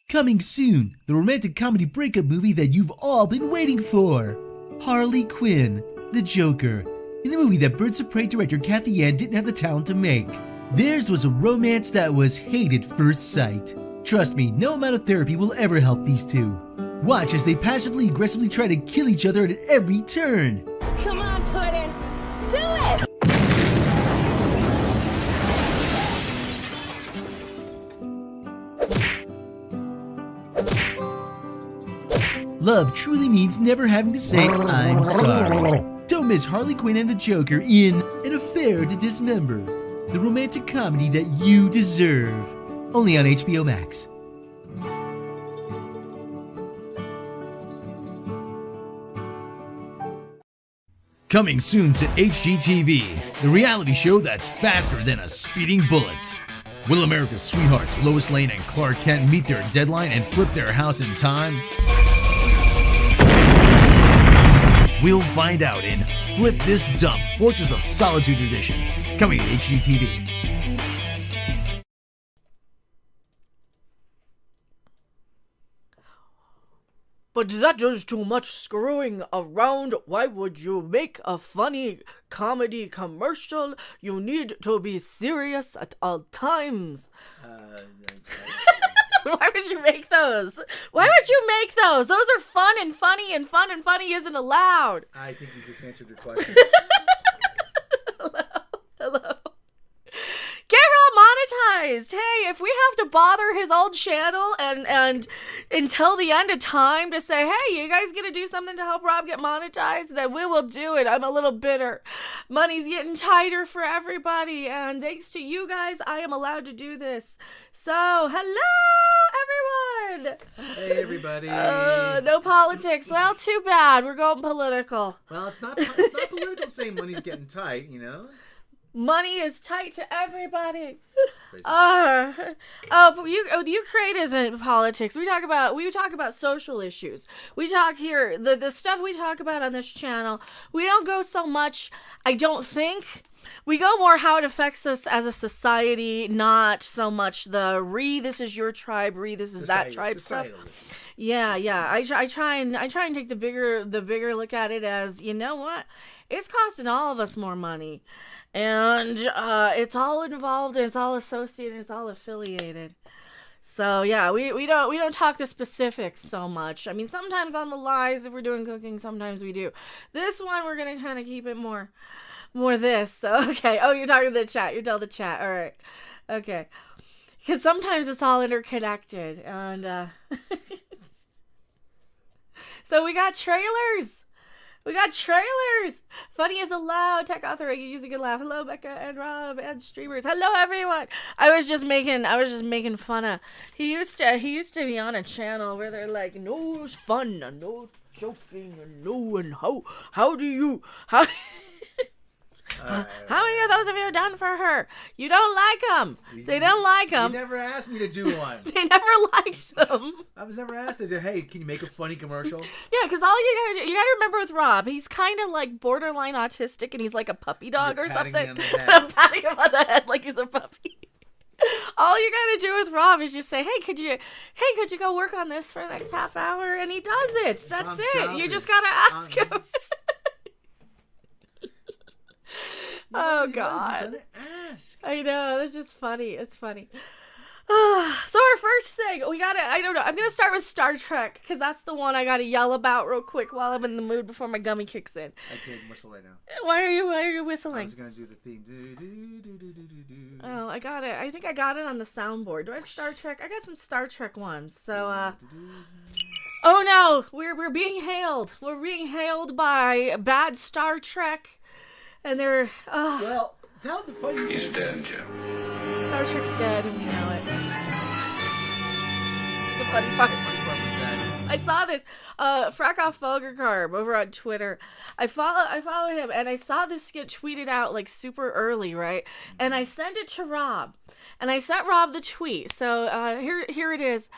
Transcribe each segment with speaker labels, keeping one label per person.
Speaker 1: Coming soon, the romantic comedy breakup movie that you've all been waiting for. Harley Quinn, the Joker, in the movie that Birds of Prey director Kathy Ann didn't have the talent to make. Theirs was a romance that was hate at first sight. Trust me, no amount of therapy will ever help these two. Watch as they passively aggressively try to kill each other at every turn.
Speaker 2: Come on, Puddin', do it!
Speaker 1: Love truly means never having to say, I'm sorry. Don't miss Harley Quinn and the Joker in An Affair to Dismember, the romantic comedy that you deserve. Only on HBO Max. Coming soon to HGTV, the reality show that's faster than a speeding bullet. Will America's sweethearts Lois Lane and Clark Kent meet their deadline and flip their house in time? We'll find out in Flip This Dump, Fortress of Solitude Edition, coming to HGTV.
Speaker 3: But that is too much screwing around. Why would you make a funny comedy commercial? You need to be serious at all times. Why would you make those? Why would you make those? Those are fun and funny, and fun and funny isn't allowed.
Speaker 4: I think you just answered your question.
Speaker 3: Hello. Get Rob monetized. Hey, if we have to bother his old channel and until the end of time to say, hey, you guys gonna do something to help Rob get monetized, then we will do it. I'm a little bitter. Money's getting tighter for everybody, and thanks to you guys, I am allowed to do this. So, hello, everyone.
Speaker 4: Hey, everybody.
Speaker 3: No politics. Well, too bad. We're going political.
Speaker 4: Well, it's not political saying money's getting tight, you know?
Speaker 3: Money is tight to everybody. Ukraine isn't politics. We talk about social issues. We talk here the stuff we talk about on this channel. We don't go so much. I don't think we go more how it affects us as a society, not so much the this is your tribe, this is that tribe stuff. Yeah. I try and take the bigger look at it as, you know what, it's costing all of us more money. And it's all involved, and it's all associated, and it's all affiliated. So yeah, we don't talk the specifics so much. I mean, sometimes on the lives if we're doing cooking, sometimes we do. This one we're gonna kind of keep it more this. So okay. Oh, you're talking to the chat. You tell the chat. All right. Okay. Because sometimes it's all interconnected, and so we got trailers. Funny is allowed. Tech author, I can use a good laugh. Hello, Becca and Rob and streamers. Hello, everyone. I was just making fun of. He used to be on a channel where they're like, no fun, no joking, no, and how do you. How many of those have you done for her? You don't like them. They don't like them.
Speaker 4: You never asked me to do one.
Speaker 3: They never liked them.
Speaker 4: I was never asked. I said, hey, can you make a funny commercial?
Speaker 3: Yeah, because all you gotta remember with Rob, he's kind of like borderline autistic, and he's like a puppy dog or something. I'm patting him on the head like he's a puppy. All you gotta do with Rob is just say, hey, could you go work on this for the next half hour? And he does it. That's it. You just gotta ask him. Oh God! I know, that's just funny. It's funny. So our first thing I don't know. I'm gonna start with Star Trek because that's the one I gotta yell about real quick while I'm in the mood before my gummy kicks in.
Speaker 4: I can't whistle right now.
Speaker 3: Why are you whistling? I
Speaker 4: was gonna do the theme.
Speaker 3: Oh, I got it. I think I got it on the soundboard. Do I have Star Trek? I got some Star Trek ones. So oh no, we're being hailed. We're being hailed by bad Star Trek. And they're,
Speaker 4: well, tell them the funny.
Speaker 5: He's dead, Jim.
Speaker 3: Star Trek's dead, and we know it. The funny part
Speaker 4: was that.
Speaker 3: I saw this. Frackoff Fogercarb over on Twitter. I follow him, and I saw this get tweeted out like super early, right? And I sent it to Rob, and I sent Rob the tweet. So here it is.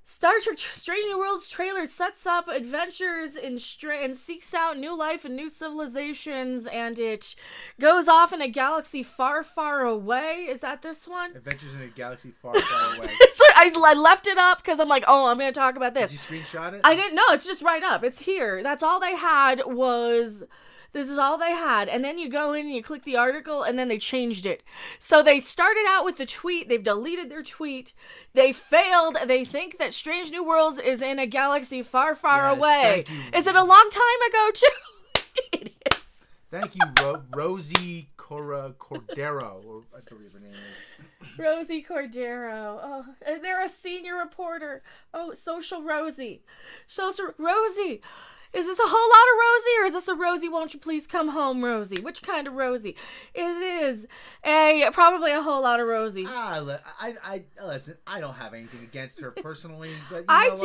Speaker 3: Star Trek Strange New Worlds trailer sets up adventures and seeks out new life and new civilizations, and it goes off in a galaxy far, far away. Is that this one?
Speaker 4: Adventures in a Galaxy Far, Far Away.
Speaker 3: I left it up because I'm like, oh, I'm going to talk about this.
Speaker 4: Did you screenshot it?
Speaker 3: I didn't know. It's just right up. It's here. That's all they had was... This is all they had. And then you go in and you click the article, and then they changed it. So they started out with the tweet. They've deleted their tweet. They failed. They think that Strange New Worlds is in a galaxy far, far
Speaker 4: Yes,
Speaker 3: away.
Speaker 4: thank you.
Speaker 3: Is it a long time ago, too? It is.
Speaker 4: Thank you, Rosie Cordero, or I believe her name is.
Speaker 3: Rosie Cordero. Oh, and they're a senior reporter. Oh, Social Rosie. Rosie. Is this a whole lot of Rosie, or is this a Rosie, won't you please come home, Rosie? Which kind of Rosie? It is probably a whole lot of Rosie.
Speaker 4: I listen, I don't have anything against her personally, but
Speaker 3: I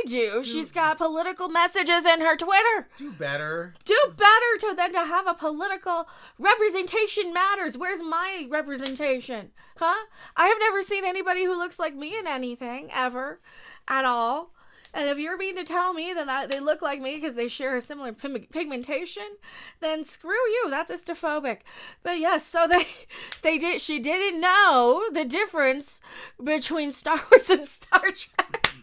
Speaker 3: do. She's got political messages in her Twitter.
Speaker 4: Do better.
Speaker 3: Than to have a political representation matters. Where's my representation? Huh? I have never seen anybody who looks like me in anything, ever, at all. And if you're mean to tell me that they look like me because they share a similar pigmentation, then screw you. That's istophobic. But yes, so she didn't know the difference between Star Wars and Star Trek.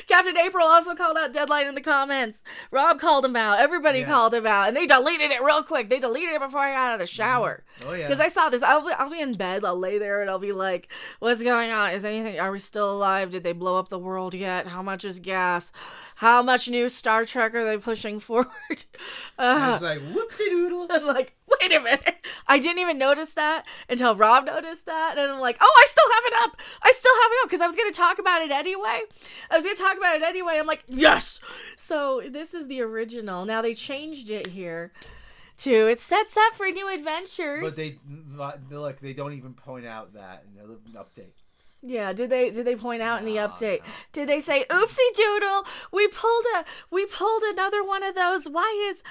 Speaker 3: Captain April also called out Deadline in the comments. Rob called him out. Everybody called him out. And they deleted it real quick. They deleted it before I got out of the shower.
Speaker 4: Oh, yeah.
Speaker 3: Because I saw this. I'll be in bed. I'll lay there and I'll be like, what's going on? Are we still alive? Did they blow up the world yet? How much is gas? How much new Star Trek are they pushing forward?
Speaker 4: I was like, whoopsie doodle.
Speaker 3: I'm like, wait a minute. I didn't even notice that until Rob noticed that. And I'm like, oh, I still have it up. Because I was going to talk about it anyway. I'm like, yes. So this is the original. Now they changed it here to it sets up for new adventures.
Speaker 4: But they don't even point out that in the update.
Speaker 3: Yeah, did they point out in the update? No. Did they say, "Oopsie doodle, we pulled another one of those? Why is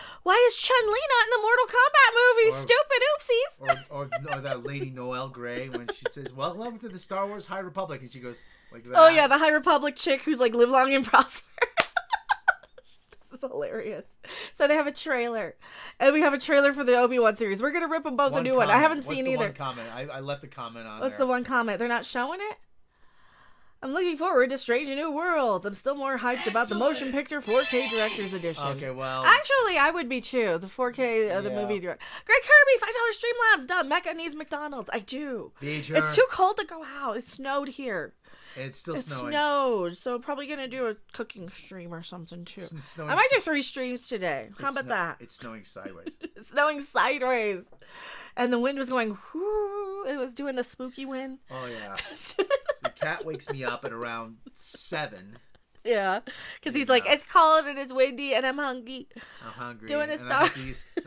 Speaker 3: Chun-Li not in the Mortal Kombat movie? Stupid oopsies!"
Speaker 4: Or that lady Noelle Gray when she says, "Welcome to the Star Wars High Republic," and she goes like that.
Speaker 3: Oh yeah, the High Republic chick who's like, "Live long and prosper." This is hilarious. So they have a trailer, and we have a trailer for the Obi-Wan series. We're gonna rip them both a new one. I haven't seen either.
Speaker 4: One comment? I left a comment on.
Speaker 3: What's the one comment? They're not showing it. I'm looking forward to Strange New Worlds. I'm still more hyped about the motion picture 4K Director's Edition.
Speaker 4: Okay, well...
Speaker 3: Actually, I would be too. The 4K of the movie direct. Greg Kirby, $5 Streamlabs, done. Mecca needs McDonald's. I do. It's too cold to go out. It snowed here.
Speaker 4: It's still snowing.
Speaker 3: It snowed, so probably going to do a cooking stream or something too.
Speaker 4: Snowing.
Speaker 3: I might do 3 streams today. How about that?
Speaker 4: It's snowing sideways.
Speaker 3: It's snowing sideways. And the wind was going, whoo. It was doing the spooky wind.
Speaker 4: Oh, yeah. The cat wakes me up at around 7.
Speaker 3: Yeah, because he's like, it's cold and it's windy and I'm hungry. Doing his stuff.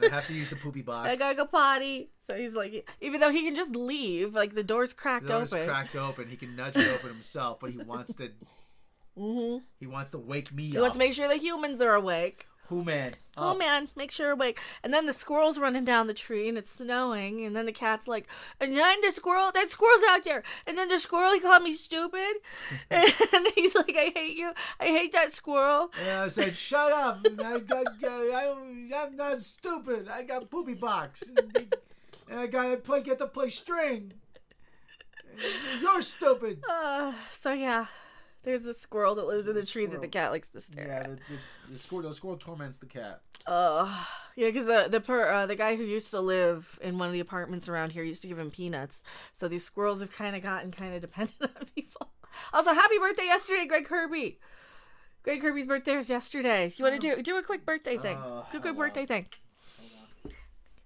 Speaker 4: I have to use the poopy box.
Speaker 3: I gotta go potty. So he's like, even though he can just leave, like the door's cracked open.
Speaker 4: He can nudge it open himself, but he wants to. He wants to wake me up.
Speaker 3: He wants to make sure the humans are awake.
Speaker 4: Who man?
Speaker 3: Oh man, make sure you're awake. And then the squirrel's running down the tree and it's snowing. And then the cat's like, and then that squirrel's out there. And then the squirrel, he called me stupid. And he's like, I hate you. I hate that squirrel.
Speaker 4: And I said, shut up. I'm not stupid. I got poopy box. And I get to play string. You're stupid.
Speaker 3: So yeah. There's the squirrel that lives in the tree that the cat likes to stare at.
Speaker 4: Yeah, the squirrel torments the cat.
Speaker 3: Yeah, because the guy who used to live in one of the apartments around here used to give him peanuts. So these squirrels have kind of gotten dependent on people. Also, happy birthday yesterday, Greg Kirby. Greg Kirby's birthday was yesterday. You want to do a quick birthday thing? Do a quick birthday thing. Hold on.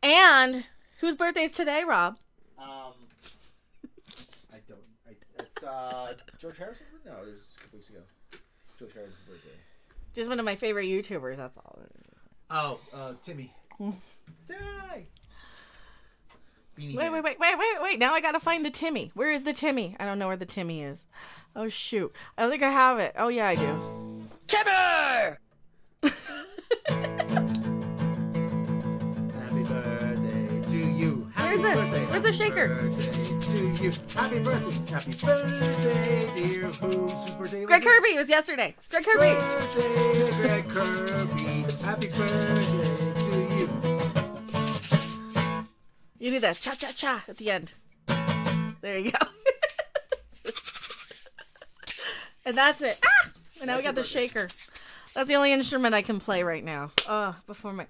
Speaker 3: And whose birthday is today, Rob?
Speaker 4: It's George Harrison? No, it was a couple weeks ago. George Harrison's birthday.
Speaker 3: Just one of my favorite YouTubers, that's all.
Speaker 4: Oh, Timmy. Die!
Speaker 3: Wait. Now I gotta find the Timmy. Where is the Timmy? I don't know where the Timmy is. Oh, shoot. I don't think I have it. Oh, yeah, I do.
Speaker 2: Timmy!
Speaker 4: Happy birthday to you.
Speaker 3: Where's Where's the shaker?
Speaker 4: Happy birthday, dear. Whose birthday
Speaker 3: Greg
Speaker 4: was
Speaker 3: Kirby, it was yesterday. Greg Kirby.
Speaker 4: Birthday, Greg Kirby. Happy birthday to you.
Speaker 3: You do that cha-cha-cha at the end. There you go. And that's it. Ah! And now we got the shaker. That's the only instrument I can play right now. Before my...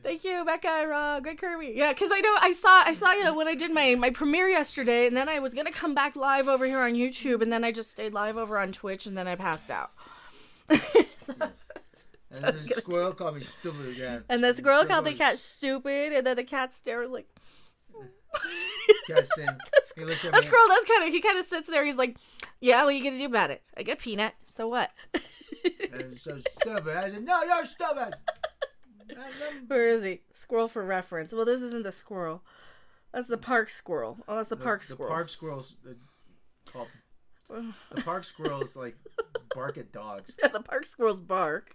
Speaker 3: Thank you, Becca, Greg Kirby. Yeah, because I saw you when I did my premiere yesterday, and then I was going to come back live over here on YouTube, and then I just stayed live over on Twitch, and then I passed out.
Speaker 4: And then the squirrel called me stupid again.
Speaker 3: And the squirrel called the cat stupid, and then the cat stared like...
Speaker 4: He looks at
Speaker 3: The
Speaker 4: me.
Speaker 3: squirrel does he kind of sits there, he's like, yeah, what are you going to do about it? I get Peanut, so what?
Speaker 4: And it's so stupid. I said, no, you're stupid.
Speaker 3: Where is he? Squirrel for reference. Well, this isn't the squirrel. That's the park squirrel. Oh, that's the park squirrel.
Speaker 4: The park squirrels called... The park squirrels like bark at dogs.
Speaker 3: Yeah, the park squirrels bark.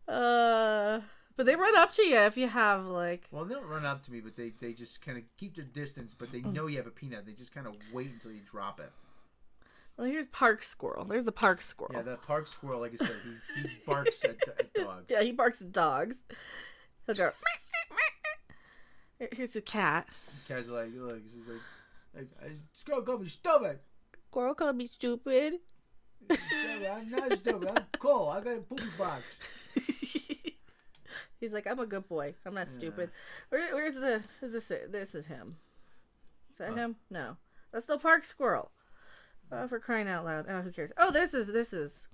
Speaker 3: But they run up to you if you have like...
Speaker 4: Well, they don't run up to me, but they just kind of keep their distance, but they know you have a peanut. They just kind of wait until you drop it.
Speaker 3: Well, here's park squirrel. There's the park squirrel.
Speaker 4: Yeah, that park squirrel, like I said, he barks at dogs.
Speaker 3: Yeah, he barks at dogs. He'll go... Here's the cat.
Speaker 4: The cat's like, look, she's like, squirrel called me stupid.
Speaker 3: Squirrel called me stupid.
Speaker 4: I'm not stupid. I'm cool. I got a poopy box.
Speaker 3: He's like, I'm a good boy. I'm not stupid. Where's the... This is him. Is that him? No. That's the park squirrel. Oh, for crying out loud. Oh, who cares? Oh, this is...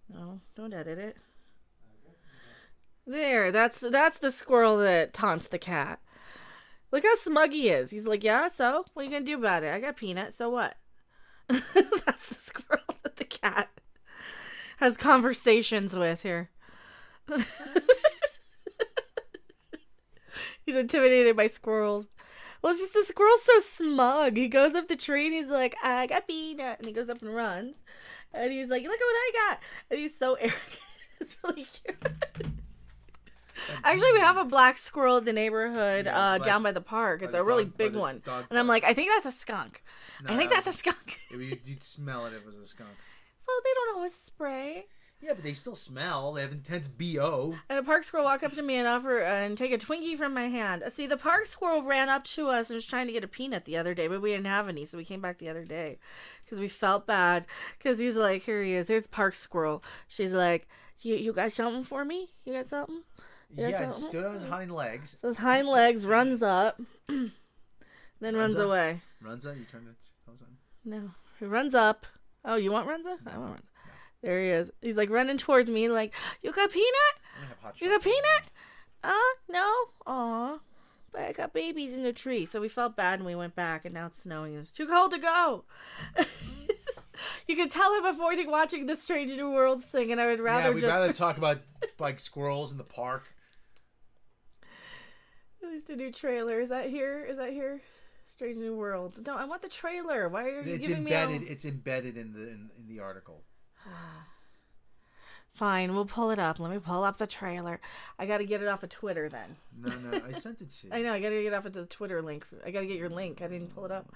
Speaker 3: No, don't edit it. There, that's the squirrel that taunts the cat. Look how smug he is. He's like, yeah, so? What are you gonna do about it? I got Peanut, so what? That's the squirrel that the cat has conversations with here. He's intimidated by squirrels. Well, it's just the squirrel's so smug. He goes up the tree and he's like, I got Peanut. And he goes up and runs. And he's like, look at what I got. And he's so arrogant. It's really cute. Actually, we have a black squirrel in the neighborhood down by the park. It's a really big one. And I'm like, I think that's a skunk. I think that's a skunk.
Speaker 4: You'd smell it if it was a skunk.
Speaker 3: Well, they don't always spray.
Speaker 4: Yeah, but they still smell. They have intense BO.
Speaker 3: And a park squirrel walked up to me and offered and take a Twinkie from my hand. See, the park squirrel ran up to us and was trying to get a peanut the other day, but we didn't have any, so we came back the other day because we felt bad. Because he's like, here he is. Here's park squirrel. She's like, you got something for me? You got something?
Speaker 4: It stood on his hind legs.
Speaker 3: So his hind legs runs up, then runs away.
Speaker 4: Runs up? You trying to tell something?
Speaker 3: No, he runs up. Oh, you want Runza? I want Runza. There he is. He's like running towards me like, you got Peanut? You got Peanut? No. Aw. But I got babies in the tree. So we felt bad and we went back and now it's snowing and it's too cold to go. You can tell I'm avoiding watching the Strange New Worlds thing and I would rather
Speaker 4: we'd rather talk about like squirrels in the park.
Speaker 3: At least a new trailer. Is that here? Strange New Worlds. No, I want the trailer. Why are you giving me
Speaker 4: It's embedded in the article.
Speaker 3: Fine, we'll pull it up. Let me pull up the trailer. I gotta get it off of Twitter then.
Speaker 4: No, I sent it to you.
Speaker 3: I know, I gotta get off of the Twitter link. I gotta get your link. I didn't pull it up.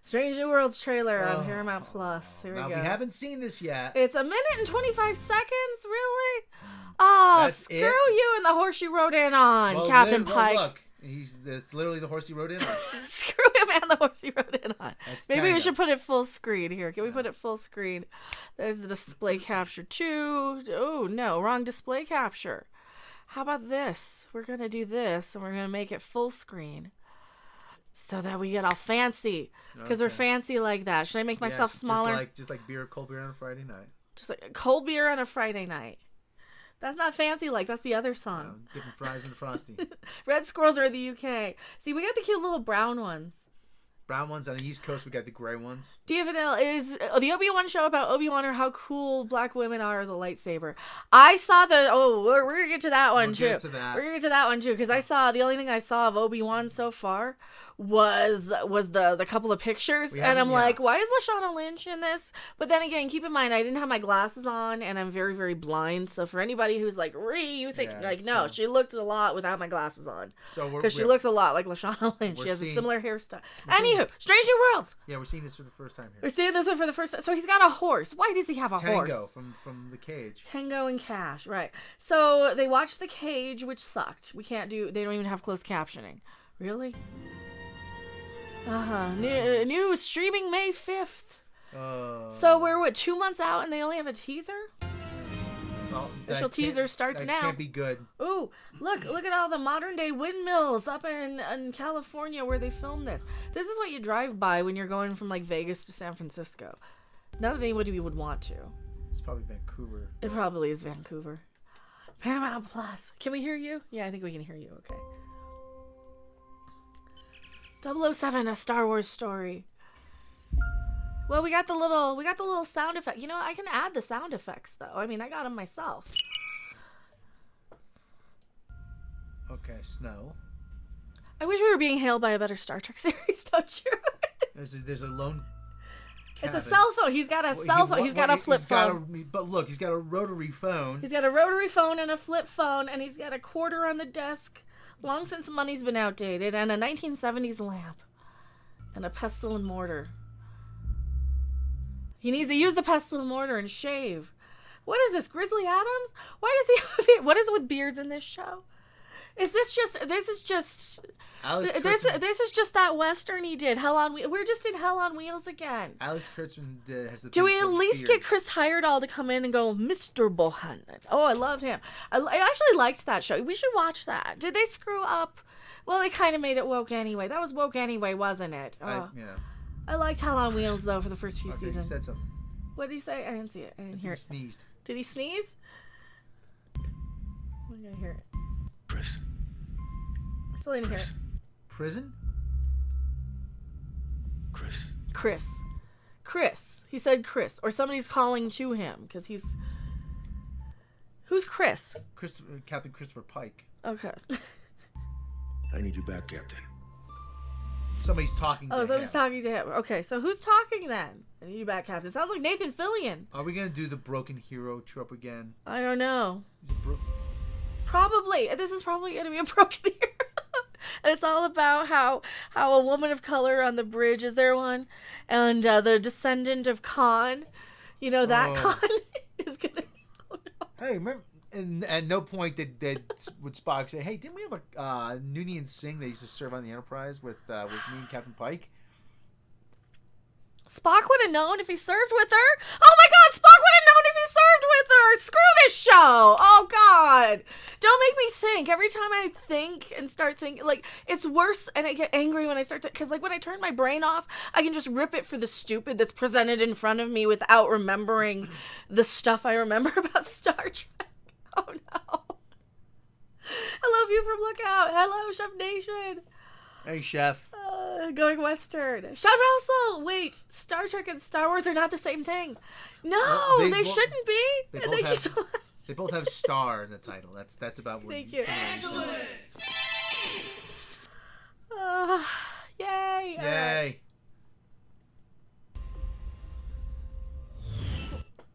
Speaker 3: Strange New Worlds trailer on Paramount Plus. Here we go.
Speaker 4: We haven't seen this yet.
Speaker 3: It's 1 minute and 25 seconds? Really? Oh, screw you and the horse you rode in on, Captain Pike.
Speaker 4: Look, it's literally the horse he rode in on.
Speaker 3: Screw him and the horse he rode in on. Maybe we should put it full screen here. Can we put it full screen? There's the display capture too. Oh, no, wrong display capture. How about this? We're going to do this and we're going to make it full screen so that we get all fancy because we're fancy like that. Should I make myself smaller?
Speaker 4: Just like cold beer on a Friday night.
Speaker 3: Just like cold beer on a Friday night. That's not fancy like, that's the other song.
Speaker 4: Dipping fries in the Frosty.
Speaker 3: Red squirrels are in the UK. See, we got the cute little brown ones.
Speaker 4: brown ones. On the East Coast, we got the gray ones.
Speaker 3: Daffodil is the Obi-Wan show about Obi-Wan or how cool black women are with the lightsaber. I saw the we're gonna get to that one too.
Speaker 4: Get to that.
Speaker 3: We're gonna get to that one too because I saw the only thing I saw of Obi-Wan so far was the couple of pictures, and I'm like, why is Lashana Lynch in this? But then again, keep in mind I didn't have my glasses on and I'm very, very blind. So for anybody who's like, you think no, she looked a lot without my glasses on.
Speaker 4: So
Speaker 3: because she looks a lot like Lashana Lynch. She has a similar hairstyle. Anywho, Strange New Worlds.
Speaker 4: Yeah, we're seeing this for the first time here.
Speaker 3: We're seeing this one for the first time. So he's got a horse. Why does he have a horse?
Speaker 4: Tango from The Cage.
Speaker 3: Tango and Cash, right. So they watched The Cage, which sucked. They don't even have closed captioning. Really? New streaming May 5th. So we're 2 months out and they only have a teaser? Official teaser starts now.
Speaker 4: That can't be good.
Speaker 3: Ooh, look at all the modern day windmills up in California where they filmed this. This is what you drive by when you're going from like Vegas to San Francisco. Not that anybody would want to.
Speaker 4: It's probably Vancouver.
Speaker 3: It probably is Vancouver. Paramount Plus. Can we hear you? Yeah, I think we can hear you. Okay. 007, A Star Wars Story. Well, we got the little sound effect. You know, I can add the sound effects though. I mean, I got them myself.
Speaker 4: Okay, snow.
Speaker 3: I wish we were being hailed by a better Star Trek series, don't you?
Speaker 4: There's a lone cabin.
Speaker 3: It's a cell phone. He's got a cell phone. He's got a flip phone.
Speaker 4: But look, he's got a rotary phone.
Speaker 3: He's got a rotary phone and a flip phone, and he's got a quarter on the desk. Long since money's been outdated, and a 1970s lamp. And a pestle and mortar. He needs to use the pestle and mortar and shave. What is this, Grizzly Adams? Why does he have a beard? What is it with beards in this show? This is just that Western he did. We're just in Hell on Wheels again.
Speaker 4: Alex Kurtzman has the.
Speaker 3: Do we at least get Chris Heyerdahl to come in and go, Mr. Bohan? Oh, I loved him. I actually liked that show. We should watch that. Did they screw up? Well, they kind of made it woke anyway. That was woke anyway, wasn't it?
Speaker 4: Yeah.
Speaker 3: I liked Hell on Wheels though for the first few
Speaker 4: seasons.
Speaker 3: He
Speaker 4: said something.
Speaker 3: What did he say? I didn't see it. I didn't hear it.
Speaker 4: He sneezed.
Speaker 3: Did he sneeze? I'm gonna hear it.
Speaker 5: Chris.
Speaker 3: I still didn't hear it.
Speaker 4: Prison?
Speaker 3: Chris. He said Chris. Or somebody's calling to him because he's. Who's Chris?
Speaker 4: Captain Christopher Pike.
Speaker 3: Okay.
Speaker 5: I need you back, Captain.
Speaker 4: Somebody's talking to him.
Speaker 3: Oh, somebody's talking to him. Okay, so who's talking then? I need you back, Captain. Sounds like Nathan Fillion.
Speaker 4: Are we going to do the broken hero trope again?
Speaker 3: I don't know.
Speaker 4: Is it
Speaker 3: Probably. This is probably going to be a broken hero. And it's all about how a woman of color on the bridge, is there one? And the descendant of Khan, Khan is going to... Oh, no.
Speaker 4: Hey, remember... And at no point would Spock say, "Hey, didn't we have a Noonien Singh that used to serve on the Enterprise with me and Captain Pike?"
Speaker 3: Spock would have known if he served with her. Oh my God, Spock would have known if he served with her. Screw this show. Oh God, don't make me think. Every time I think and start thinking, like it's worse, and I get angry when I start to, because like when I turn my brain off, I can just rip it for the stupid that's presented in front of me without remembering the stuff I remember about Star Trek. Oh no. Hello, View from Lookout. Hello, Chef Nation.
Speaker 4: Hey, Chef.
Speaker 3: Going Western. Sean Russell. Wait, Star Trek and Star Wars are not the same thing. No, they shouldn't be. Thank you so much.
Speaker 4: They both have star in the title. That's about what.
Speaker 3: Thank you. Yay.
Speaker 4: Yay.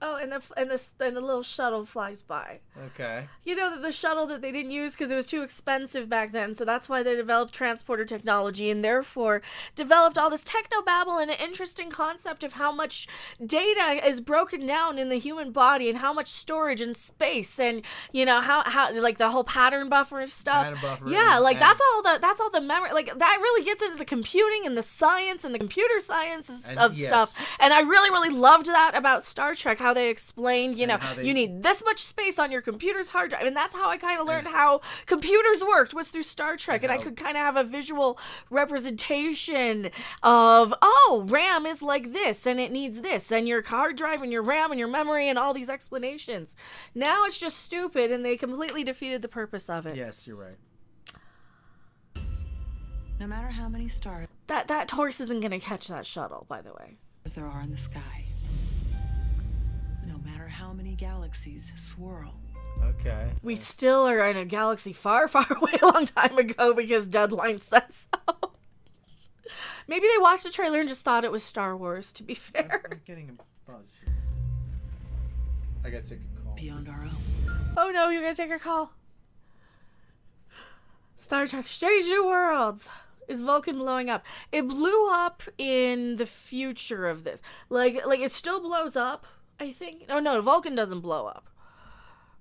Speaker 3: Oh, and the little shuttle flies by.
Speaker 4: Okay.
Speaker 3: You know that the shuttle that they didn't use because it was too expensive back then, so that's why they developed transporter technology and therefore developed all this technobabble and an interesting concept of how much data is broken down in the human body and how much storage and space and how like the whole pattern buffer stuff.
Speaker 4: Pattern buffer.
Speaker 3: Yeah, like that's all the memory. Like that really gets into the computing and the science and the computer science of stuff. And I really, really loved that about Star Trek. How they explained, you need this much space on your computer's hard drive. And that's how I kind of learned how computers worked, was through Star Trek. And I could kind of have a visual representation of, RAM is like this, and it needs this, and your hard drive and your RAM and your memory and all these explanations. Now it's just stupid, and they completely defeated the purpose of it.
Speaker 4: Yes, you're right.
Speaker 6: No matter how many stars.
Speaker 3: That horse isn't gonna catch that shuttle, by the way.
Speaker 6: As there are in the sky. No matter how many galaxies swirl.
Speaker 4: Okay.
Speaker 3: We still are in a galaxy far, far away a long time ago because Deadline said so. Maybe they watched the trailer and just thought it was Star Wars, to be fair.
Speaker 4: I'm getting a buzz here. I gotta take a call.
Speaker 6: Beyond our own.
Speaker 3: Oh no, you're gonna take a call. Star Trek Strange New Worlds. Is Vulcan blowing up? It blew up in the future of this. Like it still blows up, I think. Oh no, Vulcan doesn't blow up.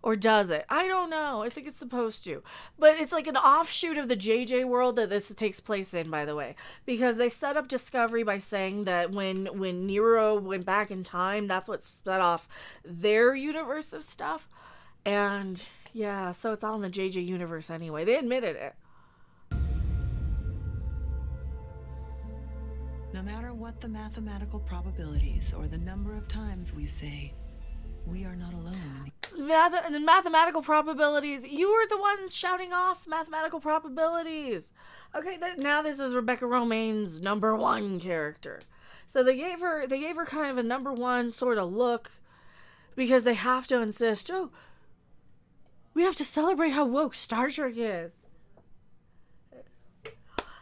Speaker 3: Or does it? I don't know. I think it's supposed to. But it's like an offshoot of the JJ world that this takes place in, by the way. Because they set up Discovery by saying that when Nero went back in time, that's what set off their universe of stuff. And yeah, so it's all in the JJ universe anyway. They admitted it.
Speaker 6: No matter what the mathematical probabilities or the number of times we say, we are not alone.
Speaker 3: The mathematical probabilities. You were the ones shouting off mathematical probabilities. Okay, now this is Rebecca Romaine's number one character. So they gave her kind of a number one sort of look because they have to insist, oh, we have to celebrate how woke Star Trek is.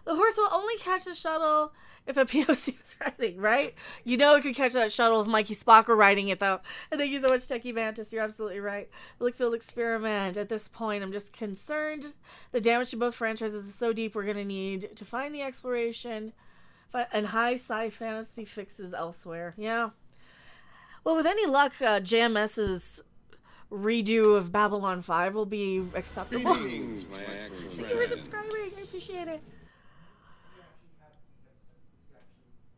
Speaker 3: The horse will only catch the shuttle if a POC was riding, right? You know it could catch that shuttle if Mikey Spock were riding it, though. And thank you so much, Techie Vantis. You're absolutely right. The Lickfield experiment. At this point, I'm just concerned the damage to both franchises is so deep we're going to need to find the exploration and high sci fantasy fixes elsewhere. Yeah. Well, with any luck, JMS's redo of Babylon 5 will be acceptable. Thank you for subscribing. I appreciate it.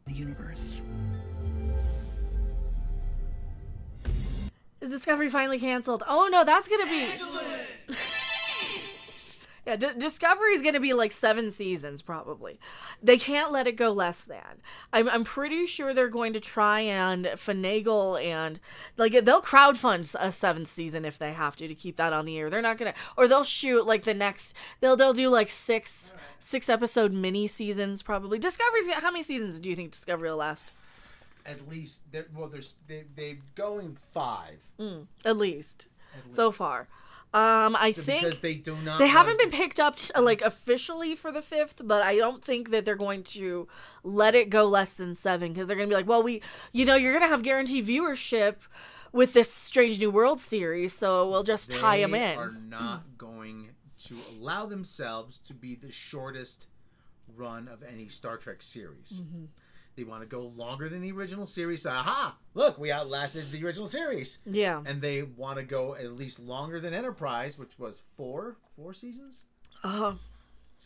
Speaker 6: The universe.
Speaker 3: Is Discovery finally canceled? Oh no, that's gonna be. Yeah, Discovery's gonna be like 7 seasons probably. They can't let it go less than. I'm pretty sure they're going to try and finagle and like they'll crowdfund a 7th season if they have to keep that on the air. They're not gonna, or they'll shoot like the next. They'll do like 6 episode mini seasons probably. Discovery's got, how many seasons do you think Discovery will last?
Speaker 4: At least they're going 5.
Speaker 3: At least so far. I think
Speaker 4: because they do not.
Speaker 3: They haven't been picked up like officially for the 5th, but I don't think that they're going to let it go less than 7 because they're going to be like, well, you're going to have guaranteed viewership with this Strange New World series, so we'll just tie them in.
Speaker 4: They are not going to allow themselves to be the shortest run of any Star Trek series. Mm-hmm. They want to go longer than the original series. Aha! Look, we outlasted the original series.
Speaker 3: Yeah.
Speaker 4: And they want to go at least longer than Enterprise, which was 4 seasons.
Speaker 3: So,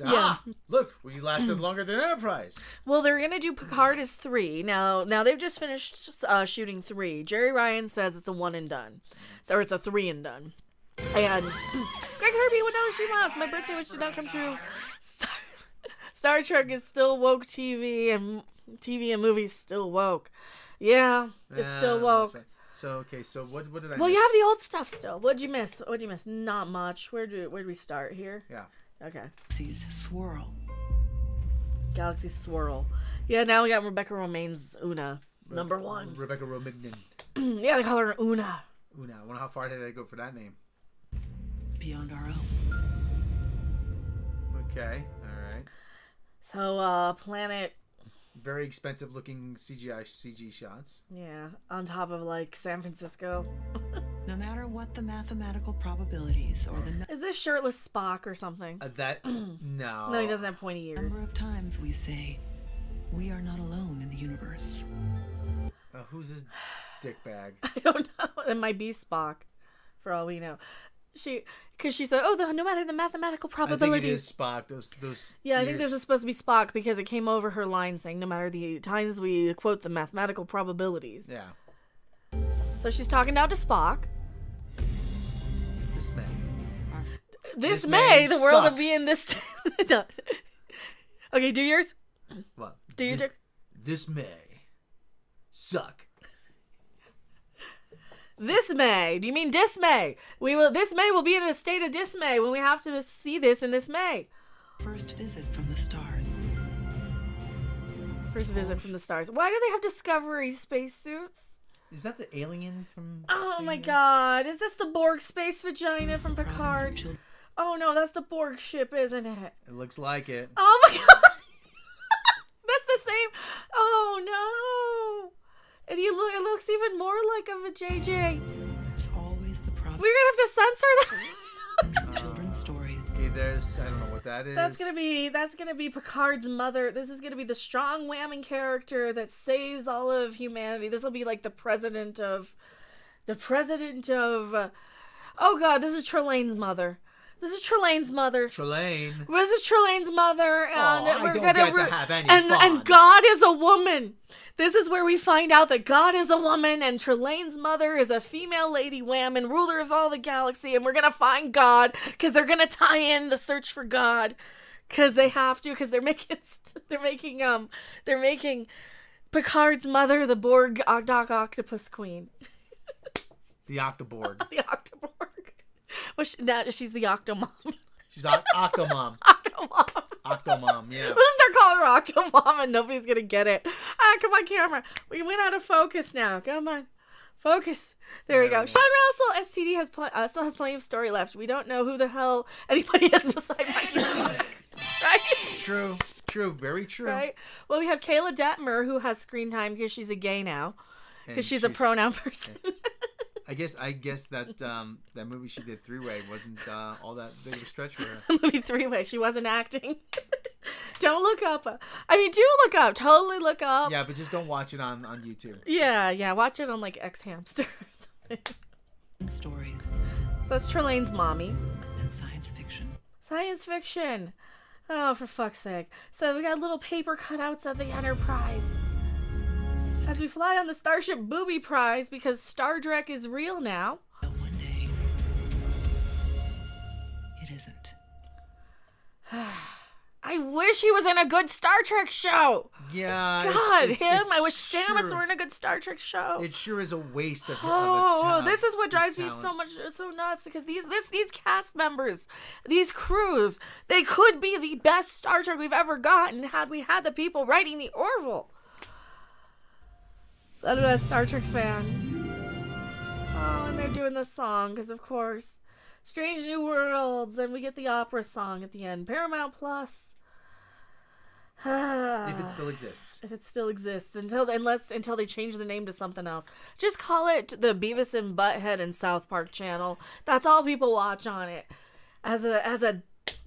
Speaker 4: yeah. Look, we lasted longer than Enterprise.
Speaker 3: Well, they're gonna do Picard as 3 now. Now they've just finished shooting 3. Jerry Ryan says it's a 1 and done, or it's a 3 and done. And Greg Herbie, what knows she wants? My birthday wish did not come true. Star Trek is still woke TV and movies still woke. Yeah, it's still woke.
Speaker 4: So what did I
Speaker 3: Well,
Speaker 4: miss?
Speaker 3: you have the old stuff still. What'd you miss? Not much. Where do we start here?
Speaker 4: Yeah.
Speaker 3: Okay.
Speaker 6: Galaxies swirl.
Speaker 3: Galaxy Swirl. Yeah, now we got Rebecca Romaine's Una. Number 1.
Speaker 4: Rebecca Romignan.
Speaker 3: Yeah, they call her Una.
Speaker 4: I wonder how far did they go for that name.
Speaker 6: Beyond our own.
Speaker 4: Okay. All right.
Speaker 3: So, planet.
Speaker 4: Very expensive looking CG shots.
Speaker 3: Yeah, on top of like San Francisco.
Speaker 6: No matter what the mathematical probabilities or the
Speaker 3: Is this shirtless Spock or something?
Speaker 4: No.
Speaker 3: No, he doesn't have pointy ears.
Speaker 6: number of times we say, we are not alone in the universe.
Speaker 4: Who's this dickbag?
Speaker 3: I don't know. It might be Spock, for all we know. Because she said, no matter the mathematical probabilities.
Speaker 4: I think it is Spock. Those.
Speaker 3: Yeah, I think this is supposed to be Spock because it came over her line saying, no matter the times we quote the mathematical probabilities.
Speaker 4: Yeah.
Speaker 3: So she's talking now to Spock.
Speaker 4: This May.
Speaker 3: This May, the world will be in this. No. Okay, do yours.
Speaker 4: What?
Speaker 3: Do your joke.
Speaker 4: This May. Suck.
Speaker 3: This May. Do you mean dismay? This May will be in a state of dismay when we have to see this in this May.
Speaker 6: First visit from the stars.
Speaker 3: First visit from the stars. Why do they have Discovery spacesuits?
Speaker 4: Is that the alien from?
Speaker 3: Oh my god. Is this the Borg space vagina from Picard? Oh no, that's the Borg ship, isn't it?
Speaker 4: It looks like it.
Speaker 3: Oh my god. That's the same. Oh no. And it looks even more like a JJ.
Speaker 6: There's always the problem.
Speaker 3: We're gonna have to censor that.
Speaker 6: Children's stories.
Speaker 4: See, there's I don't know what that is.
Speaker 3: That's gonna be Picard's mother. This is gonna be the strong whamming character that saves all of humanity. This will be like the president of. Oh god, this is Trelane's mother.
Speaker 4: Trelane.
Speaker 3: This is Trelane's mother, and
Speaker 4: I
Speaker 3: we're
Speaker 4: don't
Speaker 3: gonna
Speaker 4: get to have any fun.
Speaker 3: and God is a woman. This is where we find out that God is a woman, and Trelane's mother is a female lady wham and ruler of all the galaxy, and we're gonna find God because they're gonna tie in the search for God because they have to because they're making Picard's mother the Borg Doc Octopus Queen.
Speaker 4: The Octoborg.
Speaker 3: The Octoborg. Well, she's the Octomom.
Speaker 4: She's Octomom.
Speaker 3: Octomom.
Speaker 4: Octomom, yeah.
Speaker 3: We'll just start calling her Octomom and nobody's gonna get it. Ah, come on, camera. We went out of focus now. Come on. Focus. There we go. Sean Russell, STD, still has plenty of story left. We don't know who the hell anybody is beside Mikey Spock. Right?
Speaker 4: True. Very true.
Speaker 3: Right? Well, we have Kayla Detmer, who has screen time because she's a gay now. Because she's a pronoun person.
Speaker 4: I guess that that movie she did, Three-Way, wasn't all that big of a stretch for her.
Speaker 3: Movie Three-Way. She wasn't acting. Don't look up. I mean, do look up. Totally look up.
Speaker 4: Yeah, but just don't watch it on YouTube.
Speaker 3: Yeah. Watch it on like X Hamster or something.
Speaker 6: Stories.
Speaker 3: So that's Trelane's mommy.
Speaker 6: And science fiction.
Speaker 3: Science fiction. Oh, for fuck's sake. So we got little paper cutouts of the Enterprise. As we fly on the Starship Booby Prize because Star Trek is real now.
Speaker 6: But one day, it isn't.
Speaker 3: I wish he was in a good Star Trek show.
Speaker 4: Yeah.
Speaker 3: God,
Speaker 4: it's
Speaker 3: I wish Stamets
Speaker 4: sure,
Speaker 3: were in a good Star Trek show.
Speaker 4: It sure is a waste of
Speaker 3: This is what drives me so nuts because these cast members, these crews, they could be the best Star Trek we've ever gotten had we had the people writing the Orville. I'm a Star Trek fan. Oh, and they're doing this song because, of course, Strange New Worlds, and we get the opera song at the end. Paramount Plus.
Speaker 4: If it still exists.
Speaker 3: If it still exists, until they change the name to something else. Just call it the Beavis and Butthead and South Park channel. That's all people watch on it. As a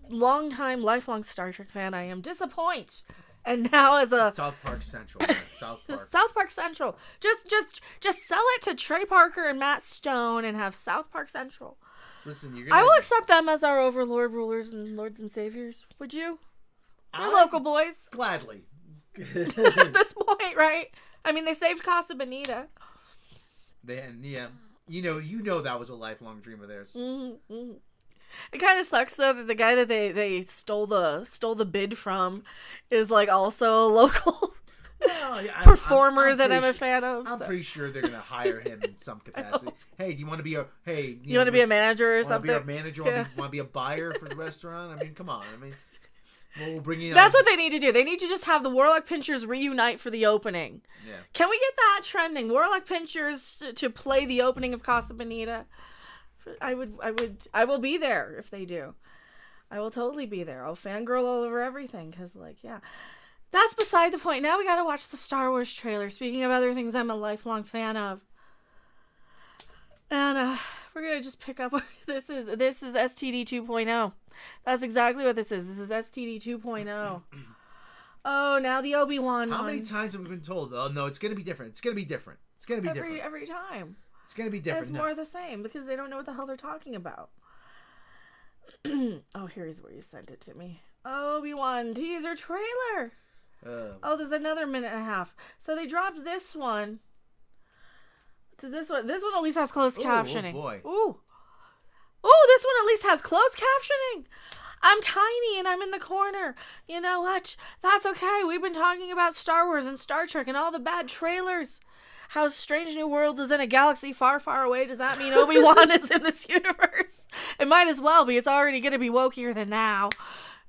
Speaker 3: lifelong Star Trek fan, I am disappointed. And now as a
Speaker 4: South Park Central. Yeah, South Park.
Speaker 3: South Park Central. Just sell it to Trey Parker and Matt Stone and have South Park Central.
Speaker 4: Listen,
Speaker 3: I will accept them as our overlord, rulers, and lords and saviors. Would you? We're local boys.
Speaker 4: Gladly.
Speaker 3: At this point, right? I mean, they saved Casa Bonita.
Speaker 4: You know that was a lifelong dream of theirs.
Speaker 3: Mm-hmm. It kind of sucks though that the guy that they stole the bid from is like also a local performer that I'm a fan of.
Speaker 4: I'm pretty sure they're gonna hire him in some capacity. Hey, do you want to be a
Speaker 3: you want to be a manager or something?
Speaker 4: Want to be a manager? Want to be a buyer for the restaurant? I mean, come on. I mean, we'll bring you.
Speaker 3: That's what they need to do. They need to just have the Warlock Pinchers reunite for the opening.
Speaker 4: Yeah.
Speaker 3: Can we get that trending? Warlock Pinchers to play the opening of Casa Bonita. I will be there if they do. I will totally be there. I'll fangirl all over everything because, that's beside the point. Now we gotta watch the Star Wars trailer. Speaking of other things I'm a lifelong fan of. And we're gonna just pick up. This is STD 2.0. That's exactly what this is. This is STD 2.0. Oh, now the Obi-Wan
Speaker 4: How
Speaker 3: one.
Speaker 4: many times have we been told? Oh no, it's gonna be different. It's gonna be different. It's gonna be different
Speaker 3: every time.
Speaker 4: It's gonna be different.
Speaker 3: It's more the same because they don't know what the hell they're talking about. Oh, here's where you sent it to me. Obi-Wan teaser trailer. There's another minute and a half. So they dropped this one. Does this one? This one at least has closed captioning.
Speaker 4: Oh boy.
Speaker 3: Ooh, this one at least has closed captioning. I'm tiny and I'm in the corner. You know what? That's okay. We've been talking about Star Wars and Star Trek and all the bad trailers. How Strange New Worlds is in a galaxy far, far away. Does that mean Obi-Wan is in this universe? It might as well be. It's already going to be wokier than now.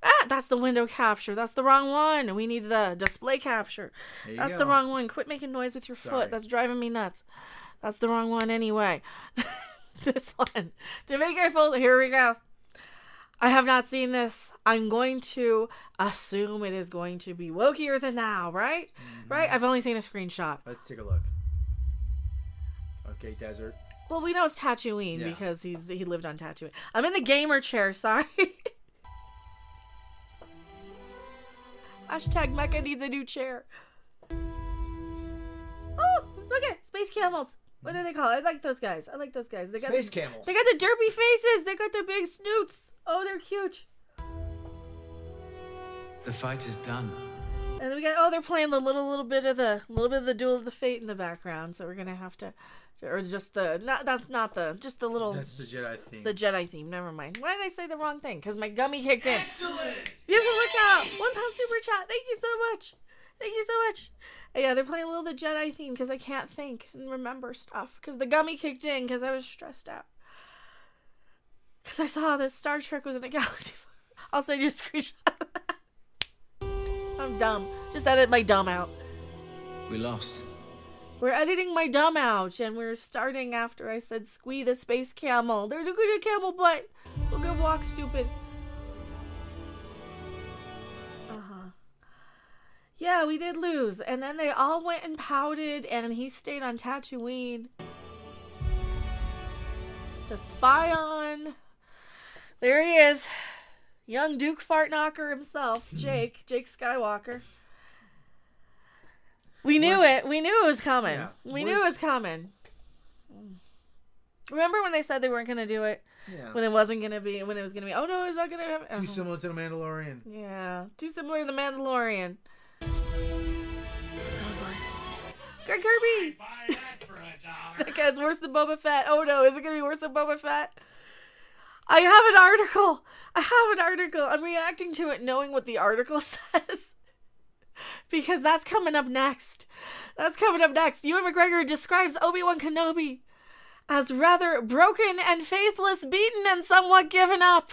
Speaker 3: Ah, that's the window capture. That's the wrong one. We need the display capture.
Speaker 4: There you
Speaker 3: That's
Speaker 4: go.
Speaker 3: the wrong one. Quit making noise with your
Speaker 4: Sorry.
Speaker 3: foot. That's driving me nuts. That's the wrong one anyway. This one. To make it full, here we go. I have not seen this. I'm going to assume it is going to be wokier than now, right? Right? I've only seen a screenshot.
Speaker 4: Let's take a look. Okay, desert.
Speaker 3: Well, we know it's Tatooine
Speaker 4: Yeah.
Speaker 3: because he lived on Tatooine. I'm in the gamer chair, sorry. Hashtag Mecca needs a new chair. Oh, look at space camels. What do they call it? I like those guys. They got
Speaker 4: Space camels.
Speaker 3: They got the derpy faces. They got the big snoots. Oh, they're cute.
Speaker 7: The fight is done.
Speaker 3: And then we got they're playing the little bit of the Duel of the Fate in the background. So we're gonna have to, or just the just the little.
Speaker 4: That's the Jedi theme.
Speaker 3: The Jedi theme. Never mind. Why did I say the wrong thing? Because my gummy kicked in. Excellent. Beautiful lookout. £1 super chat. Thank you so much. Thank you so much. Yeah, they're playing a little the Jedi theme because I can't think and remember stuff. Because the gummy kicked in because I was stressed out. Because I saw that Star Trek was in a galaxy. I'll send you a screenshot of that. I'm dumb. Just edit my dumb out.
Speaker 7: We lost.
Speaker 3: We're editing my dumb out, and we're starting after I said squee the space camel. There's a good camel butt. Look at walk, stupid. Yeah, we did lose. And then they all went and pouted, and he stayed on Tatooine to spy on. There he is. Young Duke Fartknocker himself, Jake Skywalker. We knew it. We knew it was coming.
Speaker 4: Yeah.
Speaker 3: We knew it was coming. Remember when they said they weren't going to do it?
Speaker 4: Yeah.
Speaker 3: When it wasn't going to be, when it was going to be, oh no, it's not going to happen.
Speaker 4: Too similar to the Mandalorian.
Speaker 3: Yeah, too similar to the Mandalorian. Greg Kirby! That guy's worse than Boba Fett. Oh no, is it going to be worse than Boba Fett? I have an article. I'm reacting to it knowing what the article says. Because that's coming up next. Ewan McGregor describes Obi-Wan Kenobi as rather broken and faithless, beaten, and somewhat given up.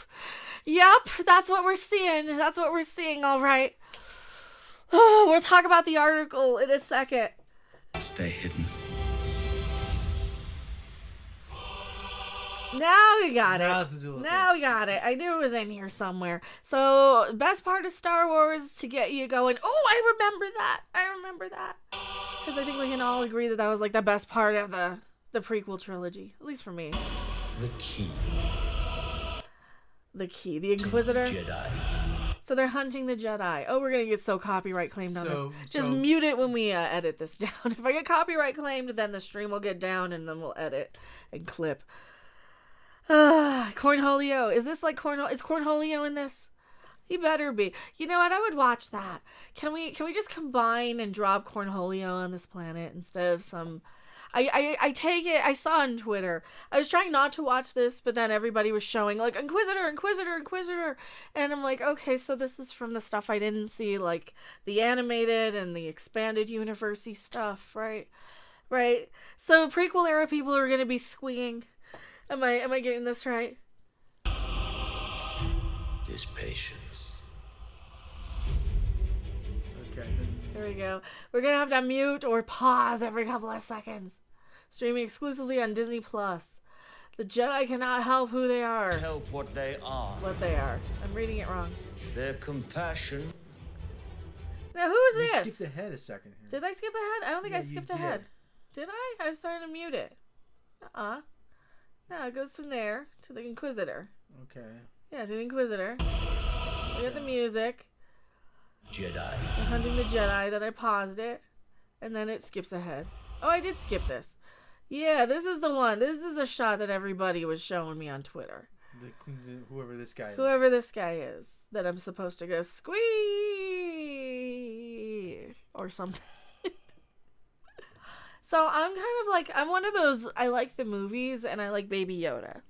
Speaker 3: Yep, that's what we're seeing, all right. Oh, we'll talk about the article in a second.
Speaker 7: Stay hidden.
Speaker 3: Now we got
Speaker 4: Now's
Speaker 3: it.
Speaker 4: the Duel of
Speaker 3: Now we got it. I knew it was in here somewhere. So, best part of Star Wars to get you going. Oh, I remember that. Because I think we can all agree that was like the best part of the prequel trilogy. At least for me.
Speaker 5: The key.
Speaker 3: The Inquisitor.
Speaker 5: Jedi.
Speaker 3: So they're hunting the Jedi. Oh, we're going to get so copyright claimed on
Speaker 4: So-
Speaker 3: this. Just
Speaker 4: so-
Speaker 3: mute it when we edit this down. If I get copyright claimed, then the stream will get down and then we'll edit and clip. Cornholio. Is this like Is Cornholio in this? He better be. You know what? I would watch that. Can we just combine and drop Cornholio on this planet instead of some... I take it, I saw on Twitter, I was trying not to watch this, but then everybody was showing, like, Inquisitor, and I'm like, okay, so this is from the stuff I didn't see, like, the animated and the expanded universe-y stuff, right? Right? So, prequel era people are gonna be squeeing. Am I getting this right?
Speaker 5: Just patience.
Speaker 4: Okay.
Speaker 3: Here we go. We're gonna have to mute or pause every couple of seconds. Streaming exclusively on Disney Plus. The Jedi cannot help who they are.
Speaker 8: Help what they are.
Speaker 3: What they are. I'm reading it wrong.
Speaker 8: Their compassion.
Speaker 3: Now, who is
Speaker 4: You
Speaker 3: this?
Speaker 4: skipped ahead a second here.
Speaker 3: Did I skip ahead? I don't think
Speaker 4: Yeah,
Speaker 3: I
Speaker 4: you
Speaker 3: skipped
Speaker 4: did.
Speaker 3: ahead. Did I? I started to mute it. No, it goes from there to the Inquisitor.
Speaker 4: Okay.
Speaker 3: Yeah, to the Inquisitor. We got the music.
Speaker 5: Jedi.
Speaker 3: We're hunting the Jedi that I paused it. And then it skips ahead. Oh, I did skip this. Yeah, this is the one. This is a shot that everybody was showing me on Twitter.
Speaker 4: Whoever this guy is.
Speaker 3: Whoever this guy is. That I'm supposed to go squee or something. So I'm kind of like, I'm one of those, I like the movies and I like Baby Yoda.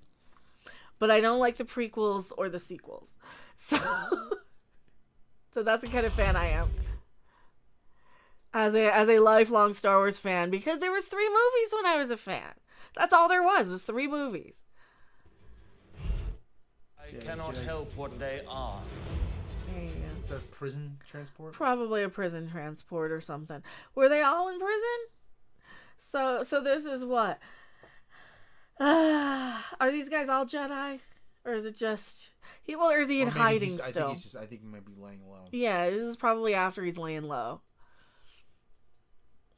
Speaker 3: But I don't like the prequels or the sequels. So, so that's the kind of fan I am. As a lifelong Star Wars fan, because there was 3 movies when I was a fan. That's all there was 3 movies.
Speaker 8: I cannot help what they are.
Speaker 4: Is that a prison transport?
Speaker 3: Probably a prison transport or something. Were they all in prison? So this is what? Are these guys all Jedi? Or is it just... or is he in hiding still?
Speaker 4: I think he might be laying low.
Speaker 3: Yeah, this is probably after he's laying low.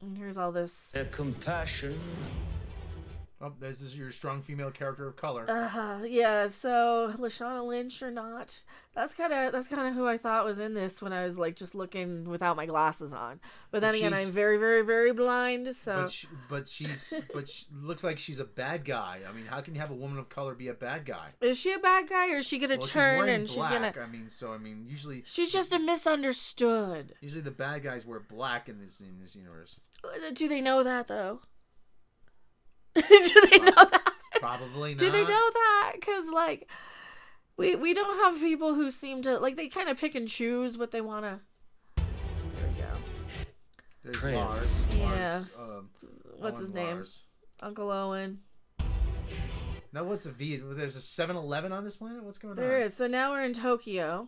Speaker 3: And here's all this...
Speaker 8: Their compassion.
Speaker 4: Oh, this is your strong female character of color.
Speaker 3: Yeah, so Lashana Lynch or not. That's kind of who I thought was in this when I was like just looking without my glasses on. But then again, I'm very, very, very blind, so
Speaker 4: but she looks like she's a bad guy. I mean, how can you have a woman of color be a bad guy?
Speaker 3: Is she a bad guy or is she gonna turn and
Speaker 4: she's
Speaker 3: gonna
Speaker 4: usually
Speaker 3: she's just a misunderstood.
Speaker 4: Usually the bad guys wear black in this universe.
Speaker 3: Do they know that though? Do they know that?
Speaker 4: Probably not.
Speaker 3: Do they know that? Because, like, we don't have people who seem to, like, they kind of pick and choose what they want to... There we go.
Speaker 4: There's Lars.
Speaker 3: Yeah. What's his name?
Speaker 4: Lars.
Speaker 3: Uncle Owen.
Speaker 4: Now, what's the V? There's a 7-Eleven on this planet? What's going on?
Speaker 3: There is. So now we're in Tokyo.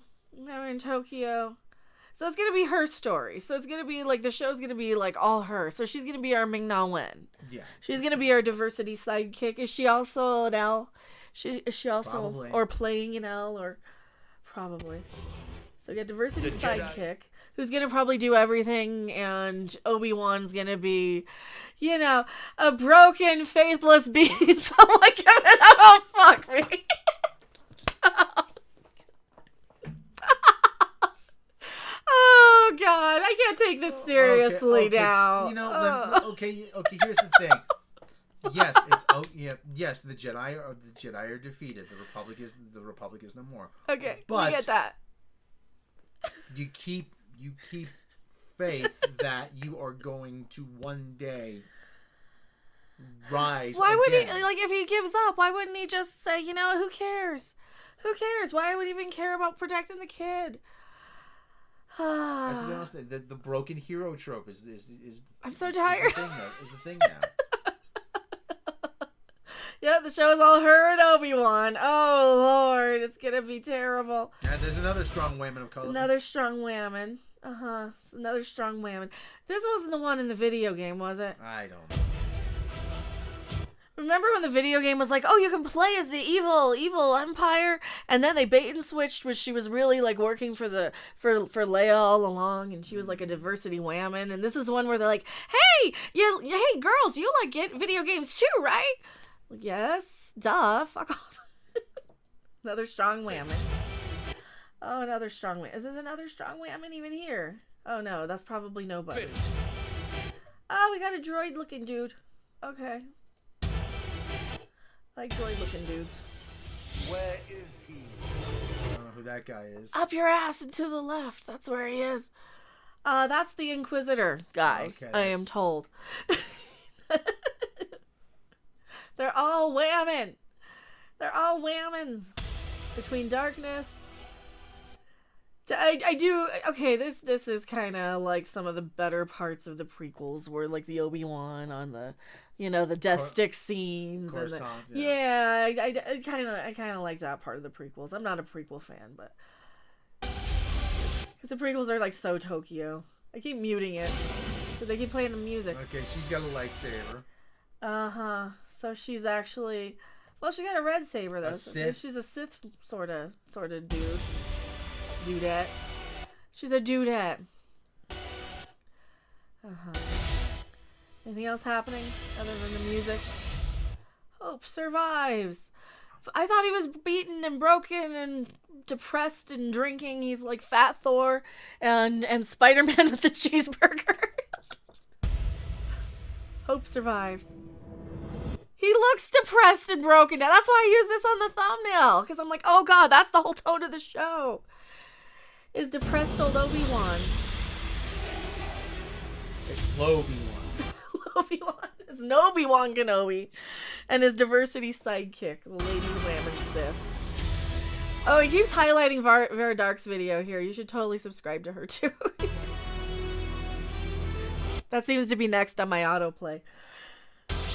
Speaker 3: So it's going to be her story. So it's going to be, like, the show's going to be, like, all her. So she's going to be our Ming-Na Wen.
Speaker 4: Yeah.
Speaker 3: She's going to be our diversity sidekick. Is she also an L? Is she also...
Speaker 4: Probably.
Speaker 3: Or playing an L? Or... Probably. So we got diversity sidekick, who's going to probably do everything, and Obi-Wan's going to be, you know, a broken, faithless being. So I'm like, oh, fuck me. Oh God, I can't take this seriously now.
Speaker 4: You know, okay. Here's the thing. Yes, yes. The Jedi are defeated. The Republic is no more.
Speaker 3: Okay,
Speaker 4: but
Speaker 3: we get that.
Speaker 4: You keep faith that you are going to one day rise.
Speaker 3: Why would he,
Speaker 4: again.
Speaker 3: like, if he gives up, why wouldn't he just say, you know, who cares? Who cares? Why would he even care about protecting the kid?
Speaker 4: That's the thing. The broken hero trope is
Speaker 3: I'm so tired.
Speaker 4: Is the thing now.
Speaker 3: Yep, the show's all her and Obi-Wan. Oh Lord, it's gonna be terrible.
Speaker 4: And there's another strong woman of color.
Speaker 3: Another strong woman. Another strong woman. This wasn't the one in the video game, was it?
Speaker 4: I don't know.
Speaker 3: Remember when the video game was like, oh, you can play as the evil empire, and then they bait and switched, which she was really like working for Leia all along, and she was like a diversity whammon. And this is one where they're like, hey, hey girls, you like video games too, right? Yes, duh, fuck off. Another strong whammon. Oh, another strong whammon. Is this another strong whammon even here? Oh no, that's probably nobody. Oh, we got a droid looking dude. Okay. Like droid looking dudes.
Speaker 8: Where is he?
Speaker 4: I don't know who that guy is.
Speaker 3: Up your ass and to the left. That's where he is. That's the Inquisitor guy,
Speaker 4: Okay,
Speaker 3: I am told. They're all whammon. They're all whammons. Between darkness. I do. Okay, this is kind of like some of the better parts of the prequels, where like the Obi-Wan on the, you know, the death stick scenes.
Speaker 4: Coruscant,
Speaker 3: and I kind of like that part of the prequels. I'm not a prequel fan, but because the prequels are like so Tokyo. I keep muting it because they keep playing the music.
Speaker 4: Okay, she's got a lightsaber.
Speaker 3: So she's actually, well, she got a red saber though.
Speaker 4: A Sith.
Speaker 3: She's a Sith sort of dude. Dudette. She's a dudette. Anything else happening other than the music? Hope survives. I thought he was beaten and broken and depressed and drinking. He's like Fat Thor and Spider-Man with the cheeseburger. Hope survives. He looks depressed and broken now. That's why I use this on the thumbnail. Because I'm like, oh God, that's the whole tone of the show. Is depressed old Obi-Wan.
Speaker 4: It's Obi-Wan.
Speaker 3: Obi-Wan. It's an Obi-Wan Kenobi. And his diversity sidekick, the Lady Whammon Sith. Oh, he keeps highlighting Vera Dark's video here. You should totally subscribe to her too. That seems to be next on my autoplay.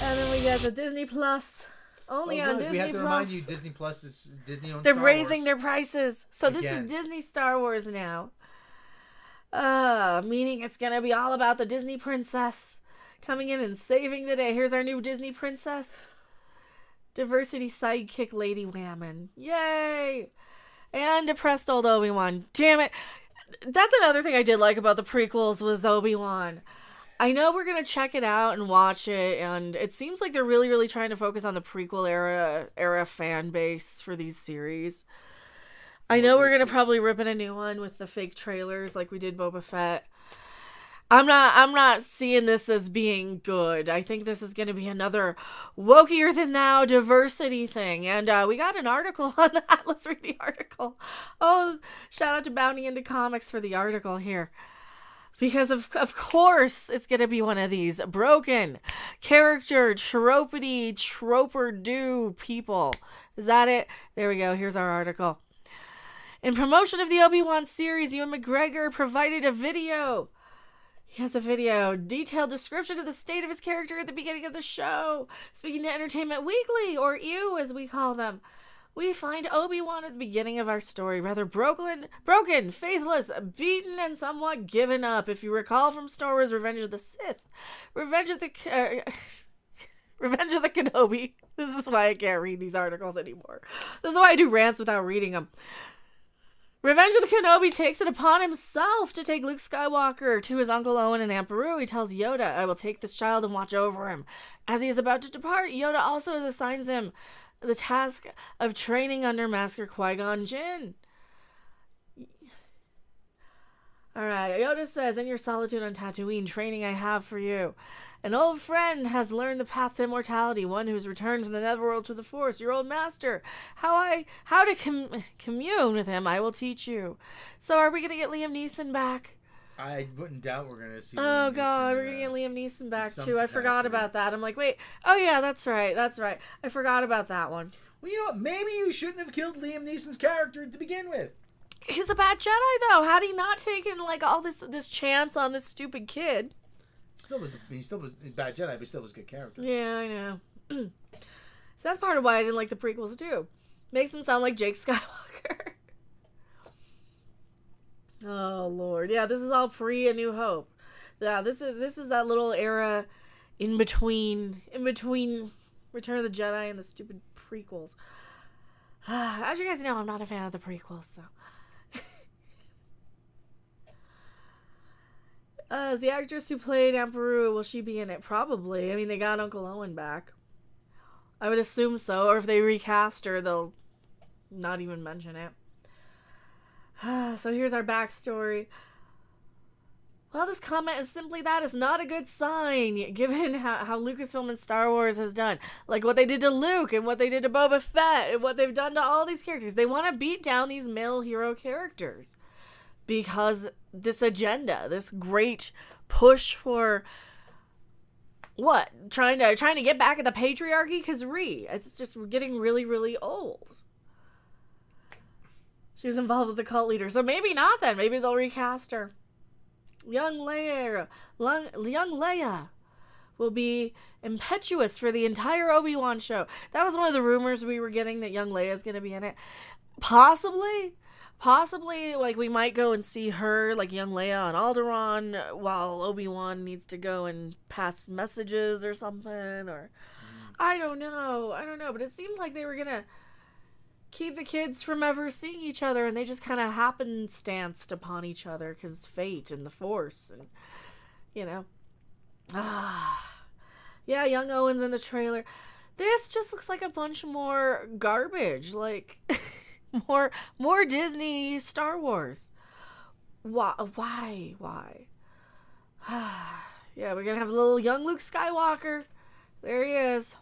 Speaker 3: And then we got the Disney Plus Only
Speaker 4: Oh,
Speaker 3: on
Speaker 4: good.
Speaker 3: Disney
Speaker 4: We have to
Speaker 3: Plus.
Speaker 4: remind you, Disney Plus is Disney-owned
Speaker 3: They're
Speaker 4: Star
Speaker 3: raising
Speaker 4: Wars.
Speaker 3: their prices. So this
Speaker 4: Again.
Speaker 3: is Disney Star Wars now. Meaning it's gonna be all about the Disney princess coming in and saving the day. Here's our new Disney princess. Diversity sidekick Lady Whammon. Yay! And depressed old Obi-Wan. Damn it. That's another thing I did like about the prequels was Obi-Wan. I know we're going to check it out and watch it, and it seems like they're really, really trying to focus on the prequel era fan base for these series. I know we're going to probably rip in a new one with the fake trailers like we did Boba Fett. I'm not seeing this as being good. I think this is going to be another wokier than thou diversity thing. And we got an article on that. Let's read the article. Oh, shout out to Bounty Into Comics for the article here. Because of course it's going to be one of these broken character tropity troper do people. Is that it? There we go. Here's our article. In promotion of the Obi-Wan series, Ewan McGregor provided a video. He has a video, detailed description of the state of his character at the beginning of the show. Speaking to Entertainment Weekly, or EW as we call them, we find Obi-Wan at the beginning of our story, rather broken, faithless, beaten, and somewhat given up. If you recall from Star Wars Revenge of the Sith, Revenge of the Kenobi. This is why I can't read these articles anymore. This is why I do rants without reading them. Revenge of the Kenobi takes it upon himself to take Luke Skywalker to his Uncle Owen and Aunt Beru. He tells Yoda, I will take this child and watch over him. As he is about to depart, Yoda also assigns him the task of training under Master Qui-Gon Jinn. Alright, Yoda says, in your solitude on Tatooine, training I have for you. An old friend has learned the path to immortality, one who's returned from the netherworld to the Force, your old master. How to commune with him, I will teach you. So are we going to get Liam Neeson back?
Speaker 4: I wouldn't doubt we're going to see
Speaker 3: Oh,
Speaker 4: Liam
Speaker 3: God,
Speaker 4: Neeson,
Speaker 3: we're going to get Liam Neeson back,
Speaker 4: some
Speaker 3: too. I forgot
Speaker 4: capacity.
Speaker 3: about that. I'm like, wait. Oh, yeah, that's right. I forgot about that one.
Speaker 4: Well, you know what? Maybe you shouldn't have killed Liam Neeson's character to begin with.
Speaker 3: He's a bad Jedi, though. Had he not taken, like, all this chance on this stupid kid?
Speaker 4: He still was a bad Jedi, but he still was a good character.
Speaker 3: Yeah, I know. So that's part of why I didn't like the prequels, too. Makes him sound like Jake Skywalker. Oh, Lord. Yeah, this is all pre A New Hope. Yeah, this is that little era in between Return of the Jedi and the stupid prequels. As you guys know, I'm not a fan of the prequels, so. Is the actress who played Aunt Beru, will she be in it? Probably. I mean, they got Uncle Owen back. I would assume so. Or if they recast her, they'll not even mention it. So here's our backstory. Well, this comment is simply that. It's not a good sign, given how Lucasfilm and Star Wars has done. Like what they did to Luke, and what they did to Boba Fett, and what they've done to all these characters. They want to beat down these male hero characters. Because this agenda, this great push for what? Trying to get back at the patriarchy? Because it's just getting really, really old. She was involved with the cult leader. So maybe not then. Maybe they'll recast her. Young Leia will be impetuous for the entire Obi-Wan show. That was one of the rumors we were getting, that young Leia is going to be in it. Possibly, like, we might go and see her, like, young Leia on Alderaan, while Obi-Wan needs to go and pass messages or something, or... I don't know, but it seemed like they were gonna keep the kids from ever seeing each other, and they just kind of happenstanced upon each other, because fate and the Force, and, you know. Yeah, young Owen's in the trailer. This just looks like a bunch more garbage, like... More Disney Star Wars. Why? Yeah, we're gonna have a little young Luke Skywalker. There he is.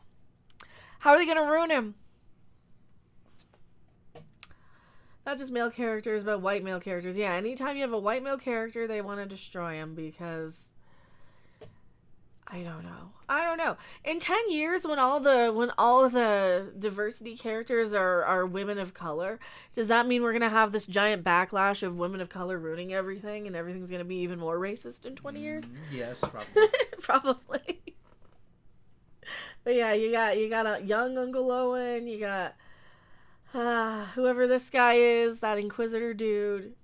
Speaker 3: How are they gonna ruin him? Not just male characters, but white male characters. Yeah, anytime you have a white male character, they want to destroy him because... I don't know. In 10 years, when all the diversity characters are women of color, does that mean we're gonna have this giant backlash of women of color ruining everything, and everything's gonna be even more racist in 20 years?
Speaker 4: Yes, probably.
Speaker 3: Probably. But yeah, you got a young Uncle Owen. You got whoever this guy is, that Inquisitor dude.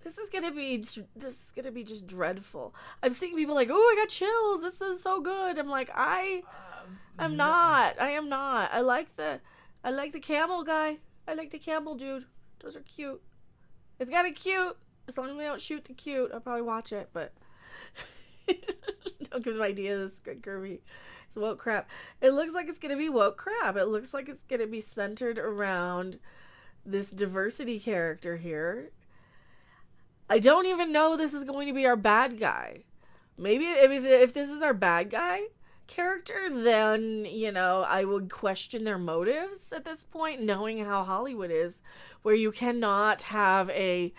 Speaker 3: This is gonna be just dreadful. I'm seeing people like, oh, I got chills. This is so good. I'm like, I am not. I like the camel guy. I like the camel dude. Those are cute. It's kind of cute. As long as they don't shoot the cute, I'll probably watch it. But don't give them ideas, Greg Kirby. It's woke crap. It looks like it's gonna be woke crap. It looks like it's gonna be centered around this diversity character here. I don't even know this is going to be our bad guy. Maybe if this is our bad guy character, then, you know, I would question their motives at this point, knowing how Hollywood is, where you cannot have a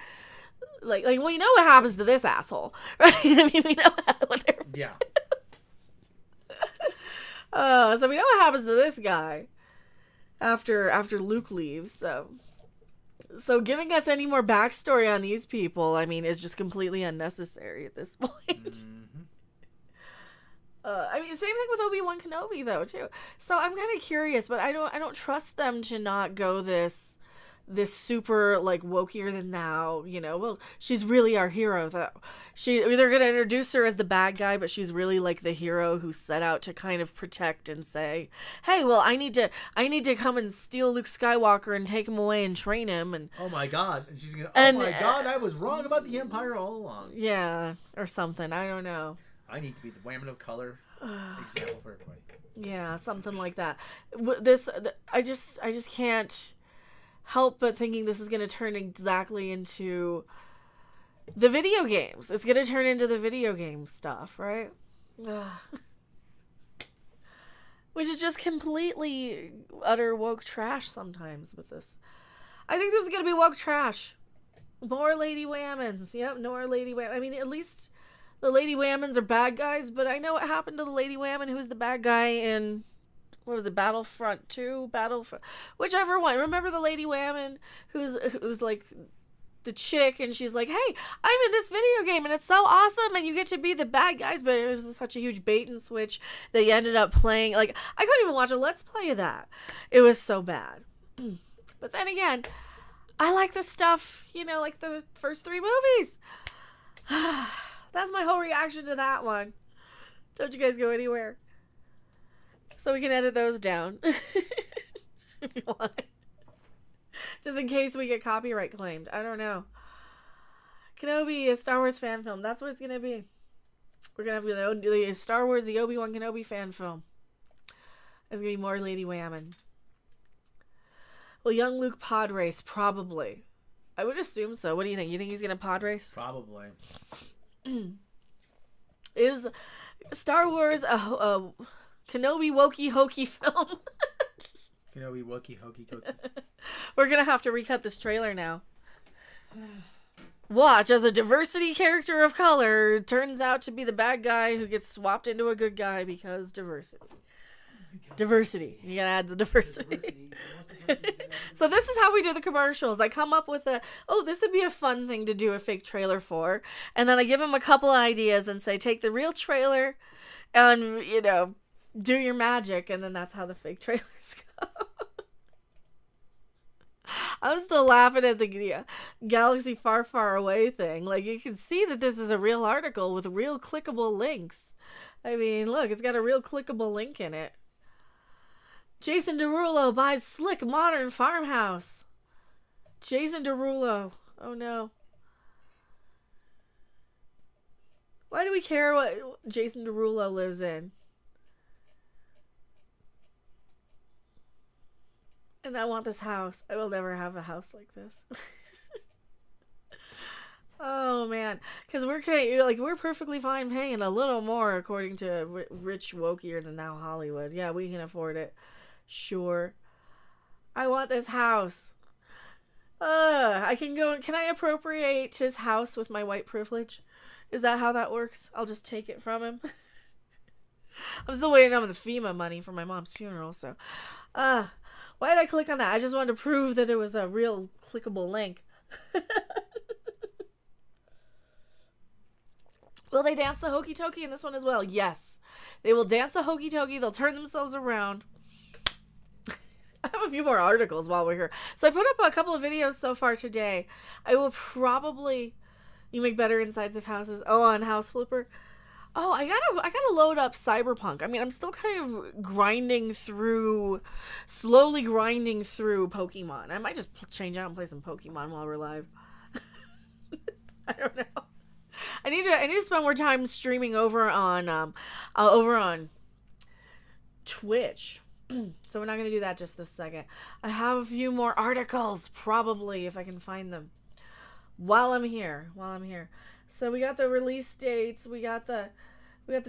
Speaker 3: like well, you know what happens to this asshole, right? I mean, we know what they're...
Speaker 4: Yeah.
Speaker 3: So we know what happens to this guy after Luke leaves, So giving us any more backstory on these people, I mean, is just completely unnecessary at this point.
Speaker 4: Mm-hmm.
Speaker 3: I mean, same thing with Obi-Wan Kenobi, though, too. So I'm kind of curious, but I don't trust them to not go this super, like, wokier than thou, you know. Well, she's really our hero, though. They're going to introduce her as the bad guy, but she's really, like, the hero who's set out to kind of protect and say, hey, well, I need to come and steal Luke Skywalker and take him away and train him. And
Speaker 4: oh, my God. And she's going to, oh, my God, I was wrong about the Empire all along.
Speaker 3: Yeah, or something. I don't know.
Speaker 4: I need to be the woman of color example for everybody.
Speaker 3: Yeah, something like that. I just can't help but thinking this is going to turn exactly into the video games. It's going to turn into the video game stuff, right? Which is just completely utter woke trash sometimes with this. I think this is going to be woke trash. More Lady Whammons. Yep, more Lady Whammons. I mean, at least the Lady Whammons are bad guys, but I know what happened to the Lady Whammon who's the bad guy in... what was it, Battlefront 2? Whichever one. Remember the Lady Whammon who's like the chick, and she's like, hey, I'm in this video game and it's so awesome and you get to be the bad guys, but it was such a huge bait and switch that you ended up playing. Like, I couldn't even watch a Let's Play of that. It was so bad. But then again, I like the stuff, you know, like the first 3 movies. That's my whole reaction to that one. Don't you guys go anywhere. So we can edit those down if you want. Just in case we get copyright claimed. I don't know. Kenobi, a Star Wars fan film. That's what it's going to be. We're going to have the Star Wars, the Obi-Wan Kenobi fan film. There's going to be more Lady Whammon. Will young Luke pod race? Probably. I would assume so. What do you think? You think he's going to pod race?
Speaker 4: Probably.
Speaker 3: Is Star Wars a Kenobi Wokey Hokey film?
Speaker 4: Kenobi Wokey Hokey Tokey.
Speaker 3: We're going to have to recut this trailer now. Watch as a diversity character of color turns out to be the bad guy who gets swapped into a good guy because diversity. Diversity. You gotta add the diversity. So this is how we do the commercials. I come up with this would be a fun thing to do a fake trailer for. And then I give them a couple ideas and say, take the real trailer and, you know, do your magic. And then that's how the fake trailers go. I'm still laughing at the Galaxy Far, Far Away thing. Like, you can see that this is a real article with real clickable links. I mean, look, it's got a real clickable link in it. Jason Derulo buys slick modern farmhouse. Jason Derulo. Oh, no. Why do we care what Jason Derulo lives in? And I want this house. I will never have a house like this. Oh, man. Because we're perfectly fine paying a little more according to rich wokier than thou Hollywood. Yeah, we can afford it. Sure. I want this house. Can I appropriate his house with my white privilege? Is that how that works? I'll just take it from him. I'm still waiting on the FEMA money for my mom's funeral, so. Why did I click on that? I just wanted to prove that it was a real clickable link. Will they dance the hokey tokey in this one as well? Yes. They will dance the hokey tokey. They'll turn themselves around. I have a few more articles while we're here. So I put up a couple of videos so far today. I will probably... You make better insides of houses. Oh, on House Flipper. Oh, I gotta load up Cyberpunk. I mean, I'm still kind of slowly grinding through Pokemon. I might just change out and play some Pokemon while we're live. I don't know. I need to spend more time streaming over on Twitch. So we're not gonna do that just this second. I have a few more articles, probably, if I can find them. While I'm here. So we got the release dates. We got the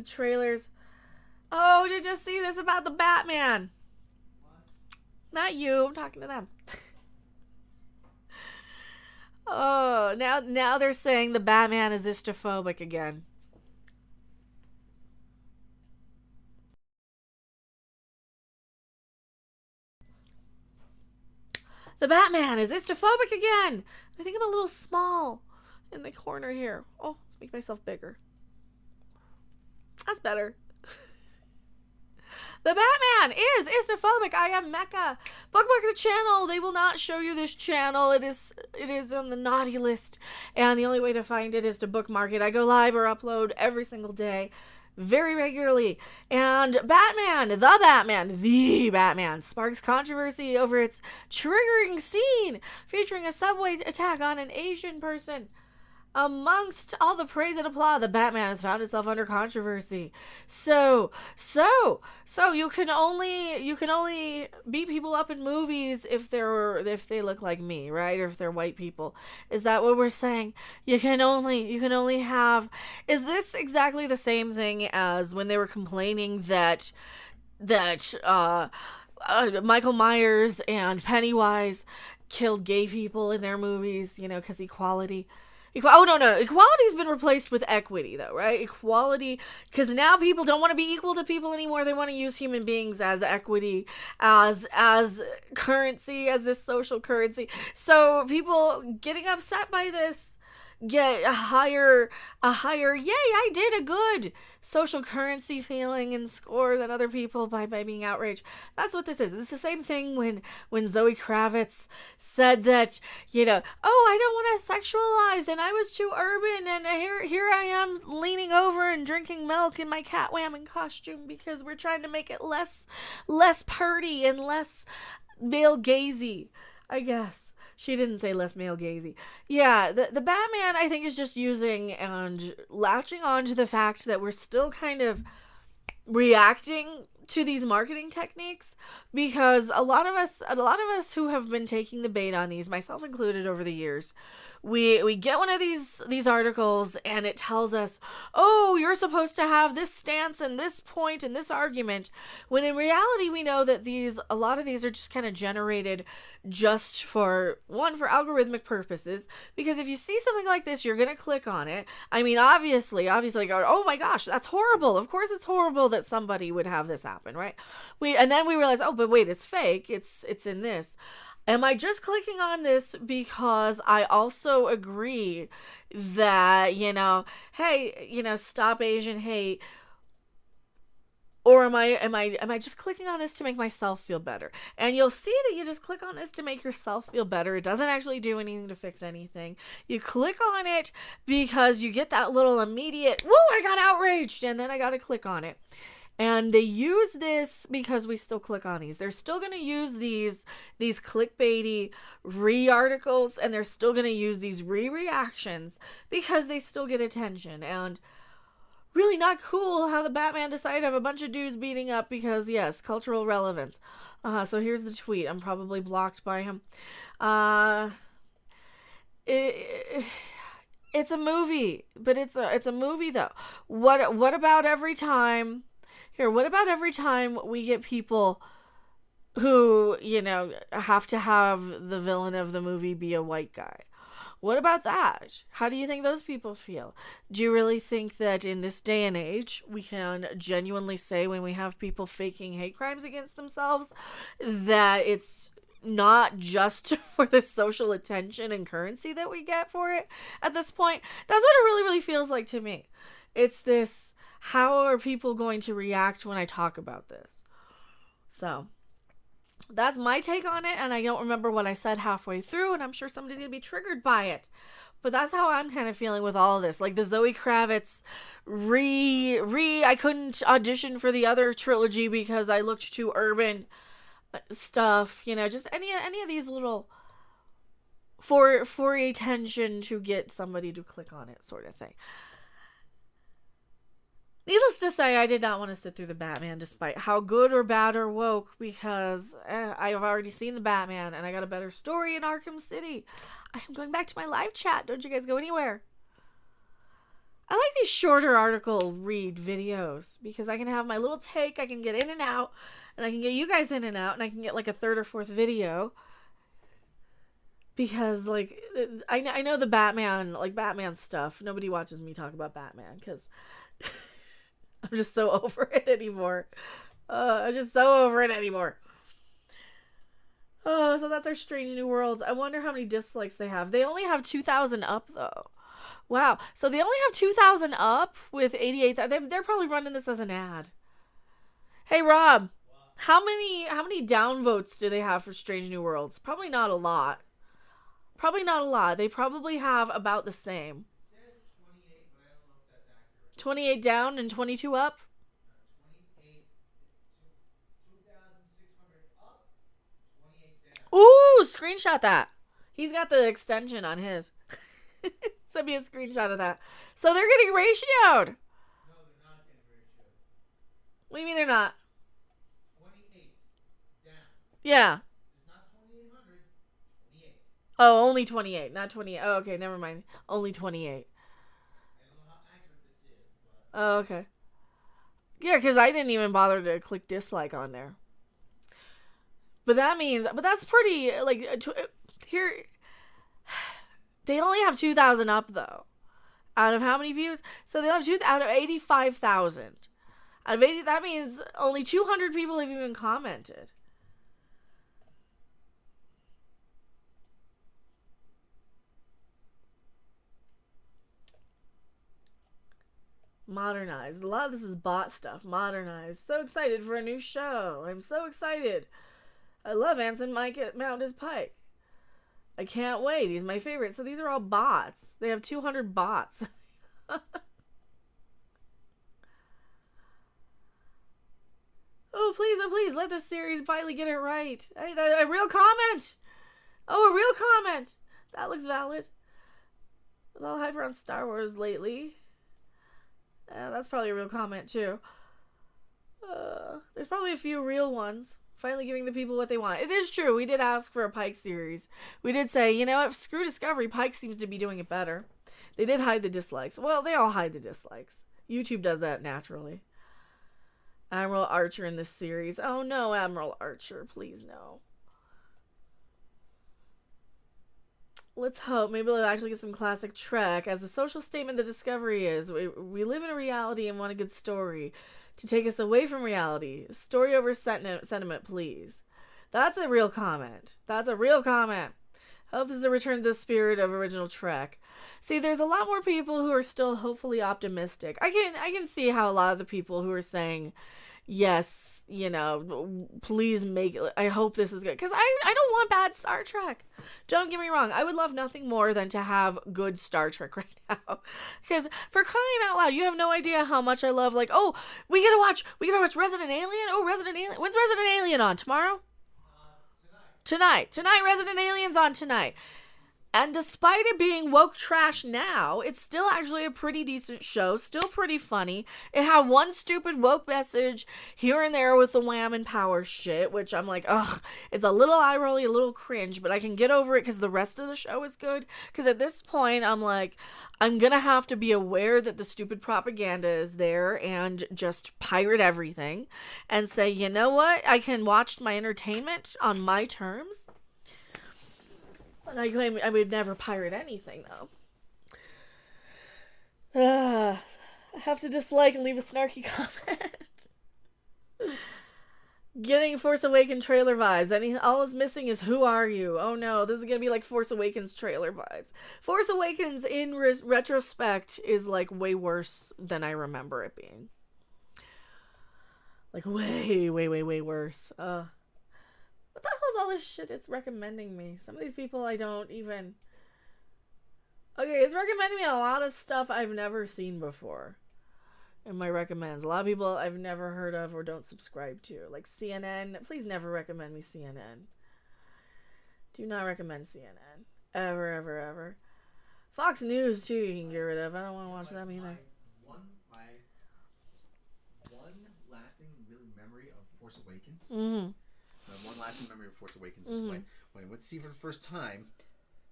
Speaker 3: trailers. Oh, did you see this about the Batman? Not you. I'm talking to them. Oh, now they're saying the Batman is istophobic again. The Batman is istophobic again. I think I'm a little small in the corner here. Oh, let's make myself bigger. That's better. The Batman is istophobic. I am Mecca. Bookmark the channel. They will not show you this channel. It is on the naughty list. And the only way to find it is to bookmark it. I go live or upload every single day, very regularly. And the Batman sparks controversy over its triggering scene featuring a subway attack on an Asian person. Amongst all the praise and applause, the Batman has found itself under controversy. So you can only beat people up in movies if they look like me, right? Or if they're white people. Is that what we're saying? You can only have. Is this exactly the same thing as when they were complaining that Michael Myers and Pennywise killed gay people in their movies, because equality. Oh, no. Equality's been replaced with equity, though, right? Equality, because now people don't want to be equal to people anymore. They want to use human beings as equity, as currency, as this social currency. So people getting upset by this get a higher, yay, I did a good social currency feeling and score than other people by being outraged. That's what this is. It's the same thing when Zoe Kravitz said that, oh, I don't want to sexualize and I was too urban and here I am leaning over and drinking milk in my Catwoman costume because we're trying to make it less purdy and less male gazy, I guess. She didn't say less male gazy. Yeah, the Batman, I think, is just using and latching on to the fact that we're still kind of reacting to these marketing techniques, because a lot of us who have been taking the bait on these, myself included, over the years, we get one of these articles and it tells us, oh, you're supposed to have this stance and this point and this argument, when in reality we know that a lot of these are just kind of generated just for algorithmic purposes, because if you see something like this, you're gonna click on it. I mean, obviously go, oh my gosh, that's horrible. Of course it's horrible that somebody would have this happen, right? And then we realize, oh, but wait, it's fake. It's in this. Am I just clicking on this because I also agree that, hey, stop Asian hate? Or am I just clicking on this to make myself feel better? And you'll see that you just click on this to make yourself feel better. It doesn't actually do anything to fix anything. You click on it because you get that little immediate, woo, I got outraged, and then I got to click on it. And they use this because we still click on these. They're still going to use these clickbaity re-articles, and they're still going to use these re-reactions because they still get attention. And really not cool how the Batman decided to have a bunch of dudes beating up because, yes, cultural relevance. So here's the tweet. I'm probably blocked by him. It's a movie, but it's a movie though. What about every time? Here, what about every time we get people who, have to have the villain of the movie be a white guy? What about that? How do you think those people feel? Do you really think that in this day and age, we can genuinely say when we have people faking hate crimes against themselves that it's not just for the social attention and currency that we get for it at this point? That's what it really, really feels like to me. It's this, how are people going to react when I talk about this? So that's my take on it, and I don't remember what I said halfway through, and I'm sure somebody's gonna be triggered by it. But that's how I'm kind of feeling with all of this. Like the Zoe Kravitz I couldn't audition for the other trilogy because I looked too urban stuff, you know, just any of these little for attention to get somebody to click on it sort of thing. Needless to say, I did not want to sit through the Batman despite how good or bad or woke, because I've already seen the Batman and I got a better story in Arkham City. I am going back to my live chat. Don't you guys go anywhere. I like these shorter article read videos because I can have my little take, I can get in and out, and I can get you guys in and out, and I can get like a third or fourth video. Because, like, I know the Batman, like, Batman stuff. Nobody watches me talk about Batman because I'm just so over it anymore. I'm just so over it anymore. Oh, so that's our Strange New Worlds. I wonder how many dislikes they have. They only have 2,000 up, though. Wow. So they only have 2,000 up with 88,000. They're probably running this as an ad. Hey, Rob. How many downvotes do they have for Strange New Worlds? Probably not a lot. Probably not a lot. They probably have about the same. 28 down and 22 up?
Speaker 4: 2,600 up, 28 down.
Speaker 3: Ooh, screenshot that. He's got the extension on his. Send me a screenshot of that. So they're getting ratioed.
Speaker 4: No, they're not getting ratioed.
Speaker 3: What do you mean they're not?
Speaker 4: 28 down.
Speaker 3: Yeah.
Speaker 4: It's not 2,800, 28.
Speaker 3: Oh, only 28, not 28. Oh, okay, never mind. Only 28.
Speaker 4: I don't know how accurate this is, but...
Speaker 3: Oh, okay. Yeah, because I didn't even bother to click dislike on there. But that's pretty, like, here, they only have 2,000 up, though. Out of how many views? So they have out of 85,000. Out of 80, that means only 200 people have even commented. Modernized. A lot of this is bot stuff. Modernized. So excited for a new show. I'm so excited. I love Anson Mount his Pike. I can't wait. He's my favorite. So these are all bots. They have 200 bots. Oh, please, let this series finally get it right. A real comment. Oh, a real comment. That looks valid. With all hype around Star Wars lately. That's probably a real comment, too. There's probably a few real ones. Finally giving the people what they want. It is true. We did ask for a Pike series. We did say, you know what? Screw Discovery. Pike seems to be doing it better. They did hide the dislikes. Well, they all hide the dislikes. YouTube does that naturally. Admiral Archer in this series. Oh, no, Admiral Archer. Please, no. Let's hope. Maybe we'll actually get some classic Trek. As the social statement the Discovery is, we live in a reality and want a good story to take us away from reality. Story over sentiment, please. That's a real comment. That's a real comment. Hope this is a return to the spirit of original Trek. See, there's a lot more people who are still hopefully optimistic. I can see how a lot of the people who are saying, yes, you know, please make it. I hope this is good. Because I don't want bad Star Trek. Don't get me wrong. I would love nothing more than to have good Star Trek right now. Because for crying out loud, you have no idea how much I love, like, oh, we gotta watch Resident Alien. Oh, Resident Alien. When's Resident Alien on? Tomorrow? Tonight. Resident Alien's on tonight. And despite it being woke trash now, it's still actually a pretty decent show. Still pretty funny. It had one stupid woke message here and there with the wham and power shit, which I'm like, ugh, it's a little eye rolly, a little cringe, but I can get over it because the rest of the show is good. Because at this point, I'm like, I'm gonna have to be aware that the stupid propaganda is there and just pirate everything and say, you know what? I can watch my entertainment on my terms. And I claim I would never pirate anything, though. I have to dislike and leave a snarky comment. Getting Force Awakens trailer vibes. All it's missing is who are you? Oh no, this is gonna be like Force Awakens trailer vibes. Force Awakens in retrospect is like way worse than I remember it being. Like way worse. What the hell is all this shit it's recommending me? Some of these people I don't even... Okay, it's recommending me a lot of stuff I've never seen before. In my recommends. A lot of people I've never heard of or don't subscribe to. Like CNN. Please never recommend me CNN. Do not recommend CNN. Ever, ever, ever. Fox News, too, you can get rid of. I don't want to watch them either.
Speaker 4: My one lasting really memory of Force Awakens.
Speaker 3: Mm-hmm.
Speaker 4: My one lasting memory of Force Awakens is
Speaker 3: Mm-hmm.
Speaker 4: when I went to see it for the first time,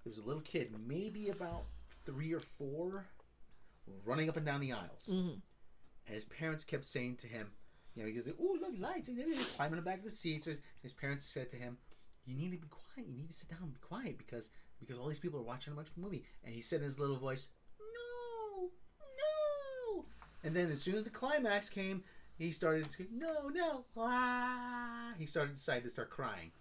Speaker 4: there was a little kid, maybe about 3 or 4, running up and down the aisles.
Speaker 3: Mm-hmm.
Speaker 4: And his parents kept saying to him, you know, he goes, "Oh, look, lights!" And everything, climbing on the back of the seat. So his parents said to him, "You need to be quiet. You need to sit down and be quiet because all these people are watching a movie." And he said in his little voice, "No, no." And then as soon as the climax came, he started to no, ah. He decided to start crying.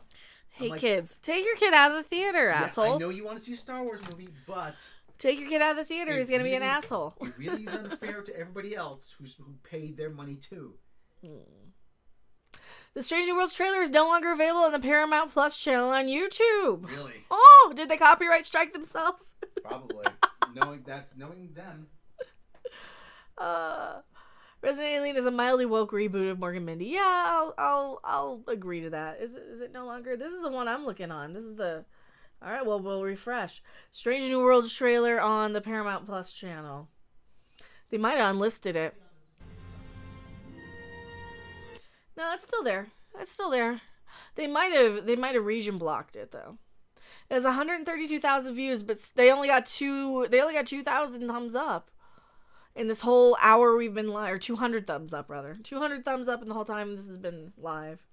Speaker 3: Hey,
Speaker 4: like,
Speaker 3: kids, take your kid out of the theater,
Speaker 4: yeah,
Speaker 3: assholes.
Speaker 4: I know you want to see a Star Wars movie, but
Speaker 3: Take your kid out of the theater. He's going to be an asshole.
Speaker 4: It really is unfair to everybody else who paid their money too.
Speaker 3: The Strange New Worlds trailer is no longer available on the Paramount Plus channel on YouTube.
Speaker 4: Really?
Speaker 3: Oh, did they copyright strike themselves?
Speaker 4: Probably. knowing them.
Speaker 3: Resident Alien is a mildly woke reboot of Morgan Mindy. Yeah, I'll agree to that. Is it no longer? This is the one I'm looking on. This is the... All right, well, we'll refresh. Strange New Worlds trailer on the Paramount Plus channel. They might have unlisted it. No, it's still there. It's still there. They might have region blocked it though. It has 132,000 views, but they only got 2,000 thumbs up in this whole hour we've been live, or 200 thumbs up rather. 200 thumbs up in the whole time this has been live.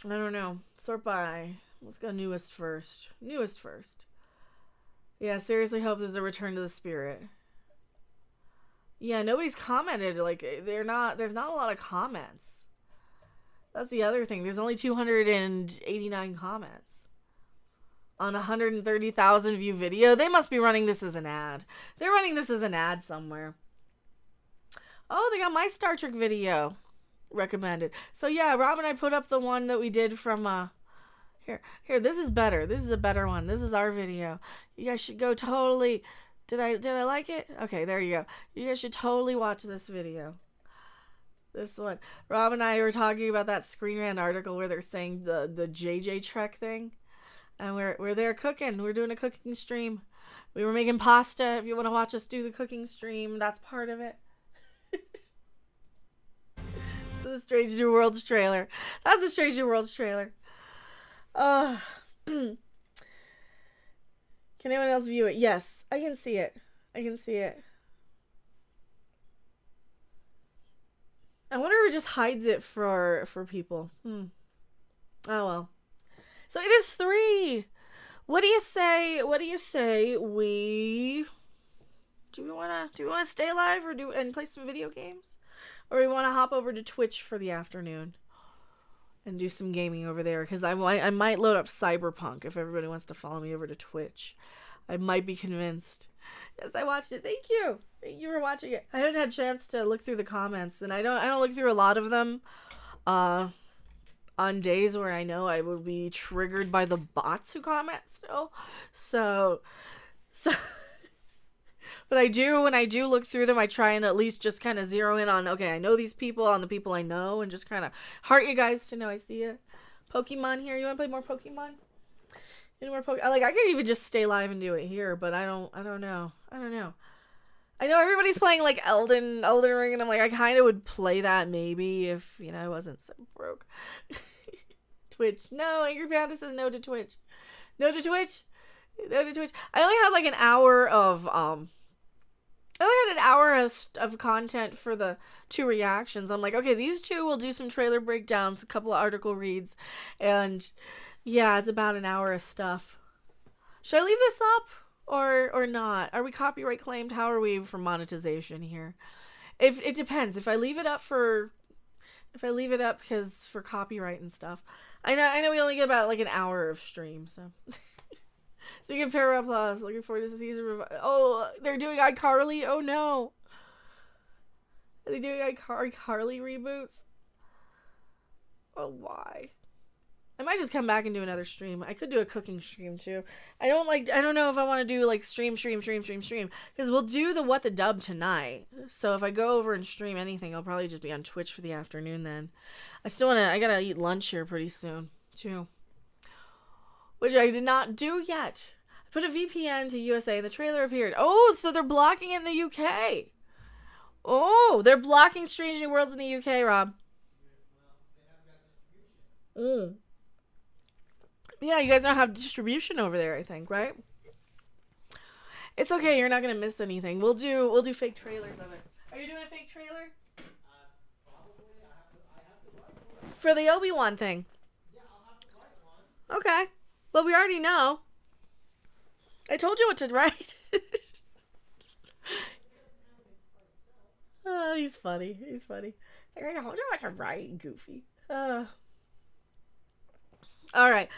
Speaker 3: I don't know. Sort by. Let's go newest first. Newest first. Yeah, seriously hope there's a return to the spirit. Yeah, nobody's commented. Like, there's not a lot of comments. That's the other thing. There's only 289 comments on a 130,000 view video. They must be running this as an ad. They're running this as an ad somewhere. Oh, they got my Star Trek video recommended. So yeah, Rob and I put up the one that we did from here, this is better. This is a better one. This is our video. You guys should go totally... Did I like it? Okay, there you go. You guys should totally watch this video. This one. Rob and I were talking about that Screen Rant article where they're saying the JJ Trek thing. And we're there cooking. We're doing a cooking stream. We were making pasta. If you want to watch us do the cooking stream, that's part of it. The Strange New Worlds trailer. That's the Strange New Worlds trailer. Can anyone else view it? Yes, I can see it. I can see it. I wonder if it just hides it for people. Oh well. So it is 3. What do you say? What do you say we do we want to stay alive and play some video games? Or we want to hop over to Twitch for the afternoon and do some gaming over there, because I might load up Cyberpunk if everybody wants to follow me over to Twitch. I might be convinced. Yes, I watched it. Thank you for watching it. I haven't had a chance to look through the comments, and I don't look through a lot of them on days where I know I will be triggered by the bots who comment still. So but I do, when I do look through them, I try and at least just kind of zero in on, okay, I know these people, on the people I know, and just kind of heart you guys to know I see you. Pokemon here. You want to play more Pokemon? Any more Pokemon? Like, I could even just stay live and do it here, but I don't know. I know everybody's playing, like, Elden Ring, and I'm like, I kind of would play that maybe if, I wasn't so broke. Twitch. No, Angry Panda says no to Twitch. No to Twitch? No to Twitch. I only had, like, an hour of, of content for the 2 reactions. I'm like, okay, these 2 will do some trailer breakdowns, a couple of article reads, and yeah, it's about an hour of stuff. Should I leave this up or not? Are we copyright claimed? How are we for monetization here? If it depends. If I leave it up because for copyright and stuff. I know we only get about like an hour of stream, so so you can Para Plus. Looking forward to season oh, they're doing iCarly. Oh no. Are they doing iCarly reboots? Oh, why? I might just come back and do another stream. I could do a cooking stream too. I don't know if I want to do like stream because we'll do the What the Dub tonight. So if I go over and stream anything, I'll probably just be on Twitch for the afternoon then. I gotta eat lunch here pretty soon too, which I did not do yet. I put a VPN to USA and the trailer appeared. Oh, so they're blocking it in the UK. Oh, they're blocking Strange New Worlds in the UK, Rob. Yeah, you guys don't have distribution over there, I think, right? It's okay, you're not gonna miss anything. We'll do fake trailers of it. Are you doing a fake trailer?
Speaker 4: Probably. I have to write one.
Speaker 3: For the Obi-Wan thing?
Speaker 4: Yeah, I'll have to write one.
Speaker 3: Okay. Well, we already know. I told you what to write. Oh, he's funny. He's funny. I told you what to write, Goofy. All right.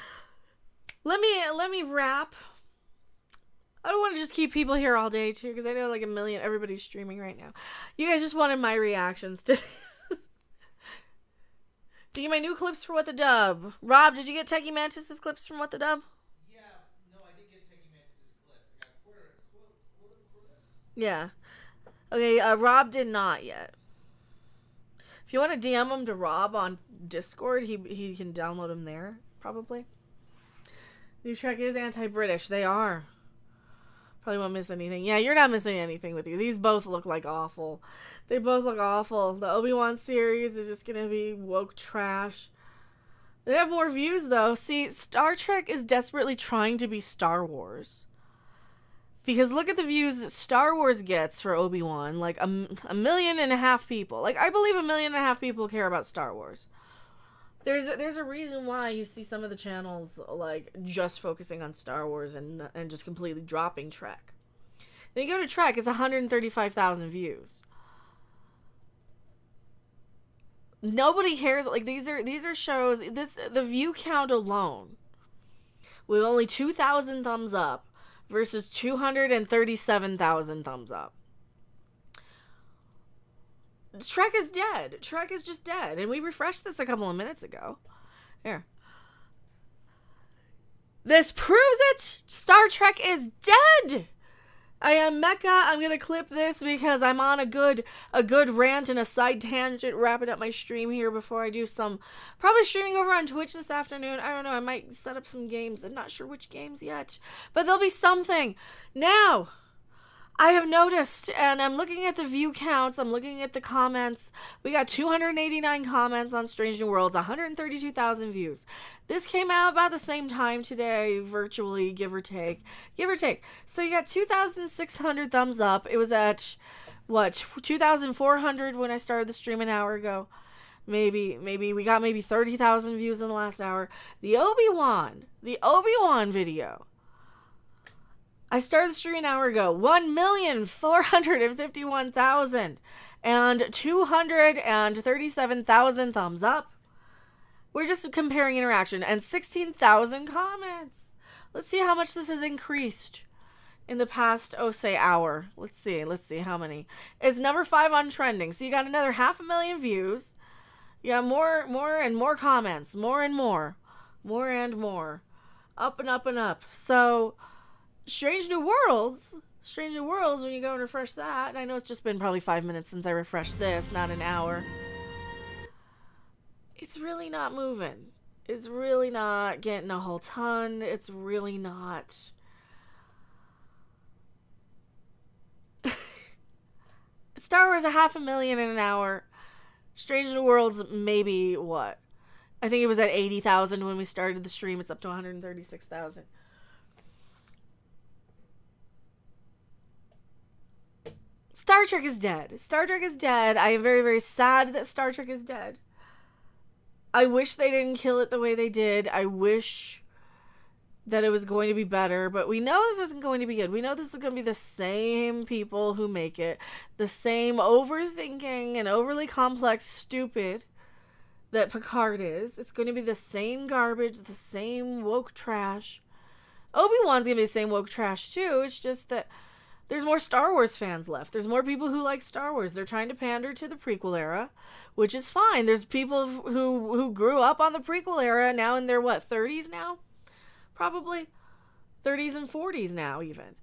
Speaker 3: Let me wrap. I don't want to just keep people here all day too, because I know like everybody's streaming right now. You guys just wanted my reactions to do you get my new clips for What the Dub? Rob, did you get Techie Mantis's clips from What the Dub?
Speaker 4: Yeah, no, I did get Techie Mantis's clips. I got quarter.
Speaker 3: Yeah. Okay, Rob did not yet. If you want to DM him to Rob on Discord, he can download them there, probably. New Trek is anti-British. They are. Probably won't miss anything. Yeah, you're not missing anything with you. These both look like awful. They both look awful. The Obi-Wan series is just gonna be woke trash. They have more views, though. See, Star Trek is desperately trying to be Star Wars. Because look at the views that Star Wars gets for Obi-Wan. Like, 1.5 million people. Like, I believe 1.5 million people care about Star Wars. There's a reason why you see some of the channels like just focusing on Star Wars and just completely dropping Trek. Then you go to Trek, it's 135,000 views. Nobody cares. Like these are shows. The view count alone, with only 2,000 thumbs up versus 237,000 thumbs up. Trek is dead. Trek is just dead. And we refreshed this a couple of minutes ago. Here. This proves it! Star Trek is dead! I am Mecca. I'm going to clip this because I'm on a good rant and a side tangent wrapping up my stream here before I do some... Probably streaming over on Twitch this afternoon. I don't know. I might set up some games. I'm not sure which games yet. But there'll be something. Now... I have noticed, and I'm looking at the view counts, I'm looking at the comments. We got 289 comments on Strange New Worlds, 132,000 views. This came out about the same time today, virtually, give or take. So you got 2,600 thumbs up. It was at, 2,400 when I started the stream an hour ago. Maybe we got 30,000 views in the last hour. The Obi-Wan video. I started the stream an hour ago. 1,451,000 and 237,000 thumbs up. We're just comparing interaction and 16,000 comments. Let's see how much this has increased in the past, hour. Let's see how many. It's number 5 on trending. So you got another 500,000 views. You got more and more comments, more and more, up and up and up. So. Strange New Worlds, when you go and refresh that, and I know it's just been probably 5 minutes since I refreshed this, not an hour. It's really not moving. It's really not getting a whole ton. It's really not. Star Wars 500,000 in an hour. Strange New Worlds, maybe what? I think it was at 80,000 when we started the stream. It's up to 136,000. Star Trek is dead. Star Trek is dead. I am very, very sad that Star Trek is dead. I wish they didn't kill it the way they did. I wish that it was going to be better, but we know this isn't going to be good. We know this is going to be the same people who make it, the same overthinking and overly complex stupid that Picard is. It's going to be the same garbage, the same woke trash. Obi-Wan's going to be the same woke trash too. It's just that there's more Star Wars fans left. There's more people who like Star Wars. They're trying to pander to the prequel era, which is fine. There's people who grew up on the prequel era now in their, 30s now? Probably 30s and 40s now even,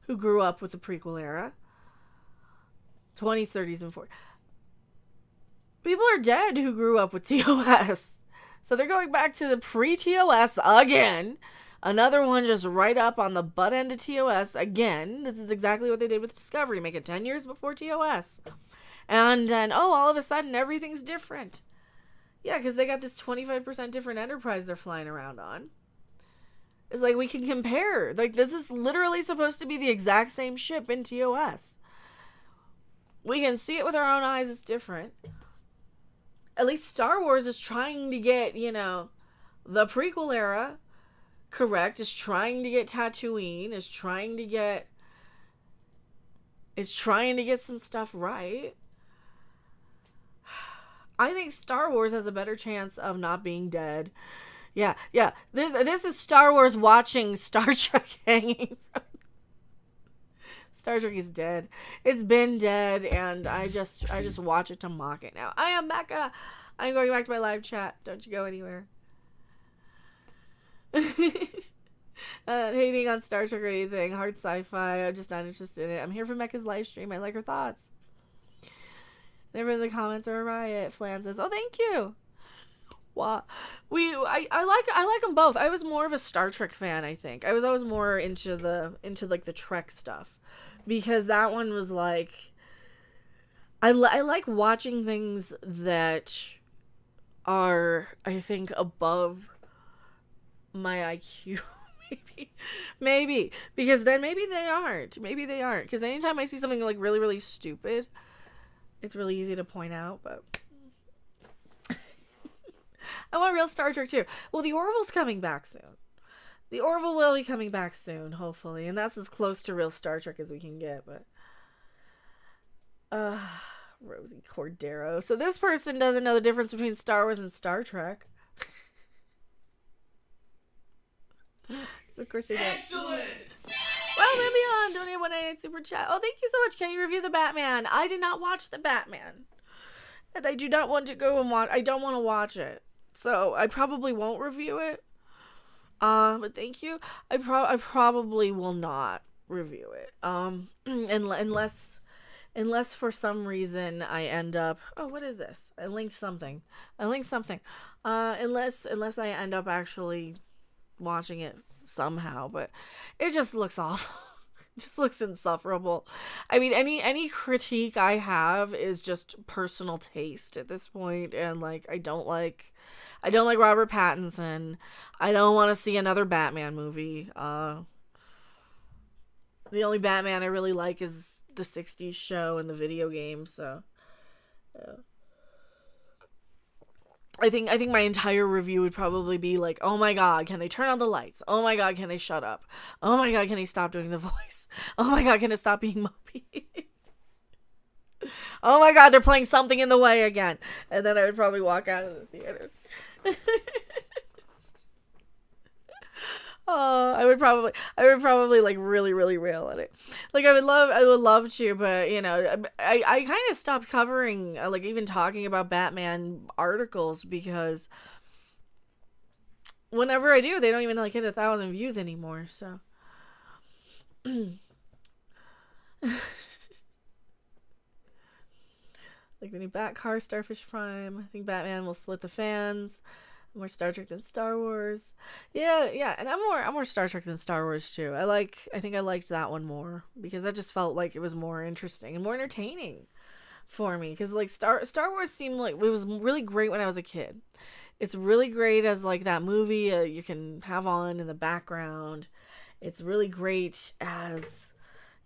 Speaker 3: who grew up with the prequel era. 20s, 30s, and 40s. People are dead who grew up with TOS. So they're going back to the pre-TOS again. Another one just right up on the butt end of TOS again. This is exactly what they did with Discovery. Make it 10 years before TOS. And then, all of a sudden, everything's different. Yeah, because they got this 25% different Enterprise they're flying around on. It's like we can compare. Like, this is literally supposed to be the exact same ship in TOS. We can see it with our own eyes. It's different. At least Star Wars is trying to get, the prequel era correct. Is trying to get Tatooine. Is trying to get some stuff right. I think Star Wars has a better chance of not being dead. Yeah. This is Star Wars watching Star Trek hanging from. Star Trek is dead. It's been dead, and I just watch it to mock it now. I am Becca. I'm going back to my live chat. Don't you go anywhere. Hating on Star Trek or anything. Hard sci-fi. I'm just not interested in it. I'm here for Mecca's live stream. I like her thoughts. Everyone in the comments are a riot. Flan says, "Oh, thank you." Wow. I like them both. I was more of a Star Trek fan, I think. I was always more into the Trek stuff, because that one was like, I like watching things that are, I think, above my IQ. maybe because then maybe they aren't, because anytime I see something like really, really stupid, it's really easy to point out. But I want real Star Trek too. Well, the Orville's coming back soon. The Orville will be coming back soon, hopefully, and that's as close to real Star Trek as we can get. But Rosie Cordero. So this person doesn't know the difference between Star Wars and Star Trek. Of course they don't.
Speaker 8: Excellent!
Speaker 3: Well, maybe on donate 198 super chat. Oh, thank you so much. Can you review the Batman? I did not watch the Batman, and I do not want to go and watch. I don't want to watch it, so I probably won't review it. But thank you. I probably will not review it. Unless for some reason I end up. Oh, what is this? I linked something. Unless I end up actually watching it somehow, but it just looks awful. It just looks insufferable. I mean, any critique I have is just personal taste at this point, and like I don't like Robert Pattinson. I don't want to see another Batman movie. The only Batman I really like is the 60s show and the video game, so yeah. I think my entire review would probably be like, oh my god, can they turn on the lights? Oh my god, can they shut up? Oh my god, can he stop doing the voice? Oh my god, can it stop being Moby? Oh my god, they're playing Something in the Way again. And then I would probably walk out of the theater. Oh, I would probably like really, really rail at it. Like I would love to, but I kind of stopped covering, like even talking about Batman articles, because whenever I do, they don't even like hit 1,000 views anymore. So, like the new Bat car, Starfish Prime. I think Batman will split the fans. More Star Trek than Star Wars. Yeah, and I'm more Star Trek than Star Wars too. I think I liked that one more, because that just felt like it was more interesting and more entertaining for me. Because like Star Wars seemed like it was really great when I was a kid. It's really great as like that movie you can have on in the background. It's really great as,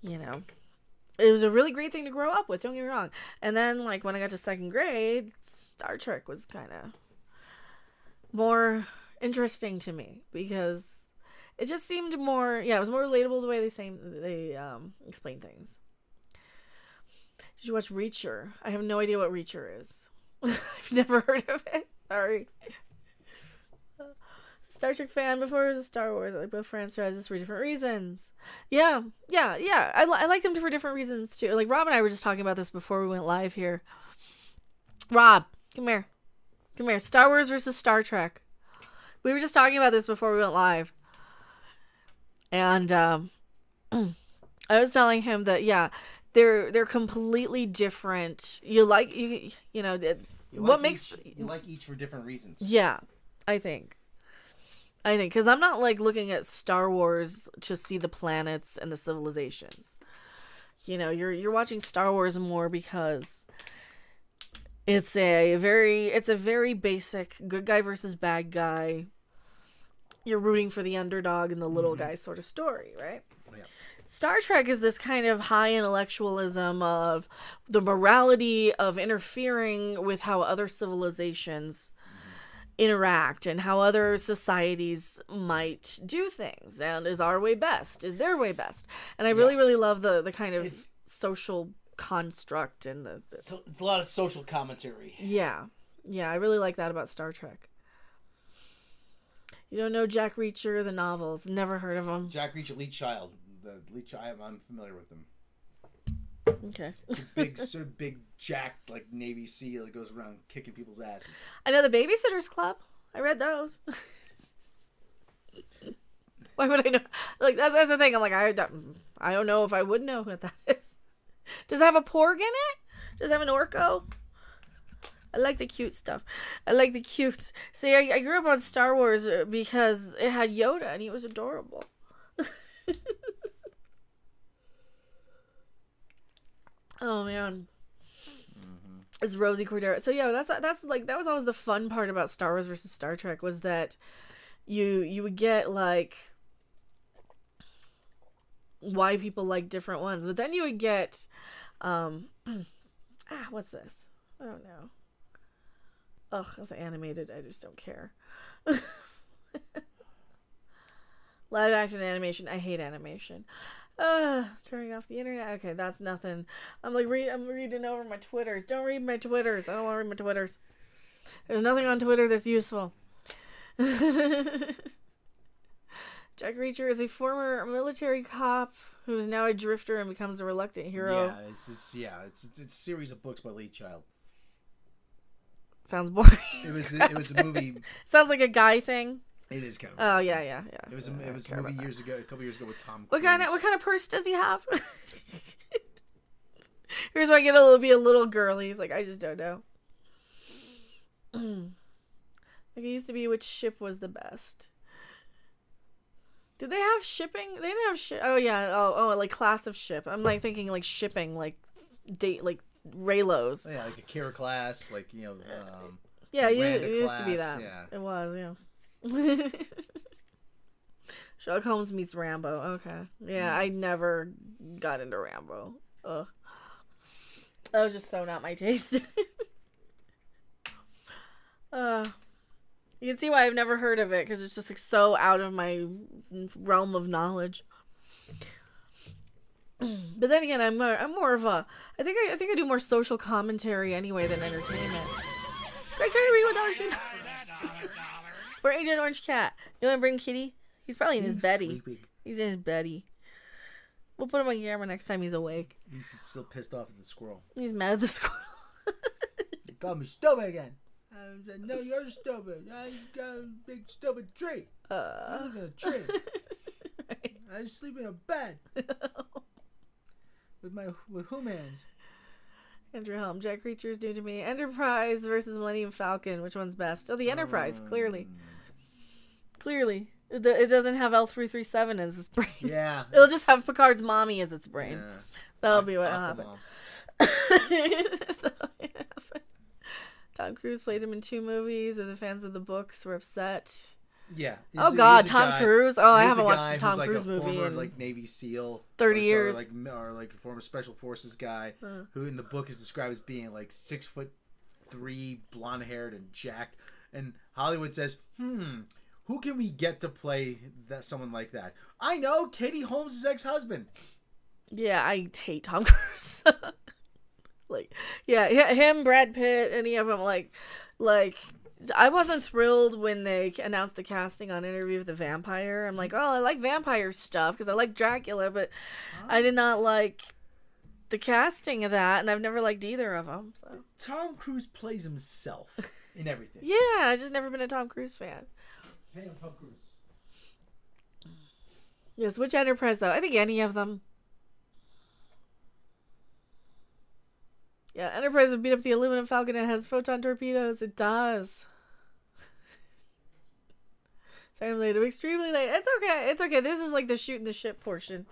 Speaker 3: it was a really great thing to grow up with. Don't get me wrong. And then like when I got to second grade, Star Trek was kind of more interesting to me, because It just seemed more, it was more relatable the way they explain things. Did you watch Reacher? I have no idea what Reacher is. I've never heard of it. Sorry. Star Trek fan before it was a Star Wars. I like both franchises for different reasons. Yeah. I like them for different reasons too. Like Rob and I were just talking about this before we went live here. Rob, come here. Star Wars versus Star Trek. We were just talking about this before we went live. And I was telling him that they're completely different. You like each
Speaker 4: for different reasons.
Speaker 3: Yeah, I think because I'm not like looking at Star Wars to see the planets and the civilizations. You're watching Star Wars more because it's a very basic good guy versus bad guy. You're rooting for the underdog and the little guy sort of story, right?
Speaker 4: Yeah.
Speaker 3: Star Trek is this kind of high intellectualism of the morality of interfering with how other civilizations interact and how other societies might do things, and is our way best, is their way best. And I really love the kind of social construct and
Speaker 4: so it's a lot of social commentary.
Speaker 3: Yeah, I really like that about Star Trek. You don't know Jack Reacher, the novels? Never heard of him.
Speaker 4: Jack Reacher, Lead Child. The Lead Child, I'm familiar with him.
Speaker 3: Okay.
Speaker 4: Big Jack, like Navy SEAL that goes around kicking people's asses.
Speaker 3: I know the Babysitters Club. I read those. Why would I know? Like that's the thing. I'm like I don't know if I would know what that is. Does it have a porg in it? Does it have an orco? I like the cute stuff. I like the cute. See, I grew up on Star Wars because it had Yoda and he was adorable. Oh man, it's Rosie Cordero. So yeah, that's like that was always the fun part about Star Wars versus Star Trek was that you would get like why people like different ones, but then you would get what's this? I don't know. Ugh, it's animated. I just don't care. Live action animation. I hate animation. Turning off the internet. Okay, that's nothing. I'm reading over my Twitters. Don't read my Twitters. I don't want to read my Twitters. There's nothing on Twitter that's useful. Jack Reacher is a former military cop who is now a drifter and becomes a reluctant hero.
Speaker 4: Yeah, it's a series of books by Lee Child.
Speaker 3: Sounds boring.
Speaker 4: It was a movie.
Speaker 3: Sounds like a guy thing.
Speaker 4: It is kind of.
Speaker 3: Oh yeah.
Speaker 4: It was a movie a couple years ago with Tom Cruise.
Speaker 3: What kind of purse does he have? Here's where I get to be a little girly. He's like, I just don't know. Like it used to be which ship was the best. Did they have shipping? They didn't have ship. Oh yeah. Oh, like class of ship. I'm like thinking like shipping, like date, like Raylos.
Speaker 4: Oh, yeah, like a Kira class, like
Speaker 3: yeah, it used
Speaker 4: class,
Speaker 3: to be that.
Speaker 4: Yeah.
Speaker 3: It was, yeah. Sherlock Holmes meets Rambo. Okay. Yeah, I never got into Rambo. Ugh. That was just so not my taste. You can see why I've never heard of it, because it's just like so out of my realm of knowledge. But then again, I'm more of a I think I do more social commentary anyway than entertainment. Great $1 for Agent Orange Cat. You want to bring Kitty? He's probably in his beddy.
Speaker 4: Sleeping.
Speaker 3: He's in his beddy. We'll put him on camera next time he's awake.
Speaker 4: He's still pissed off at the squirrel.
Speaker 3: He's mad at the squirrel.
Speaker 4: You called me stupid again. I said, no, you're stupid. I got a big stupid tree. I live in a tree. Right. I sleep in a bed. with humans.
Speaker 3: Andrew Helm, Jack Reacher is new to me. Enterprise versus Millennium Falcon. Which one's best? Oh, the Enterprise, clearly. Clearly. It doesn't have L337 as its brain.
Speaker 4: Yeah.
Speaker 3: It'll just have Picard's mommy as its brain.
Speaker 4: Yeah.
Speaker 3: That'll be what happened. Tom Cruise played him in 2 movies, and the fans of the books were upset.
Speaker 4: Yeah.
Speaker 3: Oh God, Tom Cruise. Oh, I haven't watched a Tom Cruise movie
Speaker 4: former,
Speaker 3: in
Speaker 4: like Navy SEAL,
Speaker 3: 30 years.
Speaker 4: Or like a former Special Forces guy who in the book is described as being like 6'3", blonde haired and jacked. And Hollywood says, Who can we get to play someone like that? I know, Katie Holmes' ex-husband.
Speaker 3: Yeah, I hate Tom Cruise. Like, yeah, him, Brad Pitt, any of them. Like, I wasn't thrilled when they announced the casting on Interview with the Vampire. I'm like, oh, I like vampire stuff because I like Dracula, but I did not like the casting of that, and I've never liked either of them. So
Speaker 4: Tom Cruise plays himself in everything.
Speaker 3: yeah, I've just never been a Tom Cruise fan.
Speaker 4: Hey, I'm Tom Cruise.
Speaker 3: Yes, which Enterprise though? I think any of them. Yeah, Enterprise would beat up the aluminum Falcon. It has photon torpedoes. It does. Sorry I'm late. I'm extremely late. It's okay. It's okay. This is like the shooting the shit portion.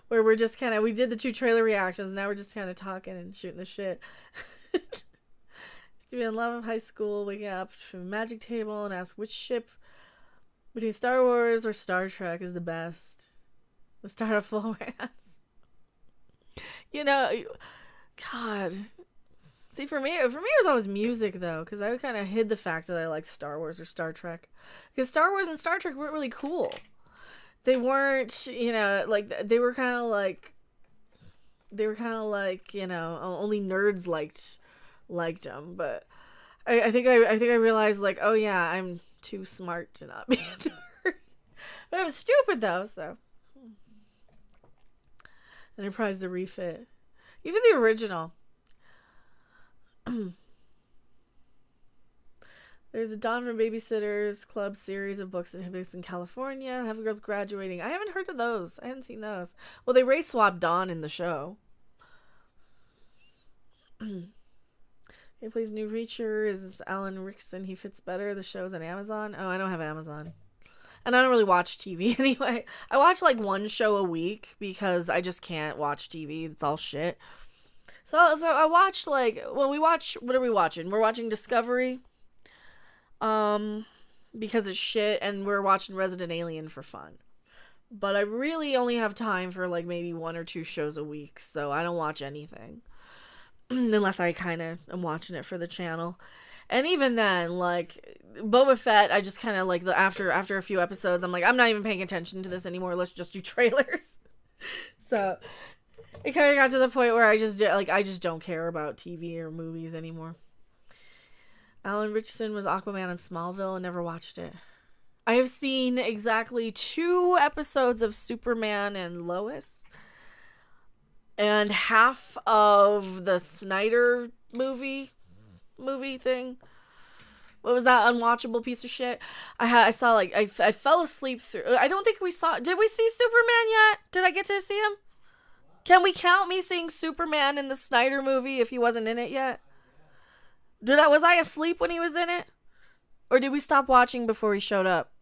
Speaker 3: Where we're just kind of... We did the 2 trailer reactions. Now we're just kind of talking and shooting the shit. Used to be in love of high school. Waking up from a magic table and ask which ship between Star Wars or Star Trek is the best. The start a full rant. You know... God... See, for me, it was always music, though, because I kind of hid the fact that I liked Star Wars or Star Trek. Because Star Wars and Star Trek weren't really cool. They weren't, you know, like, they were kind of like, you know, only nerds liked them. But I think I realized, like, oh, yeah, I'm too smart to not be a nerd. But I was stupid, though, so. Enterprise the refit. Even the original. There's a Dawn from Babysitters Club series of books that take place in California. Have the girls graduating. I haven't heard of those. I haven't seen those. Well, they race swapped Dawn in the show. He plays New Reacher. Is Alan Rickson. He fits better. The show's on Amazon. Oh, I don't have Amazon. And I don't really watch TV anyway. I watch like 1 show a week because I just can't watch TV. It's all shit. So I watched what are we watching? We're watching Discovery, because it's shit, and we're watching Resident Alien for fun. But I really only have time for like maybe 1 or 2 shows a week, so I don't watch anything. Unless I kind of am watching it for the channel. And even then, like, Boba Fett, I just kind of like, after a few episodes, I'm like, I'm not even paying attention to this anymore, let's just do trailers. So... It kind of got to the point where I just don't care about TV or movies anymore. Alan Richardson was Aquaman in Smallville and never watched it. I have seen exactly 2 episodes of Superman and Lois. And half of the Snyder movie thing. What was that unwatchable piece of shit? I saw, like, I fell asleep through... I don't think we saw... Did we see Superman yet? Did I get to see him? Can we count me seeing Superman in the Snyder movie if he wasn't in it yet? Was I asleep when he was in it? Or did we stop watching before he showed up?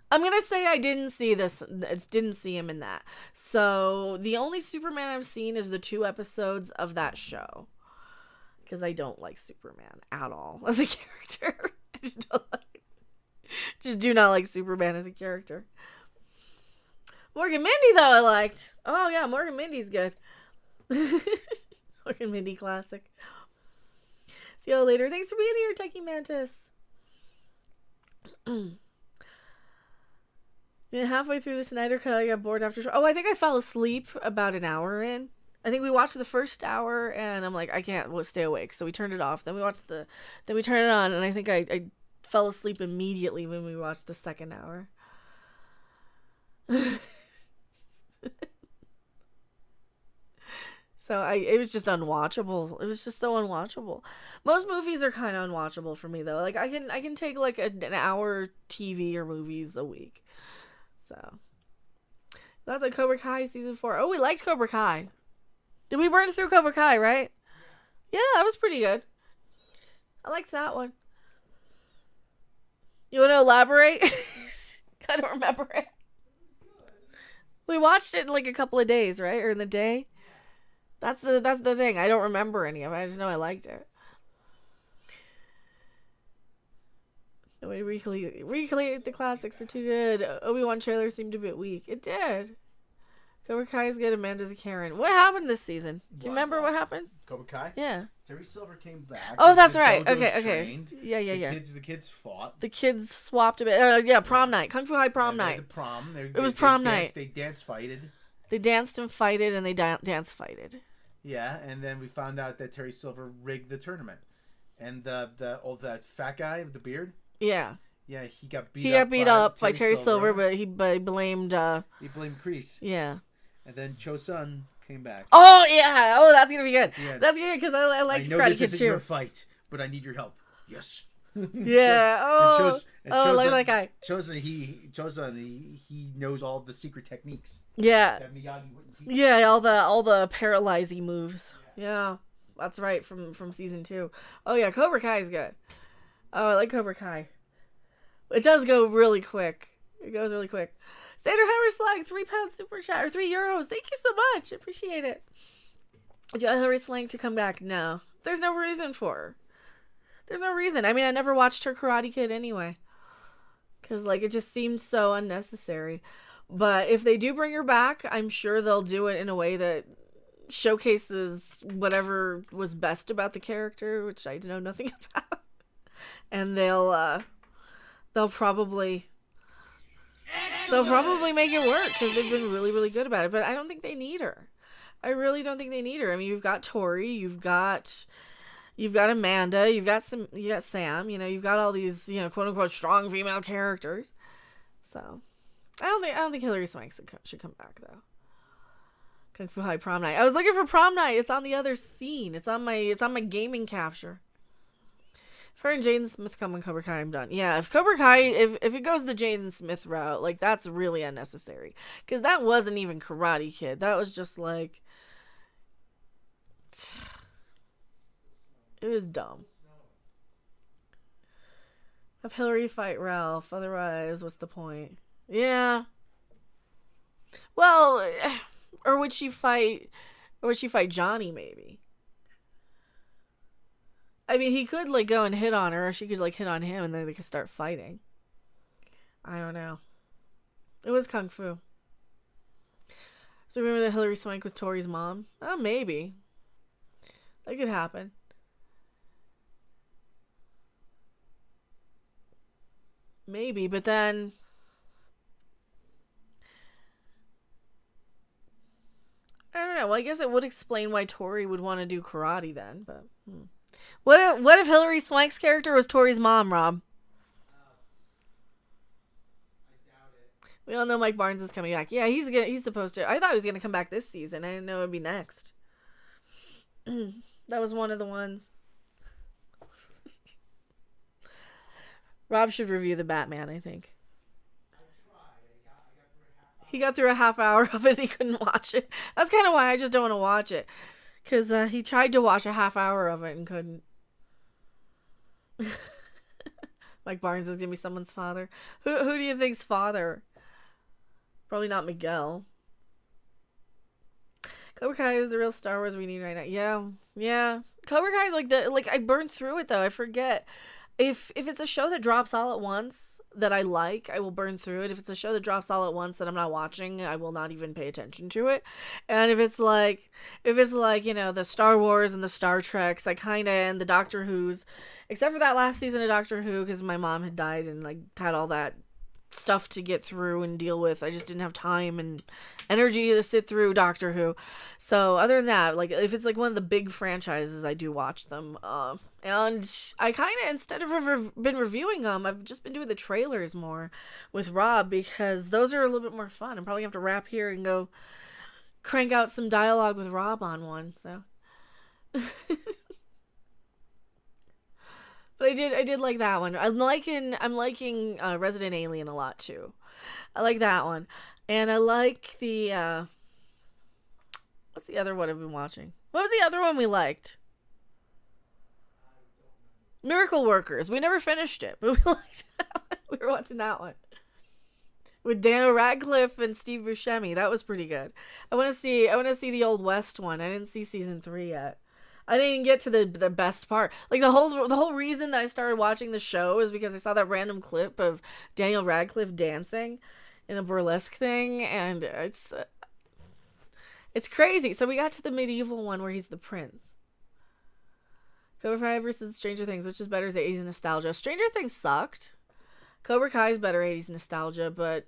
Speaker 3: I'm going to say I didn't see him in that. So, the only Superman I've seen is the 2 episodes of that show. Because I don't like Superman at all as a character. I just do not like Superman as a character. Morgan Mindy, though, I liked. Oh, yeah, Morgan Mindy's good. Morgan Mindy classic. See y'all later. Thanks for being here, Techie Mantis. Halfway through the Snyder Cut, I got bored after... Oh, I think I fell asleep about an hour in. I think we watched the first hour, and I'm like, I can't stay awake. So we turned it off. Then we turned it on, and I think I fell asleep immediately when we watched the second hour. So it was just unwatchable. It was just so unwatchable. Most movies are kind of unwatchable for me though. Like I can take like an hour TV or movies a week. So that's like Cobra Kai season 4. Oh, we liked Cobra Kai. Did we burn through Cobra Kai, right? Yeah, that was pretty good. I liked that one. You want to elaborate? I don't remember it. We watched it in like a couple of days, right? Or in the day. That's the thing. I don't remember any of it. I just know I liked it. We recreate the classics are too good. Obi-Wan trailer seemed a bit weak. It did. Cobra Kai is good. Amanda's a Karen. What happened this season? Do you remember what happened?
Speaker 4: Cobra Kai?
Speaker 3: Yeah.
Speaker 4: Terry Silver came back.
Speaker 3: Oh,
Speaker 4: The
Speaker 3: that's right.
Speaker 4: dojo's
Speaker 3: Okay.
Speaker 4: trained.
Speaker 3: Yeah.
Speaker 4: The kids fought.
Speaker 3: The kids swapped a bit. Yeah, prom night. Kung Fu High prom
Speaker 4: They had
Speaker 3: night.
Speaker 4: The prom.
Speaker 3: It was prom night.
Speaker 4: They dance fighted.
Speaker 3: They danced and fighted, and they dance fighted.
Speaker 4: Yeah, and then we found out that Terry Silver rigged the tournament, and that fat guy with the beard.
Speaker 3: Yeah.
Speaker 4: Yeah, he got beat.
Speaker 3: He got beat up by Terry Silver, but he blamed.
Speaker 4: He blamed Kreese.
Speaker 3: Yeah.
Speaker 4: And then Cho Sun came back.
Speaker 3: Oh yeah. Oh, that's gonna be good.
Speaker 4: Yeah.
Speaker 3: That's good because I like
Speaker 4: I know
Speaker 3: Karate
Speaker 4: this
Speaker 3: Kid
Speaker 4: isn't
Speaker 3: too.
Speaker 4: your fight, but I need your help. Yes.
Speaker 3: Yeah. Oh. I like
Speaker 4: Chosun,
Speaker 3: that guy.
Speaker 4: Chosun, he knows all the secret techniques.
Speaker 3: Yeah.
Speaker 4: That Miyagi wouldn't teach.
Speaker 3: Yeah. All the paralyzing moves. Yeah. That's right from season 2. Oh yeah, Cobra Kai is good. Oh, I like Cobra Kai. It does go really quick. It goes really quick. Sandra Hammerslag, £3 super chat or €3. Thank you so much. I appreciate it. Do you want Hilary Swank to come back? No. There's no reason for her. There's no reason. I mean, I never watched her Karate Kid anyway. Because, like, it just seems so unnecessary. But if they do bring her back, I'm sure they'll do it in a way that showcases whatever was best about the character, which I know nothing about. And they'll probably make it work because they've been really, really good about it. But I don't think they need her. I really don't think they need her. I mean, you've got Tori, you've got Amanda, you got Sam. You know, you've got all these, you know, quote unquote strong female characters. So I don't think Hilary Swank should come back though. Kung Fu High prom night. I was looking for prom night. It's on the other scene. It's on my gaming capture. If her and Jaden Smith come on Cobra Kai, I'm done. Yeah, if Cobra Kai, if it goes the Jaden Smith route, like, that's really unnecessary. Because that wasn't even Karate Kid. That was just, like, it was dumb. Have Hillary fight Ralph, otherwise, what's the point? Yeah. Well, or would she fight Johnny, maybe? I mean, he could, like, go and hit on her, or she could, like, hit on him, and then they could start fighting. I don't know. It was Kung Fu. So remember that Hilary Swank was Tori's mom? Oh, maybe. That could happen. Maybe, but then... I don't know. Well, I guess it would explain why Tori would want to do karate then, but... What if Hilary Swank's character was Tori's mom, Rob?
Speaker 4: I doubt it.
Speaker 3: We all know Mike Barnes is coming back. Yeah, he's supposed to. I thought he was gonna come back this season. I didn't know it would be next. That was one of the ones. Rob should review the Batman, I think. He got through a half hour of it and he couldn't watch it. That's kind of why I just don't want to watch it. Because he tried to watch a half hour of it and couldn't. Mike Barnes is going to be someone's father. Who do you think's father? Probably not Miguel. Cobra Kai is the real Star Wars we need right now. Yeah. Cobra Kai is like I burned through it though. I forget. If it's a show that drops all at once that I like, I will burn through it. If it's a show that drops all at once that I'm not watching, I will not even pay attention to it. And if it's like, you know, the Star Wars and the Star Treks, and the Doctor Who's, except for that last season of Doctor Who, because my mom had died and like had all that stuff to get through and deal with. I just didn't have time and energy to sit through Doctor Who. So other than that, like if it's like one of the big franchises, I do watch them. And I kind of, instead of been reviewing them, I've just been doing the trailers more with Rob because those are a little bit more fun. I'm probably gonna have to wrap here and go crank out some dialogue with Rob on one. So, but I did like that one. I'm liking Resident Alien a lot too. I like that one, and I like the what's the other one I've been watching? What was the other one we liked? Miracle Workers. We never finished it, but we liked that one. We were watching that one with Daniel Radcliffe and Steve Buscemi. That was pretty good. I want to see the Old West one. I didn't see season 3 yet. I didn't get to the best part. Like the whole reason that I started watching the show is because I saw that random clip of Daniel Radcliffe dancing in a burlesque thing, and it's crazy. So we got to the medieval one where he's the prince. Cobra Kai versus Stranger Things, which is better as 80s nostalgia. Stranger Things sucked. Cobra Kai is better 80s nostalgia, but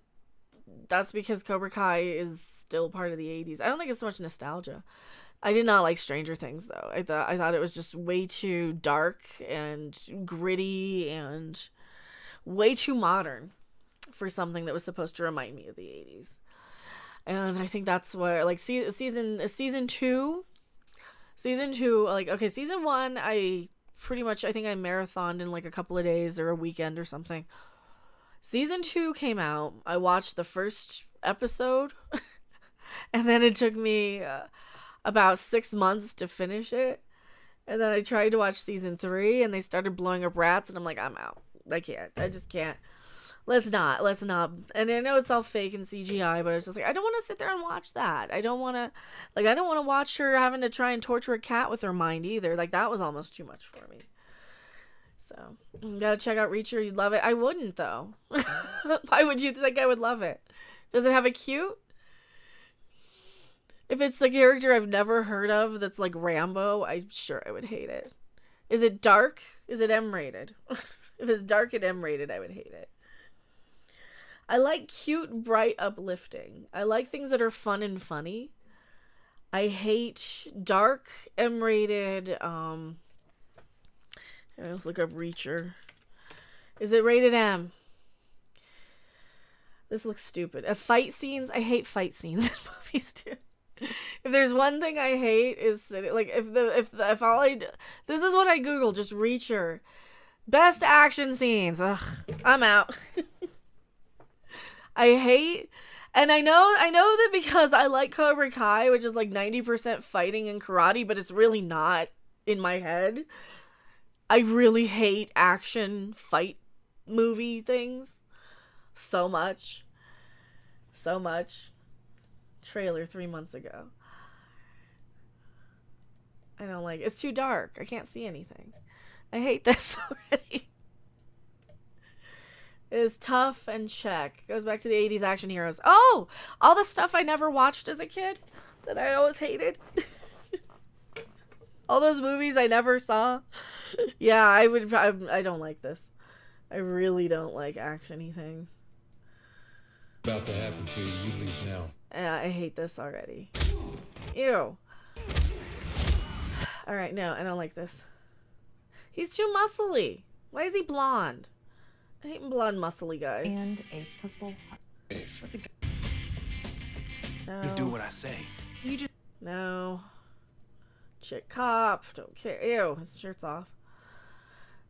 Speaker 3: that's because Cobra Kai is still part of the 80s. I don't think it's so much nostalgia. I did not like Stranger Things though. I thought it was just way too dark and gritty and way too modern for something that was supposed to remind me of the 80s. And I think that's where, like, season 2, like, okay, season 1, I think I marathoned in like a couple of days or a weekend or something. Season 2 came out. I watched the first episode, and then it took me about 6 months to finish it. And then I tried to watch season 3, and they started blowing up rats, and I'm like, I'm out. I can't. I just can't. Let's not. And I know it's all fake and CGI, but it's just like, I don't want to sit there and watch that. I don't want to watch her having to try and torture a cat with her mind either. Like, that was almost too much for me. So, you gotta check out Reacher. You'd love it. I wouldn't, though. Why would you think I would love it? Does it have a cute? If it's the character I've never heard of that's like Rambo, I'm sure I would hate it. Is it dark? Is it M-rated? If it's dark and M-rated, I would hate it. I like cute, bright, uplifting. I like things that are fun and funny. I hate dark, M-rated, let's look up Reacher. Is it rated M? This looks stupid. Fight scenes? I hate fight scenes in movies too. If there's one thing I hate is like if all I do, this is what I Google, just Reacher. Best action scenes. Ugh, I'm out. I hate, and I know that because I like Cobra Kai, which is like 90% fighting and karate, but it's really not in my head. I really hate action fight movie things so much. So much. Trailer 3 months ago. I don't like it. It's too dark. I can't see anything. I hate this already. It is tough and check. Goes back to the 80s action heroes. Oh! All the stuff I never watched as a kid that I always hated. All those movies I never saw. Yeah, I don't like this. I really don't like action-y things.
Speaker 9: About to happen to you. You leave now.
Speaker 3: I hate this already. Ew. Alright, no, I don't like this. He's too muscly. Why is he blonde? I hate blonde, muscly guys.
Speaker 6: And a purple heart. What's a
Speaker 3: No.
Speaker 8: You do what I say.
Speaker 6: You do.
Speaker 3: No. Chick cop. Don't care. Ew, his shirt's off.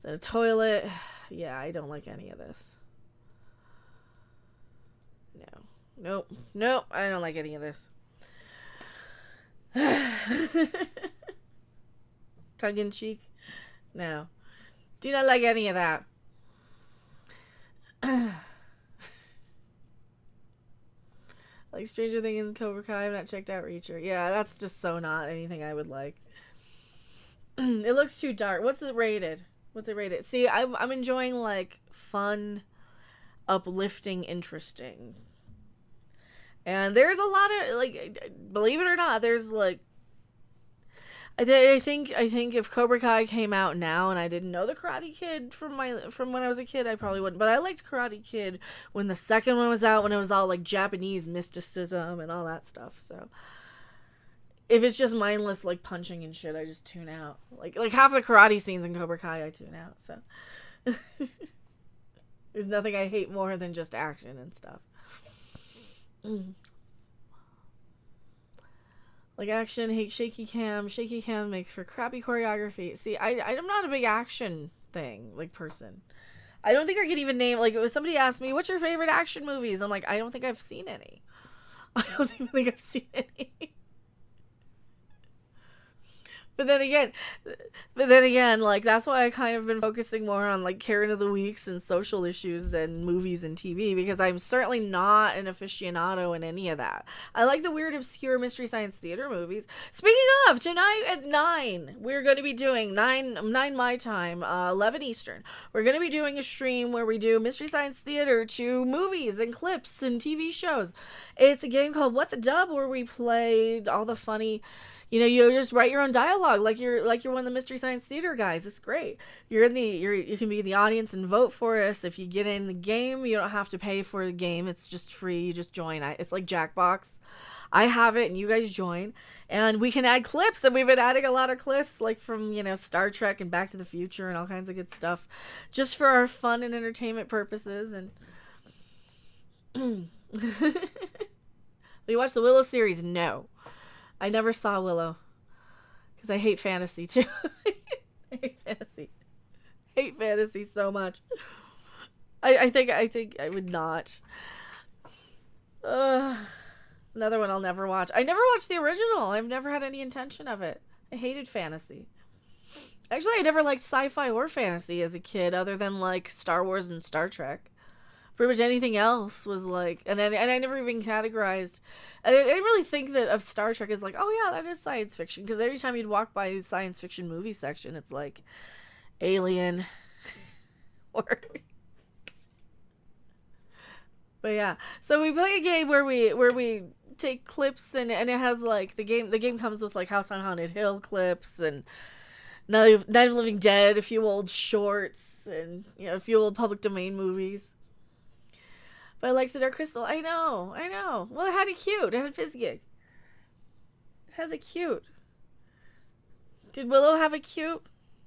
Speaker 3: The toilet. Yeah, I don't like any of this. No. Nope. I don't like any of this. Tongue in cheek. No. Do not like any of that. Like Stranger Things and Cobra Kai. I've not checked out Reacher. Yeah, that's just so not anything I would like. It looks too dark. What's it rated? See, I'm enjoying like fun, uplifting, interesting. And there's a lot of like, believe it or not, there's like, I think if Cobra Kai came out now and I didn't know the Karate Kid from when I was a kid, I probably wouldn't. But I liked Karate Kid when the second one was out, when it was all like Japanese mysticism and all that stuff. So if it's just mindless like punching and shit, I just tune out. Like half the karate scenes in Cobra Kai, I tune out. So there's nothing I hate more than just action and stuff. Like action, hate shaky cam. Shaky cam makes for crappy choreography. See, I'm not a big action person. I don't think I could even name, like, if somebody asked me, what's your favorite action movies? I'm like, I don't think I've seen any. I don't even think I've seen any. But then again, like, that's why I kind of been focusing more on, like, Karen of the Weeks and social issues than movies and TV, because I'm certainly not an aficionado in any of that. I like the weird, obscure Mystery Science Theater movies. Speaking of, tonight at 9, we're going to be doing 9 my time, 11 Eastern. We're going to be doing a stream where we do Mystery Science Theater to movies and clips and TV shows. It's a game called What the Dub, where we play all the funny, You know, you just write your own dialogue like you're one of the Mystery Science Theater guys. It's great. You can be in the audience and vote for us. If you get in the game, you don't have to pay for the game. It's just free. You just join. It's like Jackbox. I have it and you guys join, and we can add clips, and we've been adding a lot of clips like from, you know, Star Trek and Back to the Future and all kinds of good stuff just for our fun and entertainment purposes. And you watch the Willow series? No. I never saw Willow because I hate fantasy too. I hate fantasy so much. I think I would not. Another one I'll never watch. I never watched the original. I've never had any intention of it. I hated fantasy. Actually, I never liked sci-fi or fantasy as a kid, other than like Star Wars and Star Trek. Pretty much anything else was like, and I never even categorized. I didn't really think that of Star Trek as like, oh yeah, that is science fiction. Because every time you'd walk by the science fiction movie section, it's like Alien, or. But yeah, so we play a game where we take clips, and it has like the game comes with like House on Haunted Hill clips and Night of the Living Dead, a few old shorts, and you know, a few old public domain movies. But I liked the Dark Crystal. I know. Well, it had a cute. It had a Fizzgig. It has a cute. Did Willow have a cute?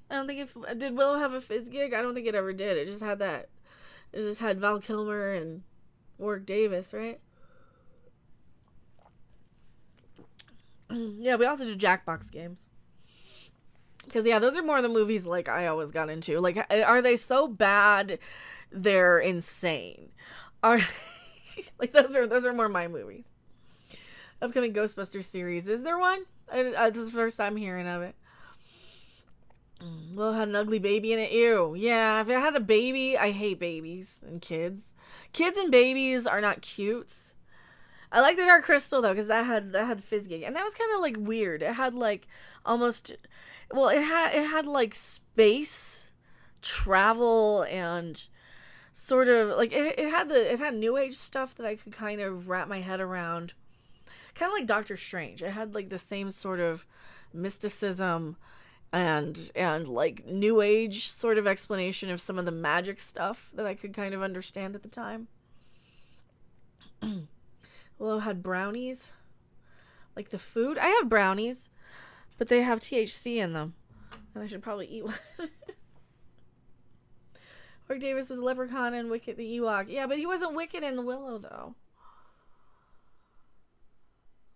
Speaker 3: I don't think it did. Willow have a Fizzgig? I don't think it ever did. It just had that. It just had Val Kilmer and Warwick Davis, right? Yeah, we also do Jackbox games. Because, yeah, those are more the movies like I always got into. Like, are they so bad they're insane? Are like those are more my movies. Upcoming Ghostbusters series. Is there one? This is the first time hearing of it. Well, it had an ugly baby in it. Ew. Yeah, if it had a baby, I hate babies and kids. Kids and babies are not cute. I like the Dark Crystal though, because that had Fizzgig, and that was kind of like weird. It had like almost, well, it had like space travel and sort of like it had new age stuff that I could kind of wrap my head around. Kind of like Doctor Strange. It had like the same sort of mysticism and like new age sort of explanation of some of the magic stuff that I could kind of understand at the time. Willow had brownies, like the food. I have brownies, but they have THC in them, and I should probably eat one. Warwick Davis was a leprechaun and Wicket the Ewok. Yeah, but he wasn't Wicket in the Willow though.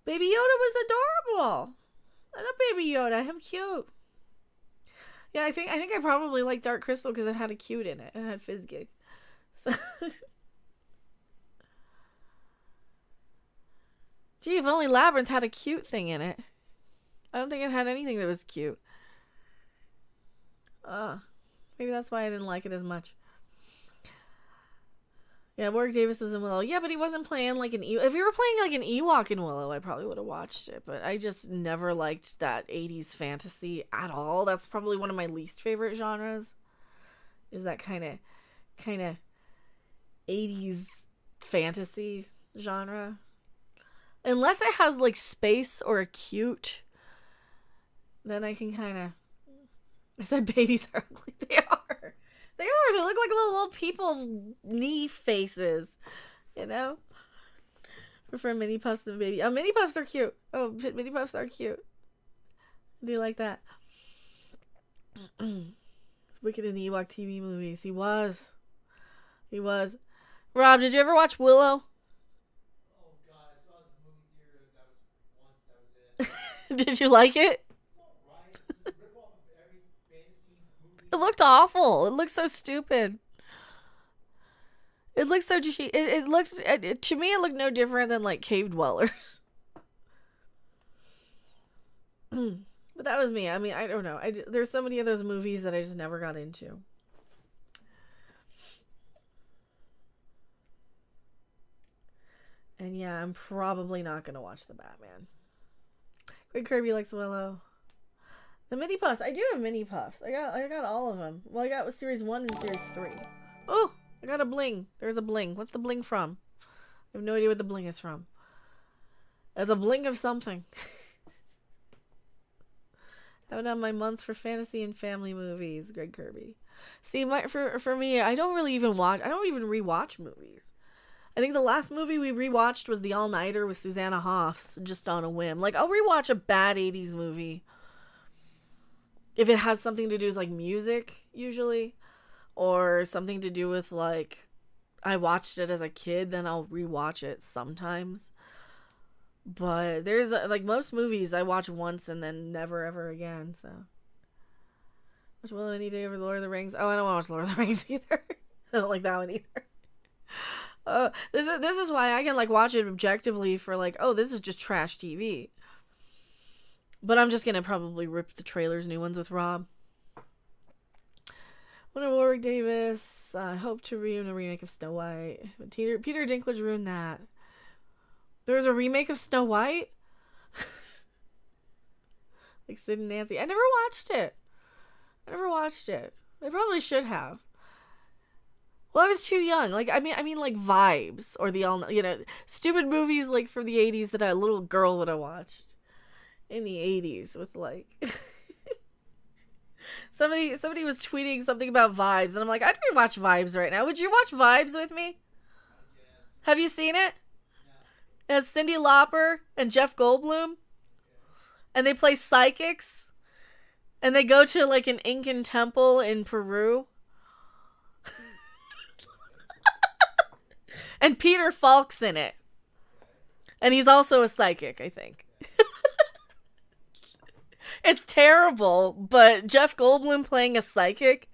Speaker 3: Baby Yoda was adorable. I love Baby Yoda. Him cute. Yeah, I think I probably like Dark Crystal because it had a cute in it. It had Fizzgig. So gee, if only Labyrinth had a cute thing in it. I don't think it had anything that was cute. Maybe that's why I didn't like it as much. Yeah, Warwick Davis was in Willow. Yeah, but he wasn't playing like an Ewok. If he were playing like an Ewok in Willow, I probably would have watched it. But I just never liked that 80s fantasy at all. That's probably one of my least favorite genres. Is that kind of 80s fantasy genre. Unless it has like space or a cute, then I can kind of. I said babies are ugly. They are. They are. They look like little people knee faces. You know? Prefer mini puffs than baby. Oh, mini puffs are cute. Oh, mini puffs are cute. I do like that. Wicked in the Ewok TV movies. He was. Rob, did you ever watch Willow?
Speaker 4: Oh god, I saw it in the movie theater. That was it.
Speaker 3: Did you like it? It looked awful. It looked so stupid. It looked so cheap. It looked, to me, it looked no different than like Cave Dwellers. But that was me. I mean, I don't know. There's so many of those movies that I just never got into. And yeah, I'm probably not going to watch the Batman. Greg Kirby likes Willow. The mini puffs. I do have mini puffs. I got all of them. Well, I got series 1 and series 3. Oh, I got a bling. There's a bling. What's the bling from? I have no idea what the bling is from. It's a bling of something. Haven't done my month for fantasy and family movies. Greg Kirby. See, for me, I don't even rewatch movies. I think the last movie we rewatched was The All-Nighter with Susanna Hoffs, just on a whim. Like, I'll rewatch a bad 80s movie if it has something to do with, like, music, usually, or something to do with, like, I watched it as a kid, then I'll rewatch it sometimes. But there's, like, most movies I watch once and then never, ever again, so. Watch Willow any day over the Lord of the Rings. Oh, I don't want to watch Lord of the Rings either. I don't like that one either. This is why I can, like, watch it objectively for, like, oh, this is just trash TV. But I'm just gonna probably rip the trailers, new ones with Rob. Winter Warwick Davis. I hope to ruin a remake of Snow White. Peter Dinklage ruined that. There was a remake of Snow White? Like Sid and Nancy. I never watched it. I probably should have. Well, I was too young. Like, I mean, like Vibes or stupid movies like from the 80s that a little girl would have watched in the 80s with like somebody was tweeting something about Vibes, and I'm like, I'd rewatch Vibes right now. Would you watch Vibes with me? Have you seen it? It has Cyndi Lauper and Jeff Goldblum, and they play psychics, and they go to like an Incan temple in Peru. And Peter Falk's in it. And he's also a psychic, I think. It's terrible, but Jeff Goldblum playing a psychic,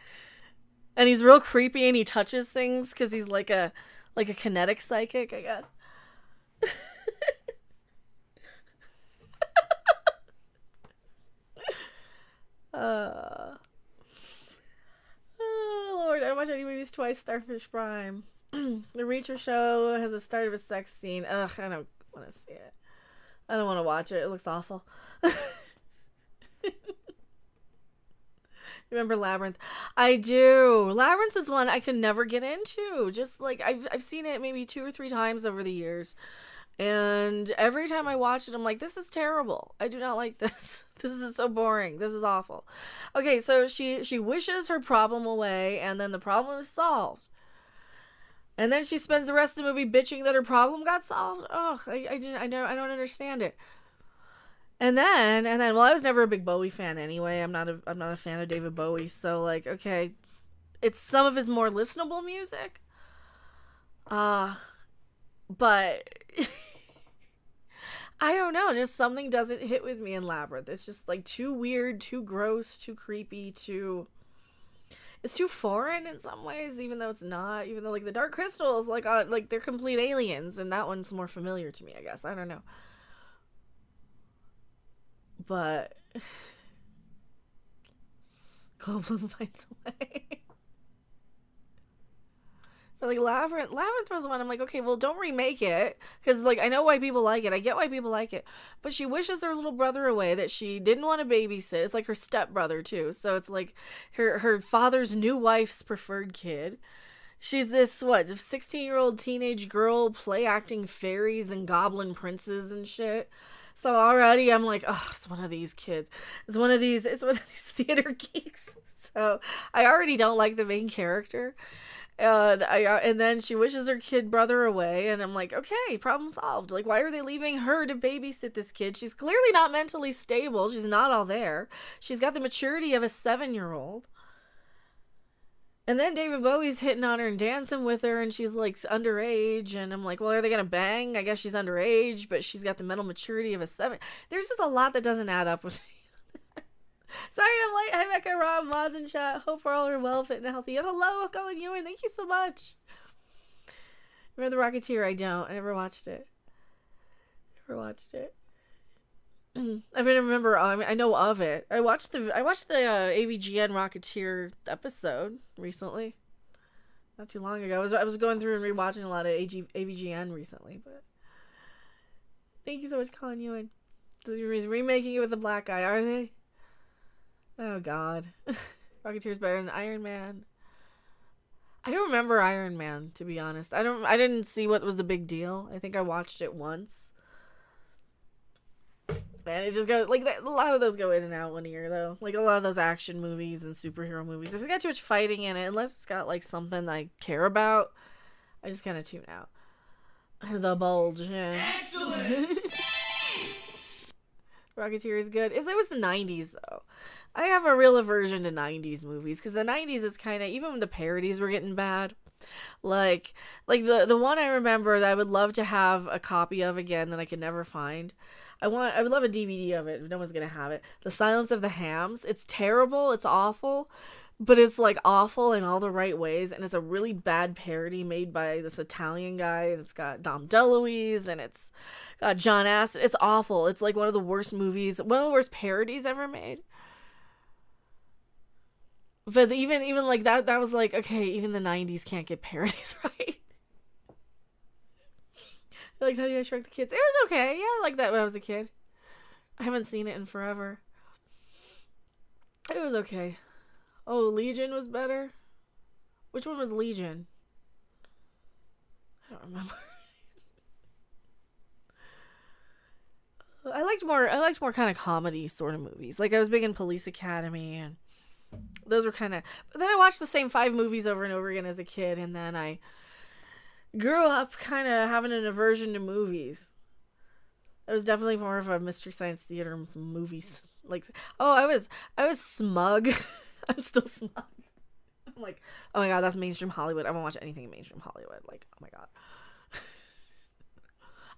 Speaker 3: and he's real creepy and he touches things because he's like a kinetic psychic, I guess. Oh, Lord, I watch any movies twice. Starfish Prime. The Reacher show has a start of a sex scene. Ugh, I don't want to see it. I don't want to watch it. It looks awful. Remember Labyrinth? I do. Labyrinth is one I can never get into. Just like I've seen it maybe 2 or 3 times over the years. And every time I watch it, I'm like, this is terrible. I do not like this. This is so boring. This is awful. Okay, so she wishes her problem away, and then the problem is solved. And then she spends the rest of the movie bitching that her problem got solved. Oh, I don't understand it. And then, well, I was never a big Bowie fan anyway. I'm not a fan of David Bowie. So like, okay, it's some of his more listenable music. But I don't know. Just something doesn't hit with me in Labyrinth. It's just like too weird, too gross, too creepy, it's too foreign in some ways, even though it's not. Even though like the Dark Crystals, like they're complete aliens, and that one's more familiar to me, I guess. I don't know. But Goldblum finds a way. But like Labyrinth was one I'm like, okay, well, don't remake it, because like I know why people like it. I get why people like it, but she wishes her little brother away that she didn't want to babysit. It's like her stepbrother too, so it's like her father's new wife's preferred kid. She's this 16-year-old teenage girl play acting fairies and goblin princes and shit. So already I'm like, oh, it's one of these kids. It's one of these theater geeks. So I already don't like the main character. And then she wishes her kid brother away, and I'm like, okay, problem solved. Like, why are they leaving her to babysit this kid? She's clearly not mentally stable. She's not all there. She's got the maturity of a 7-year-old. And then David Bowie's hitting on her and dancing with her, and she's like underage, and I'm like, well, are they gonna bang? I guess she's underage, but she's got the mental maturity of a 7. There's just a lot that doesn't add up with me. Sorry, I'm late. Hi, Becca, Rob, mods in chat. Hope we're all well, fit, and healthy. Hello, Colin Ewan. Thank you so much. Remember The Rocketeer? I don't. I never watched it. I mean, I know of it. I watched the AVGN Rocketeer episode recently. Not too long ago. I was going through and rewatching a lot of AVGN recently, but thank you so much, Colin Ewan. He's remaking it with a black guy, are they? Oh God. Rocketeer's better than Iron Man. I don't remember Iron Man, to be honest. I didn't see what was the big deal. I think I watched it once. then. It just goes like that. A lot of those go in and out one year though. Like a lot of those action movies and superhero movies. If it's got too much fighting in it, unless it's got like something I care about, I just kind of tune out. The Bulge. Yeah. Excellent. Rocketeer is good. It was the 90s though. I have a real aversion to 90s movies because the 90s is kind of, even when the parodies were getting bad. Like the one I remember that I would love to have a copy of again that I could never find. I would love a DVD of it if no one's gonna have it. The Silence of the Hams. It's terrible. It's awful. But it's like awful in all the right ways, and it's a really bad parody made by this Italian guy, and it's got Dom DeLuise, and it's got John Astin. It's awful. It's like one of the worst movies, one of the worst parodies ever made. But even like that was like, okay, even the 90s can't get parodies right. Like Honey, I Shrunk the Kids. It was okay. Yeah, I liked that when I was a kid. I haven't seen it in forever. It was okay. Oh, Legion was better? Which one was Legion? I don't remember. I liked more kind of comedy sort of movies. Like I was big in Police Academy, and those were kind of, but then I watched the same 5 movies over and over again as a kid, and then I grew up kind of having an aversion to movies. I was definitely more of a Mystery Science Theater movies. Like, oh, I was smug. I'm still smug. I'm like, oh my god, that's mainstream Hollywood. I won't watch anything in mainstream Hollywood. Like, oh my god.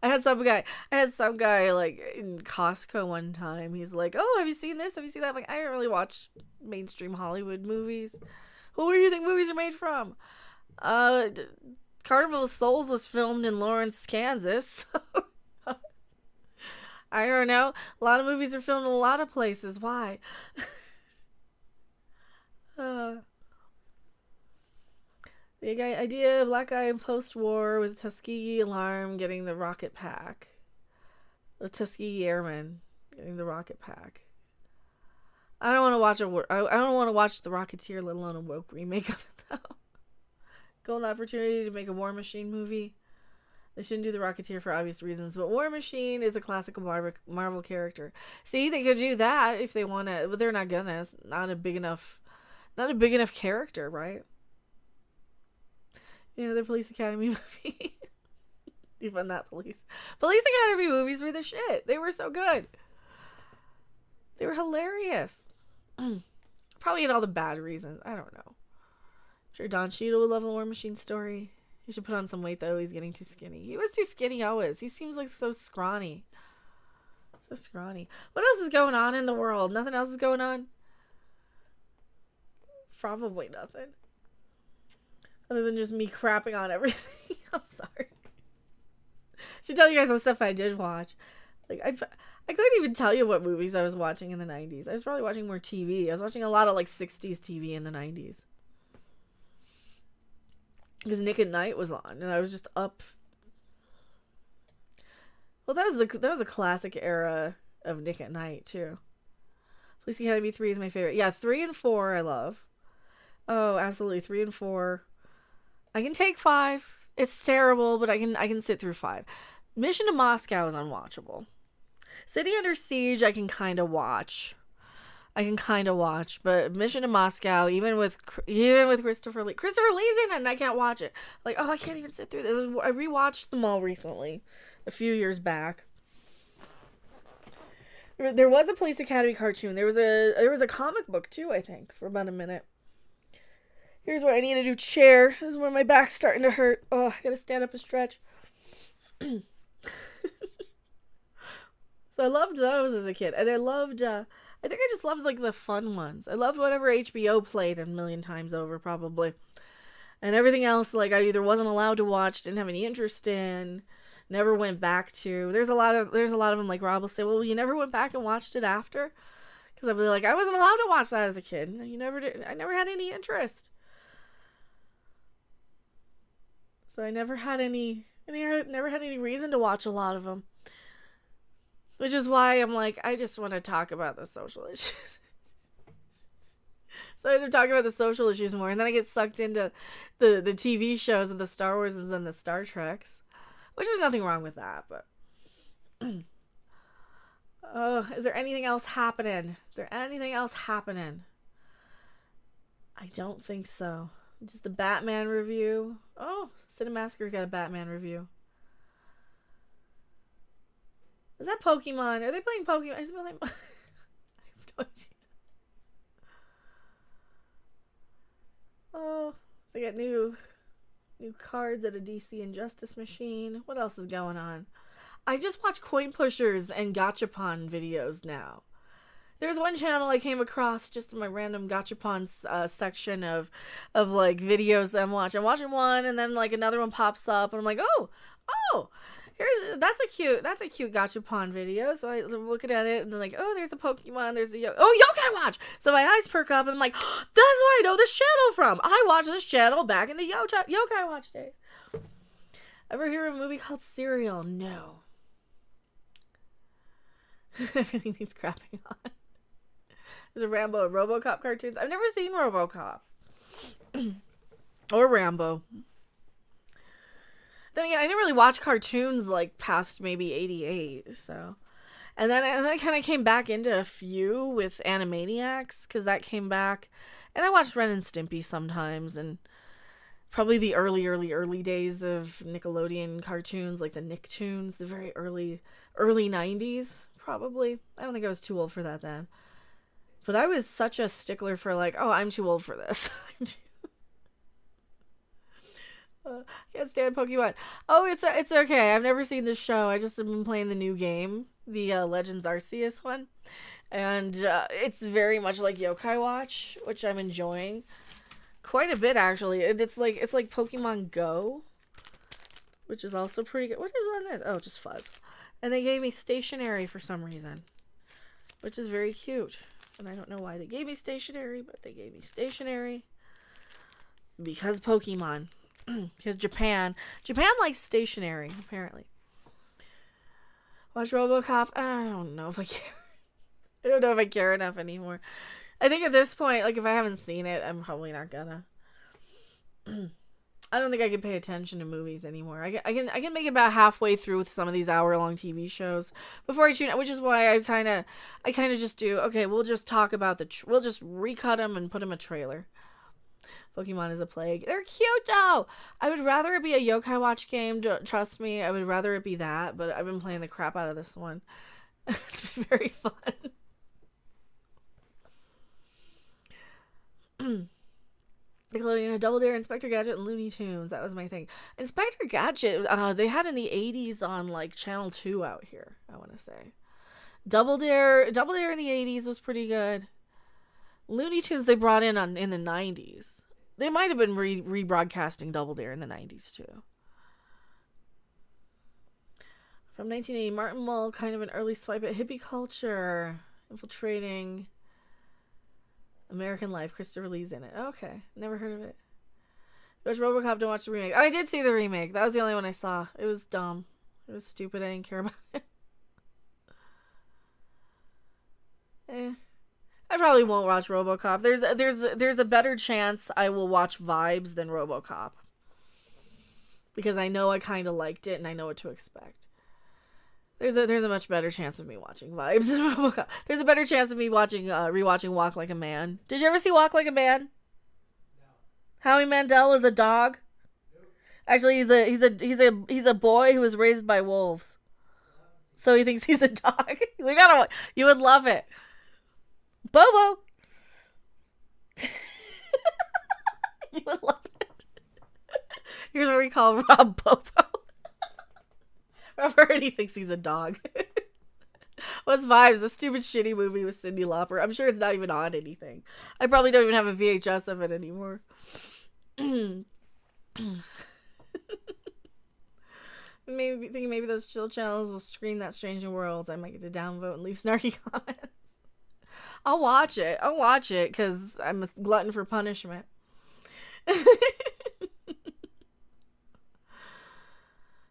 Speaker 3: I had some guy like in Costco one time. He's like, oh, have you seen this? Have you seen that? I'm like, I don't really watch mainstream Hollywood movies. Well, where do you think movies are made from? Carnival of Souls was filmed in Lawrence, Kansas. I don't know. A lot of movies are filmed in a lot of places. Why? The idea of black guy in post-war with Tuskegee alarm getting the rocket pack. The Tuskegee Airmen getting the rocket pack. I don't want to watch I don't want to watch The Rocketeer, let alone a woke remake of it though. Golden opportunity to make a War Machine movie. They shouldn't do The Rocketeer for obvious reasons, but War Machine is a classical Marvel character. See, they could do that if they want to, but they're not gonna. It's not a big enough character, right? The Police Academy movie. Even that Police Academy movies were the shit. They were so good. They were hilarious. Probably had all the bad reasons. I don't know. I'm sure Don Cheadle would love a War Machine story. He should put on some weight though. He's getting too skinny. He was too skinny always. He seems like so scrawny. So scrawny. What else is going on in the world? Nothing else is going on? Probably nothing. Other than just me crapping on everything. I'm sorry. Should tell you guys the stuff I did watch. Like I couldn't even tell you what movies I was watching in the 90s. I was probably watching more TV. I was watching a lot of like 60s TV in the 90s. Because Nick at Night was on, and I was just up. Well, that was a classic era of Nick at Night too. Police Academy 3 is my favorite. Yeah, 3 and 4 I love. Oh, absolutely, 3 and 4. I can take 5. It's terrible, but I can sit through 5. Mission to Moscow is unwatchable. City Under Siege I can kind of watch. But Mission to Moscow, even with Christopher Lee's in it, and I can't watch it. Like, oh, I can't even sit through this. I rewatched them all recently, a few years back. There was a Police Academy cartoon. There was a comic book too, I think, for about a minute. Here's what I need to do. Chair. This is where my back's starting to hurt. Oh, I gotta stand up and stretch. So I loved those as a kid, and I loved. I think I just loved like the fun ones. I loved whatever HBO played a million times over, probably, and everything else like I either wasn't allowed to watch, didn't have any interest in, never went back to. There's a lot of them. Like Rob will say, "Well, you never went back and watched it after," because I'd be like, "I wasn't allowed to watch that as a kid. You never did. I never had any interest." So I never had any reason to watch a lot of them. Which is why I'm like, I just want to talk about the social issues. So I end up talking about the social issues more, and then I get sucked into the TV shows and the Star Warses and the Star Treks. Which there's nothing wrong with that, but Oh, is there anything else happening? Is there anything else happening? I don't think so. Just the Batman review. Oh, Cinemassacre got a Batman review. Is that Pokemon? Are they playing Pokemon? Is it playing... I have no idea. Oh, they got new cards at a DC Injustice machine. What else is going on? I just watch coin pushers and gachapon videos now. There's one channel I came across just in my random gachapon section of like videos that I'm watching. I'm watching one and then like another one pops up and I'm like, oh, that's a cute gachapon video. So I'm looking at it and then like, oh, there's a Pokemon, there's a Yokai Watch. So my eyes perk up and I'm like, oh, that's where I know this channel from. I watched this channel back in the Yokai Watch days. Ever hear of a movie called Serial? No. Everything needs crapping on. There's a Rambo and RoboCop cartoons. I've never seen RoboCop. Or Rambo. Then again, I didn't really watch cartoons like past maybe 88, so. And then I kind of came back into a few with Animaniacs, because that came back. And I watched Ren and Stimpy sometimes, and probably the early days of Nickelodeon cartoons, like the Nicktoons, the very early 90s, probably. I don't think I was too old for that then. But I was such a stickler for like, oh, I'm too old for this. Can't stand Pokemon. Oh, it's okay. I've never seen this show. I just have been playing the new game, the Legends Arceus one. And it's very much like Yokai Watch, which I'm enjoying quite a bit, actually. It's like Pokemon Go, which is also pretty good. What is on this? Oh, just fuzz. And they gave me stationery for some reason, which is very cute. And I don't know why they gave me stationery, but they gave me stationery because Pokemon. Because Japan likes stationery, apparently. Watch RoboCop. I don't know if I care. I don't know if I care enough anymore. I think at this point, like, if I haven't seen it, I'm probably not gonna. I don't think I can pay attention to movies anymore. I can make it about halfway through with some of these hour-long TV shows before I tune out, which is why I kind of just do, okay, we'll just talk about we'll just recut them and put them a trailer. Pokemon is a plague. They're cute, though! I would rather it be a Yokai Watch game, trust me. I would rather it be that, but I've been playing the crap out of this one. It's been very fun. Nickelodeon had Double Dare, Inspector Gadget, and Looney Tunes. That was my thing. Inspector Gadget, they had in the 80s on, like, Channel 2 out here, I want to say. Double Dare in the 80s was pretty good. Looney Tunes they brought in the 90s. They might have been rebroadcasting Double Dare in the 90s, too. From 1980, Martin Mull, kind of an early swipe at hippie culture, infiltrating American Life. Christopher Lee's in it. Okay, never heard of it. Watch RoboCop, don't watch the remake. Oh, I did see the remake. That was the only one I saw. It was dumb. It was stupid. I didn't care about it. I probably won't watch RoboCop. There's a better chance I will watch Vibes than RoboCop. Because I know I kind of liked it and I know what to expect. There's a much better chance of me watching Vibes than RoboCop. There's a better chance of me rewatching Walk Like a Man. Did you ever see Walk Like a Man? No. Howie Mandel is a dog. Nope. Actually, he's a boy who was raised by wolves. So he thinks he's a dog. You would love it. Bobo. You would love it. Here's what we call Rob Bobo. Rob already thinks he's a dog. What's Vibes? The stupid shitty movie with Cyndi Lauper. I'm sure it's not even on anything. I probably don't even have a VHS of it anymore. Maybe those chill channels will screen that Strange New Worlds. I might get to downvote and leave snarky comments. I'll watch it because I'm a glutton for punishment.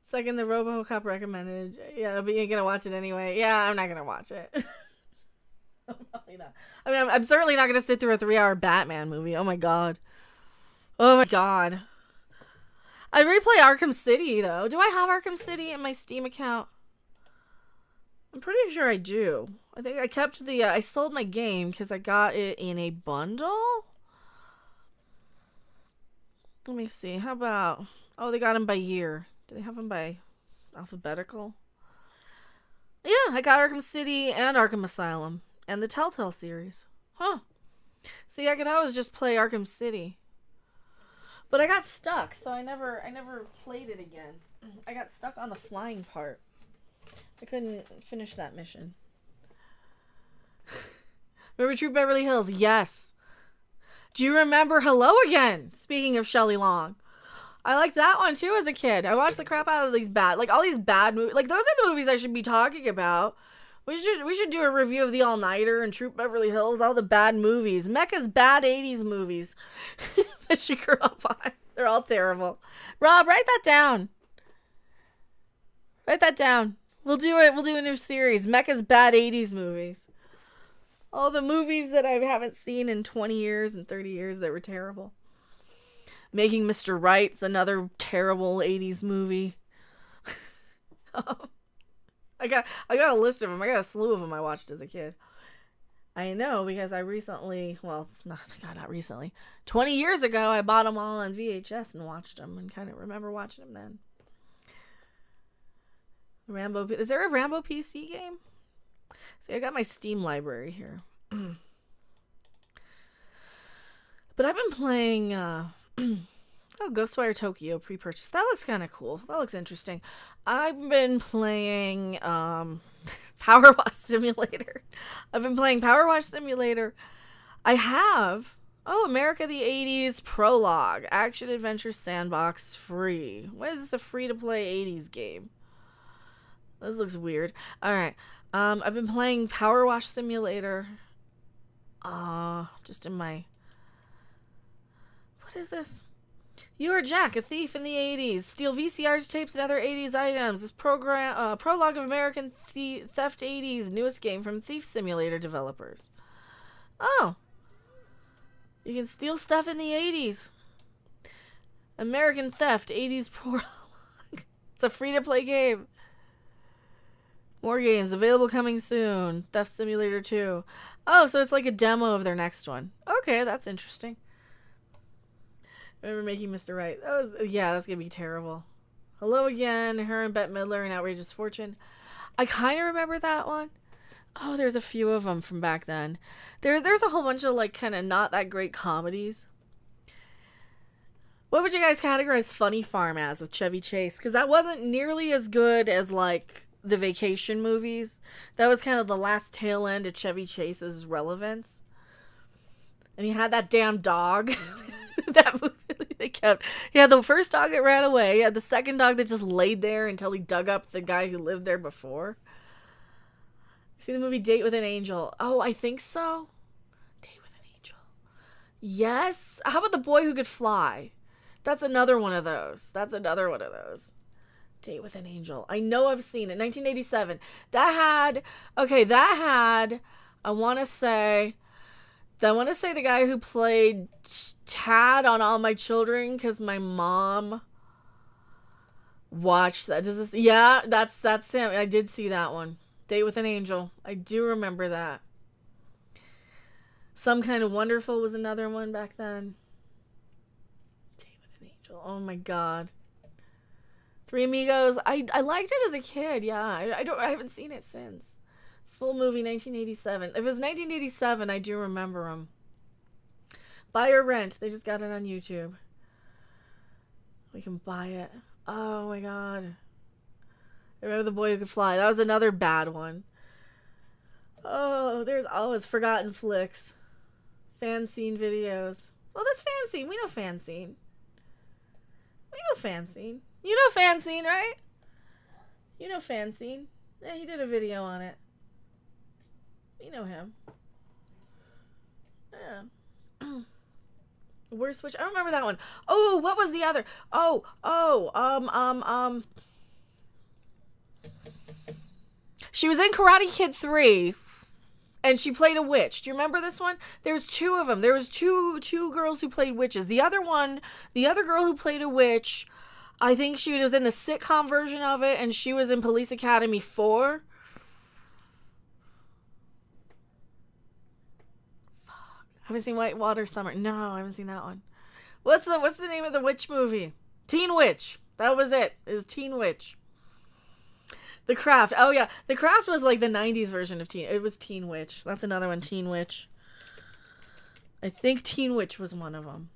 Speaker 3: Second, the RoboCop recommended. Yeah, but you're gonna watch it anyway. Yeah, I'm not gonna watch it. I'm probably not. I mean, I'm certainly not gonna sit through a 3-hour Batman movie. Oh my god. I'd replay Arkham City though. Do I have Arkham City in my Steam account? I'm pretty sure I do. I think I kept the, I sold my game because I got it in a bundle. Let me see. How about, oh, they got them by year. Do they have them by alphabetical? Yeah, I got Arkham City and Arkham Asylum and the Telltale series. Huh. See, I could always just play Arkham City. But I got stuck, so I never played it again. I got stuck on the flying part. I couldn't finish that mission. Remember True Beverly Hills? Yes. Do you remember Hello Again? Speaking of Shelley Long. I liked that one too as a kid. I watched the crap out of these bad, like all these bad movies. Like those are the movies I should be talking about. We should do a review of The All-Nighter and Troop Beverly Hills, all the bad movies. Mecca's bad 80s movies that she grew up on. They're all terrible. Rob, write that down. Write that down. We'll do it. We'll do a new series. Mecca's bad 80s movies. All the movies that I haven't seen in 20 years and 30 years that were terrible. Making Mr. Right's another terrible 80s movie. I got a list of them. I got a slew of them I watched as a kid. I know because I recently, well, not recently. 20 years ago, I bought them all on VHS and watched them and kind of remember watching them then. Rambo, is there a Rambo PC game? See, I got my Steam library here. But I've been playing, Ghostwire Tokyo pre-purchase. That looks kind of cool. That looks interesting. I've been playing Power Wash Simulator. I have America the 80s Prologue Action Adventure Sandbox free. What is this, a free-to-play 80s game? This looks weird. All right. I've been playing Power Wash Simulator. Just in my... What is this? You are Jack, a thief in the 80s. Steal VCRs, tapes, and other 80s items. This prologue of American Theft 80s, newest game from Thief Simulator developers. Oh. You can steal stuff in the 80s. American Theft 80s prologue. It's a free-to-play game. More games available coming soon. Theft Simulator 2. Oh, so it's like a demo of their next one. Okay, that's interesting. Remember Making Mr. Right. That's gonna be terrible. Hello Again, her and Bette Midler and Outrageous Fortune. I kind of remember that one. Oh, there's a few of them from back then. There's a whole bunch of like kind of not that great comedies. What would you guys categorize Funny Farm as with Chevy Chase? Because that wasn't nearly as good as like the vacation movies. That was kind of the last tail end of Chevy Chase's relevance. And he had that damn dog. That movie they kept. He had the first dog that ran away. He had the second dog that just laid there until he dug up the guy who lived there before. See the movie Date with an Angel? Oh, I think so. Date with an Angel. Yes. How about The Boy Who Could Fly? That's another one of those. Date with an Angel. I know I've seen it. 1987. That had, I want to say the guy who played Tad on All My Children because my mom watched that. Yeah, that's him. I did see that one. Date with an Angel. I do remember that. Some Kind of Wonderful was another one back then. Date with an Angel. Oh my God. Three Amigos. I liked it as a kid. Yeah, I haven't seen it since. Full movie 1987. If it was 1987, I do remember them. Buy or Rent. They just got it on YouTube. We can buy it. Oh my God. I remember The Boy Who Could Fly. That was another bad one. Oh, there's always Forgotten Flicks. Fan scene videos. Well, that's fan scene. We know fan scene. You know fan scene, right? You know fan scene. Yeah, he did a video on it. We know him. Yeah. Worst Witch. I don't remember that one. Oh, what was the other? She was in Karate Kid 3, and she played a witch. Do you remember this one? There's two of them. There was two girls who played witches. The other girl who played a witch, I think she was in the sitcom version of it, and she was in Police Academy 4. Haven't seen Whitewater Summer. No, I haven't seen that one. What's the name of the witch movie? Teen Witch. That was it. It was Teen Witch. The Craft. Oh yeah, The Craft was like the 90s version of Teen. It was Teen Witch. That's another one. Teen Witch. I think Teen Witch was one of them.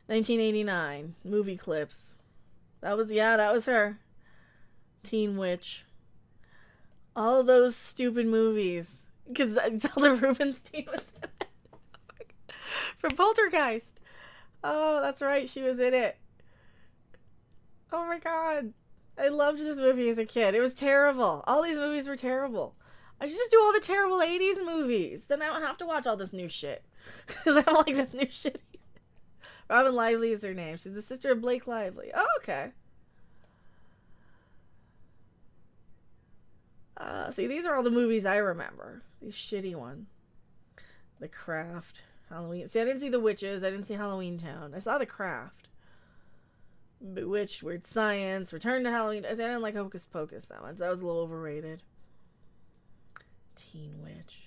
Speaker 3: 1989 movie clips. That was her. Teen Witch. All of those stupid movies. Because Zelda Rubinstein was in it. From Poltergeist. Oh, that's right. She was in it. Oh my god. I loved this movie as a kid. It was terrible. All these movies were terrible. I should just do all the terrible 80s movies. Then I don't have to watch all this new shit. Because I don't like this new shit. Robin Lively is her name. She's the sister of Blake Lively. Oh, okay. See, these are all the movies I remember. These shitty ones. The Craft. Halloween. See, I didn't see The Witches. I didn't see Halloween Town. I saw The Craft. Bewitched, Weird Science, Return to Halloween. I didn't like Hocus Pocus that much. That was a little overrated. Teen Witch.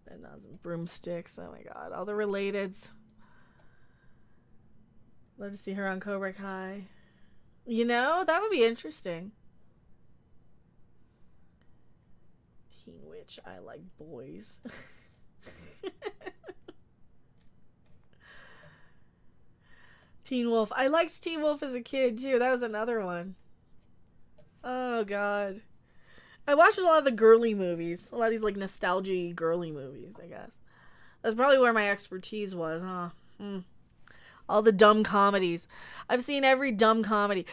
Speaker 3: And Broomsticks. Oh my god. All the relateds. Love to see her on Cobra Kai. You know, that would be interesting. Teen Witch. I like boys. Teen Wolf. I liked Teen Wolf as a kid too. That was another one. Oh god. I watched a lot of the girly movies. A lot of these like nostalgia girly movies, I guess. That's probably where my expertise was, huh? All the dumb comedies. I've seen every dumb comedy.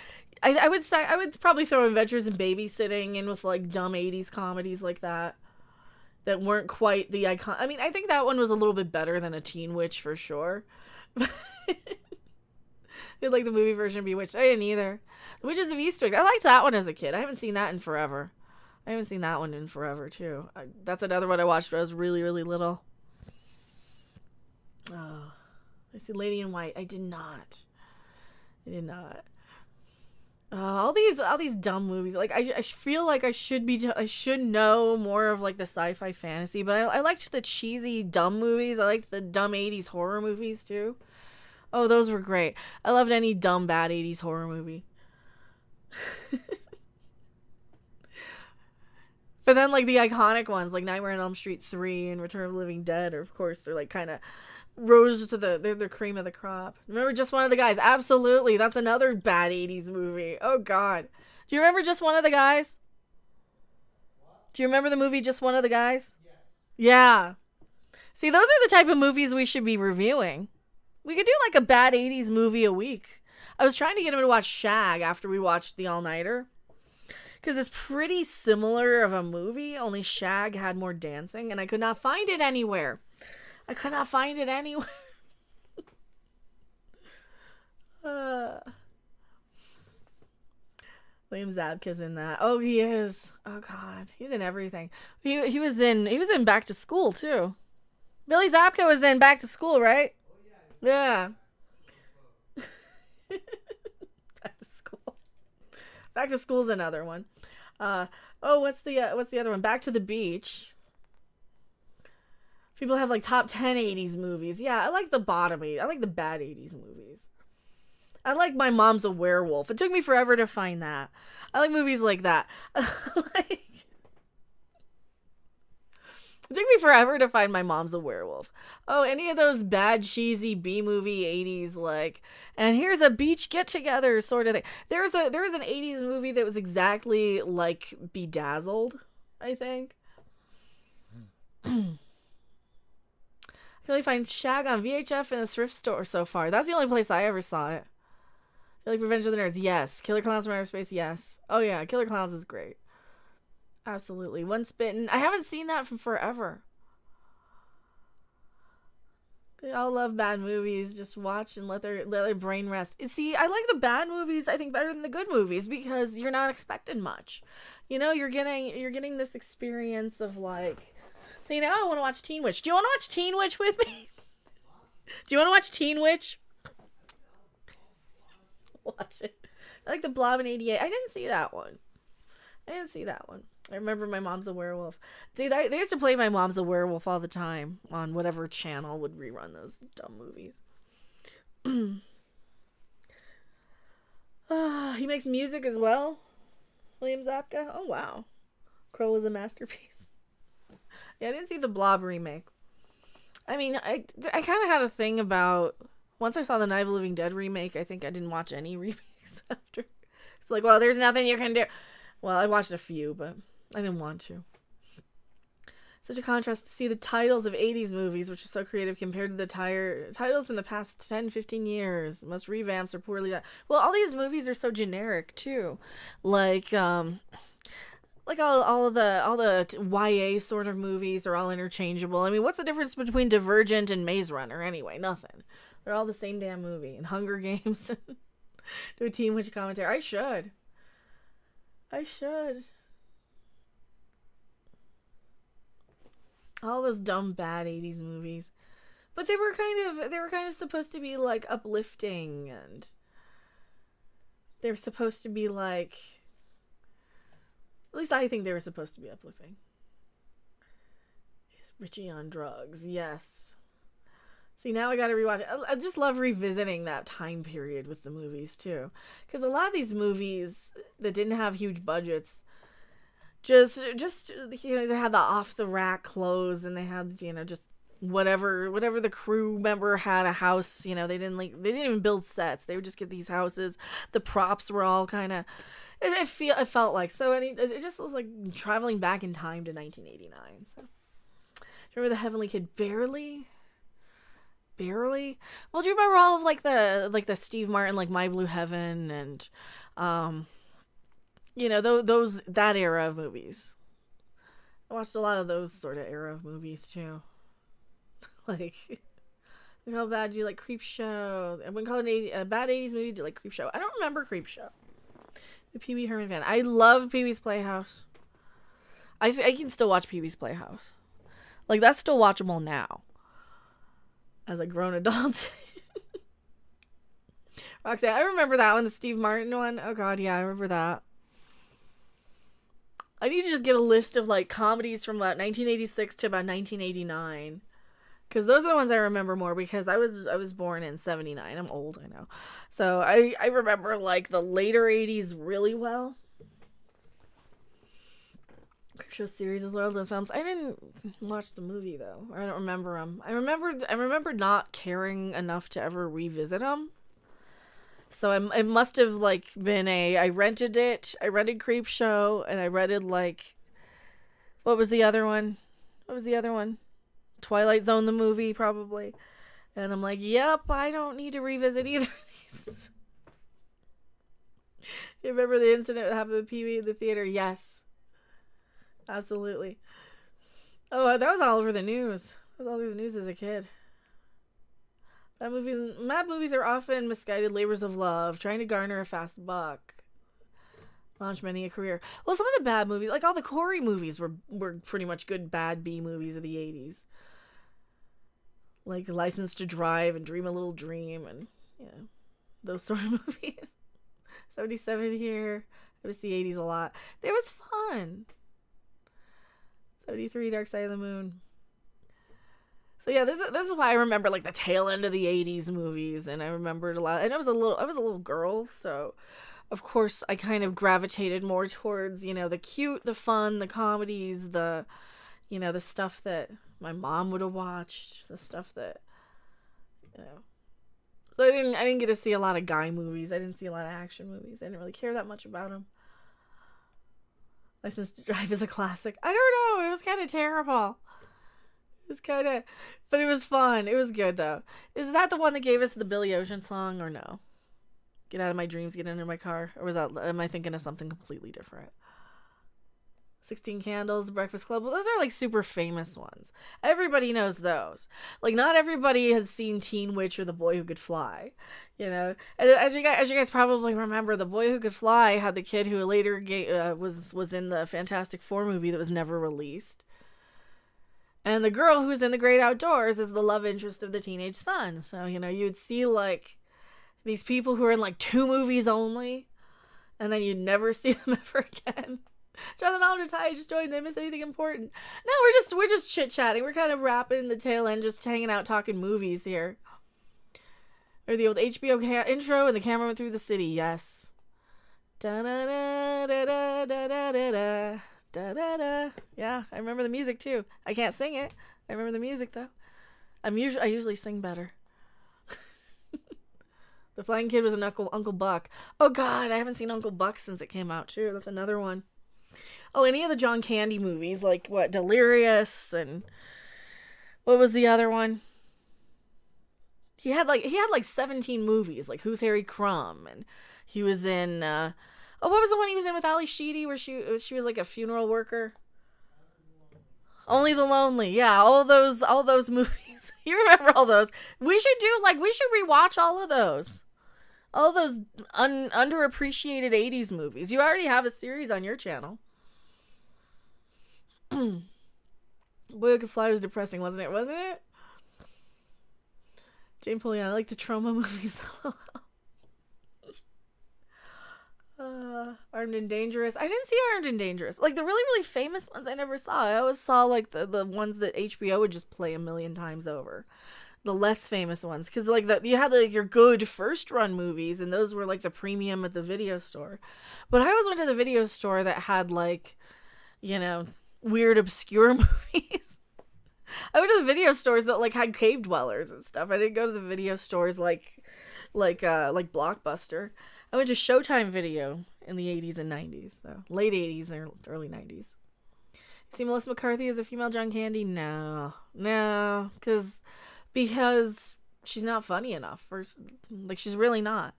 Speaker 3: I would say I would probably throw Adventures in Babysitting in with like dumb 80s comedies like that. That weren't quite the icon. I mean, I think that one was a little bit better than a Teen Witch for sure. I like the movie version of Bewitched. I didn't either. The Witches of Eastwick. I liked that one as a kid. I haven't seen that in forever. I haven't seen that one in forever too. That's another one I watched when I was really, really little. Oh, I see Lady in White. I did not. All these dumb movies. Like I feel like I should know more of like the sci-fi fantasy, but I liked the cheesy dumb movies. I liked the dumb 80s horror movies too. Oh, those were great. I loved any dumb bad 80s horror movie. But then like the iconic ones like Nightmare on Elm Street 3 and Return of the Living Dead are of course they're like kind of rose to they're the cream of the crop. Remember Just One of the Guys? Absolutely. That's another bad 80s movie. Oh god. Do you remember Just One of the Guys? Do you remember the movie Just One of the Guys? Yes. Yeah. See, those are the type of movies we should be reviewing. We could do like a bad 80s movie a week. I was trying to get him to watch Shag after we watched The All-Nighter. Because it's pretty similar of a movie, only Shag had more dancing, and I could not find it anywhere. William Zabka's in that. Oh, he is. Oh god, he's in everything. He was in Back to School too. Billy Zabka was in Back to School, right? Yeah. Back to School. Back to School's another one. What's the other one? Back to the Beach. People have like top 10 80s movies. Yeah, I like the bottom 80s. I like the bad 80s movies. I like My Mom's a Werewolf. It took me forever to find that. I like movies like that. It took me forever to find My Mom's a Werewolf. Oh, any of those bad, cheesy B-movie 80s, like, and here's a beach get-together sort of thing. There was an 80s movie that was exactly like Bedazzled, I think. I can only find Shag on VHF in the thrift store so far. That's the only place I ever saw it. I like Revenge of the Nerds, yes. Killer Clowns from Outer Space, yes. Oh yeah, Killer Clowns is great. Absolutely. Once Bitten. I haven't seen that from forever. They all love bad movies. Just watch and let their brain rest. See, I like the bad movies, I think, better than the good movies because you're not expecting much. You know, you're getting this experience of like, see, now I want to watch Teen Witch. Do you want to watch Teen Witch with me? Do you want to watch Teen Witch? Watch it. I like the Blob in '88. I didn't see that one. I remember My Mom's a Werewolf. See, they used to play My Mom's a Werewolf all the time on whatever channel would rerun those dumb movies. He makes music as well. William Zabka. Oh, wow. Crow was a masterpiece. Yeah, I didn't see the Blob remake. I mean, I kind of had a thing about... Once I saw the Night of the Living Dead remake, I think I didn't watch any remakes after. It's like, well, there's nothing you can do. Well, I watched a few, but I didn't want to. Such a contrast to see the titles of 80s movies, which is so creative, compared to the titles in the past 10, 15 years. Most revamps are poorly done. Well, all these movies are so generic, too. Like all the YA sort of movies are all interchangeable. I mean, what's the difference between Divergent and Maze Runner, anyway? Nothing. They're all the same damn movie. And Hunger Games. Do a Teen Witch commentary. I should. All those dumb bad 80s movies. But they were kind of supposed to be like uplifting, and they're supposed to be like, at least I think they were supposed to be uplifting. Is Richie on drugs? Yes. See, now I gotta rewatch it. I just love revisiting that time period with the movies, too. Because a lot of these movies that didn't have huge budgets, just you know, they had the off-the-rack clothes, and they had, you know, just whatever the crew member had a house, you know, they didn't even build sets. They would just get these houses. The props were all kind of, it felt like, so it just was like traveling back in time to 1989. So, do you remember The Heavenly Kid? Barely. Well, do you remember all of like the Steve Martin, like My Blue Heaven, and you know, that era of movies? I watched a lot of those sort of era of movies too. Like, how bad do you like Creepshow? I wouldn't call it a bad 80s movie. Do you like Creepshow? I don't remember Creepshow. The Pee Wee Herman fan. I love Pee Wee's Playhouse. I can still watch Pee Wee's Playhouse. Like, that's still watchable now. As a grown adult. Roxanne, I remember that one, the Steve Martin one. Oh god, yeah, I remember that. I need to just get a list of like comedies from about 1986 to about 1989. Because those are the ones I remember more, because I was born in 79. I'm old, I know. So I remember like the later 80s really well. Show series as well as the films. I didn't watch the movie though. I don't remember them. I remember not caring enough to ever revisit them. So it must have like been I rented it. I rented Creepshow, and I rented like, what was the other one? Twilight Zone the movie probably. And I'm like, yep, I don't need to revisit either of these. Do you remember the incident that happened with Pee Wee in the theater? Yes. Absolutely. Oh, that was all over the news. That was all over the news as a kid. Bad movies are often misguided labors of love, trying to garner a fast buck. Launch many a career. Well, some of the bad movies, like all the Corey movies, were pretty much good bad B movies of the 80s. Like License to Drive and Dream a Little Dream, and you know, those sort of movies. 77 here. It was the 80s a lot. It was fun. 73 Dark Side of the Moon. So yeah, this is why I remember like the tail end of the 80s movies, and I remembered a lot. And I was a little girl, so of course I kind of gravitated more towards, you know, the cute, the fun, the comedies, the, you know, the stuff that my mom would have watched, the stuff that, you know. So I didn't get to see a lot of guy movies. I didn't see a lot of action movies. I didn't really care that much about them. License to Drive is a classic. I don't know. It was kind of terrible. It was kind of... But it was fun. It was good, though. Is that the one that gave us the Billy Ocean song, or no? Get out of my dreams, get into my car? Or am I thinking of something completely different? 16 Candles, The Breakfast Club. Well, those are, like, super famous ones. Everybody knows those. Like, not everybody has seen Teen Witch or The Boy Who Could Fly. You know? And as you guys probably remember, The Boy Who Could Fly had the kid who later was in the Fantastic Four movie that was never released. And the girl who's in The Great Outdoors is the love interest of the teenage son. So, you know, you would see, like, these people who are in, like, 2 movies only, and then you'd never see them ever again. Jonathan Oliver's hi, I just joined. Did I miss anything important? No, we're just chit chatting. We're kind of wrapping the tail end, just hanging out, talking movies here. Or the old HBO intro, and the camera went through the city. Yes. Da da da da da da da da da da da. Yeah, I remember the music too. I can't sing it. I remember the music though. I usually sing better. The Flying Kid was an Uncle Buck. Oh God, I haven't seen Uncle Buck since it came out too. That's another one. Oh, any of the John Candy movies, like what, Delirious, and what was the other one? He had like 17 movies, like Who's Harry Crumb, and he was in what was the one he was in with Ali Sheedy where she was like a funeral worker? Only the Lonely. Yeah, all those movies. You remember all those? We should rewatch all of those. All those underappreciated 80s movies. You already have a series on your channel. Boy Who Could Fly was depressing, wasn't it? Jane Polion, I like the trauma movies. Armed and Dangerous. I didn't see Armed and Dangerous. Like the really, really famous ones I never saw. I always saw like the ones that HBO would just play a million times over. The less famous ones. Because like you had like your good first run movies, and those were like the premium at the video store. But I always went to the video store that had like, you know, weird obscure movies. I went to the video stores that like had cave dwellers and stuff. I didn't go to the video stores like Blockbuster. I went to Showtime Video in the 80s and 90s. So late 80s and early 90s. See Melissa McCarthy as a female John Candy? No, because she's not funny enough. She's really not.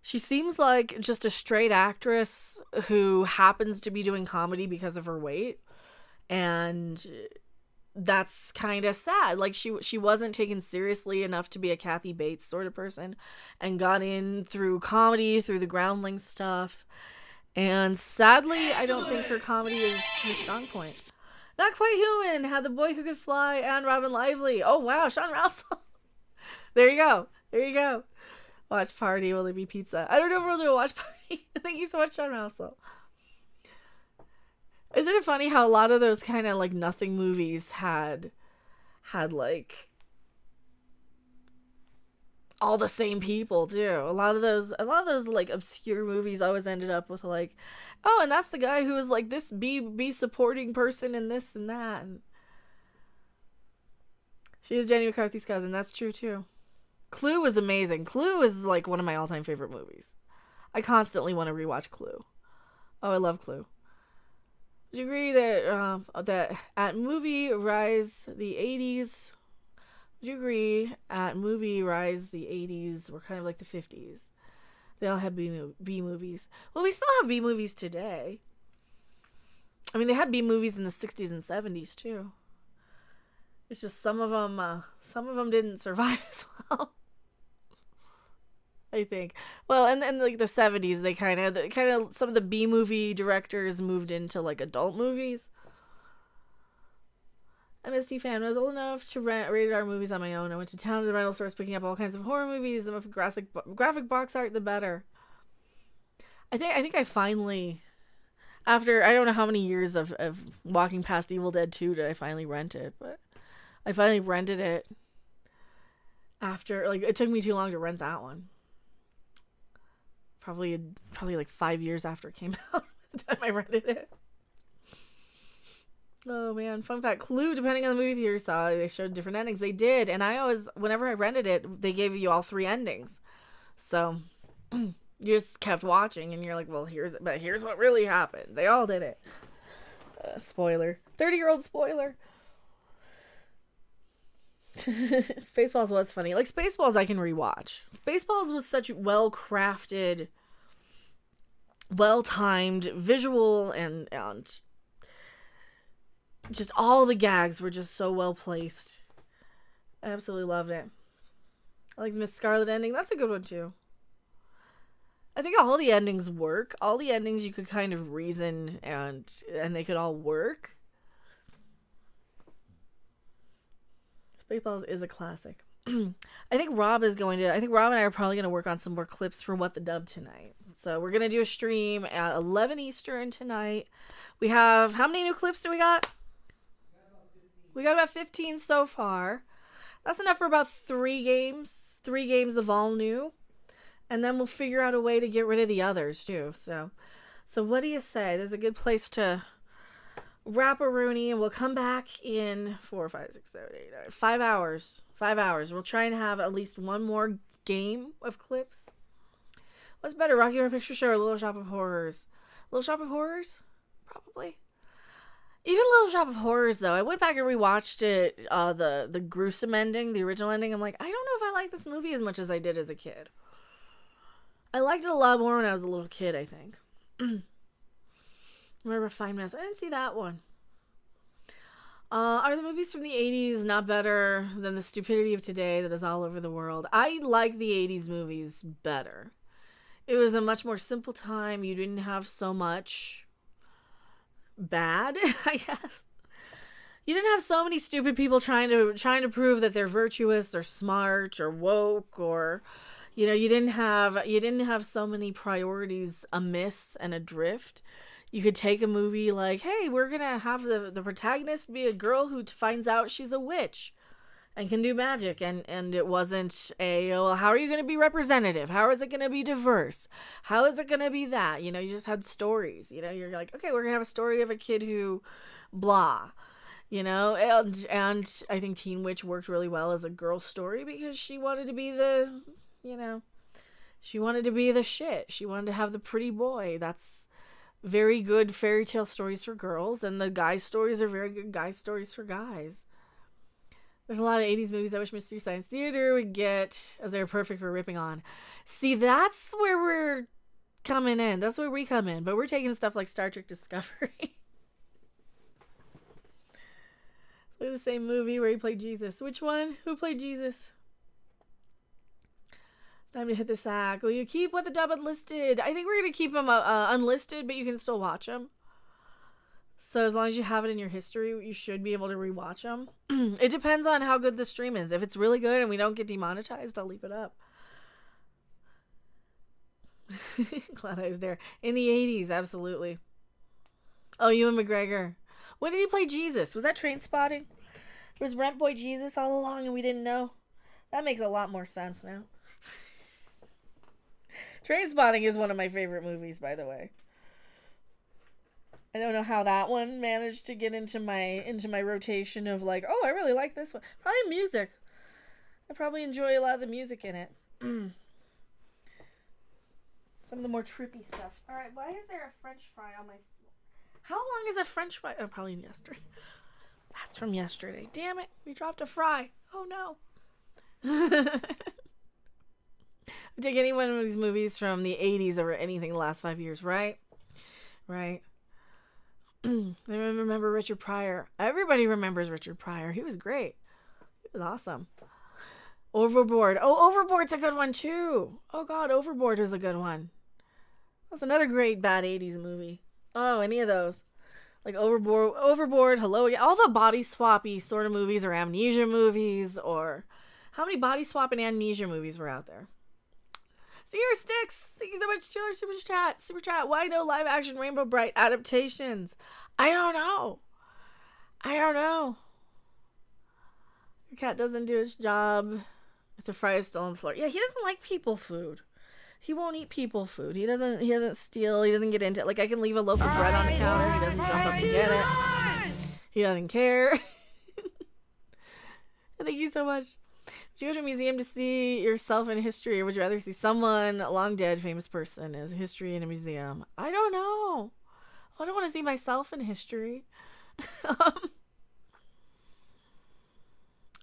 Speaker 3: She seems like just a straight actress who happens to be doing comedy because of her weight. And that's kind of sad. Like she wasn't taken seriously enough to be a Kathy Bates sort of person, and got in through comedy, through the Groundling stuff. And sadly, I don't think her comedy is her strong point. Not Quite Human had The Boy Who Could Fly and Robin Lively. Oh wow, Sean Rouse. There you go. Watch party, will there be pizza? I don't know if we'll do a watch party. Thank you so much, Sean Rouse. Isn't it funny how a lot of those kind of like nothing movies had like all the same people too? A lot of those like obscure movies always ended up with like, oh, and that's the guy who was like this B supporting person in this and that. And she is Jenny McCarthy's cousin. That's true too. Clue was amazing. Clue is like one of my all-time favorite movies. I constantly want to rewatch Clue. Oh, I love Clue. Do you agree that at movie Rise the 80s? Would you agree at movie Rise the 80s were kind of like the 50s? They all had B movies. Well, we still have B movies today. I mean, they had B movies in the 60s and 70s too. It's just some of them didn't survive as well. I think. Well, and then like the 70s, they kind of some of the B movie directors moved into like adult movies. I'm a MST fan. I was old enough to rent rated R movies on my own. I went to town to the rental stores picking up all kinds of horror movies. The more graphic box art, the better. I think I finally, after I don't know how many years of walking past Evil Dead 2 did I finally rent it, but I finally rented it after, like, it took me too long to rent that one. Probably like 5 years after it came out, the time I rented it. Oh man, fun fact, Clue, depending on the movie theater you saw, they showed different endings. They did, and I always, whenever I rented it, they gave you all 3 endings. So you just kept watching, and you're like, well, here's what really happened. They all did it. Spoiler. 30-year-old spoiler. Spaceballs was funny. Like, Spaceballs I can rewatch. Spaceballs was such well-crafted, well-timed, visual, and just all the gags were just so well placed. I absolutely loved it. I like the Miss Scarlet ending. That's a good one too. I think all the endings work. All the endings you could kind of reason and they could all work. Spaceballs is a classic. I think Rob and I are probably going to work on some more clips for What the Dub tonight. So we're going to do a stream at 11 Eastern tonight. We have, how many new clips do we got? We got about 15 so far. That's enough for about 3 games. 3 games of all new. And then we'll figure out a way to get rid of the others too. So what do you say? There's a good place to wrap a Rooney, and we'll come back in 4, 5, 6, 7, 8, 9, 5 hours. 5 hours. We'll try and have at least one more game of clips. What's better, Rocky Horror Picture Show or Little Shop of Horrors? Little Shop of Horrors? Probably. Even Little Shop of Horrors, though. I went back and rewatched it, the gruesome ending, the original ending. I'm like, I don't know if I like this movie as much as I did as a kid. I liked it a lot more when I was a little kid, I think. Remember Fine Mess? I didn't see that one. Are the movies from the 80s not better than the stupidity of today that is all over the world? I like the 80s movies better. It was a much more simple time. You didn't have so much bad, I guess. You didn't have so many stupid people trying to prove that they're virtuous or smart or woke, or you didn't have so many priorities amiss and adrift. You could take a movie like, hey, we're going to have the protagonist be a girl who finds out she's a witch and can do magic. And it wasn't well, how are you going to be representative? How is it going to be diverse? How is it going to be that? You just had stories. You're like, okay, we're going to have a story of a kid who blah. And I think Teen Witch worked really well as a girl story because she wanted to be she wanted to be the shit. She wanted to have the pretty boy. That's very good fairy tale stories for girls, and the guy stories are very good guy stories for guys. There's a lot of 80s movies I wish Mystery Science Theater would get, as they're perfect for ripping on. See, that's where we're coming in. That's where we come in. But we're taking stuff like Star Trek Discovery. Look at the same movie where he played Jesus. Which one? Who played Jesus? It's time to hit the sack. Will you keep What the Dub unlisted? I think we're going to keep them unlisted, but you can still watch them. So as long as you have it in your history, you should be able to rewatch them. It depends on how good the stream is. If it's really good and we don't get demonetized, I'll leave it up. Glad I was there. In the 80s, absolutely. Oh, Ewan McGregor. When did he play Jesus? Was that Trainspotting? Was Rent Boy Jesus all along and we didn't know? That makes a lot more sense now. Trainspotting is one of my favorite movies, by the way. I don't know how that one managed to get into my rotation of like, oh, I really like this one. Probably music. I probably enjoy a lot of the music in it. Some of the more trippy stuff. All right, why is there a French fry on my... How long is a French fry? Oh, probably yesterday. That's from yesterday. Damn it, we dropped a fry. Oh no. Take any one of these movies from the 80s or anything the last 5 years, right? Right. I remember Richard Pryor. Everybody remembers Richard Pryor. He was great. He was awesome. Overboard. Oh, Overboard's a good one too. Oh God, Overboard was a good one. That's another great bad 80s movie. Oh, any of those. Like Overboard, Hello Again. All the body swappy sort of movies or amnesia movies, or how many body swap and amnesia movies were out there? Zero Sticks, thank you so much, Chiller Super Chat. Why no live action Rainbow Bright adaptations? I don't know. Your cat doesn't do his job if the fry is still on the floor. Yeah, he doesn't like people food. He won't eat people food. He doesn't steal. He doesn't get into it. Like, I can leave a loaf of bread on the counter. He doesn't jump up and get it. He doesn't care. Thank you so much. Would you go to a museum to see yourself in history, or would you rather see someone long dead, famous person as history in a museum? I don't know. I don't want to see myself in history. I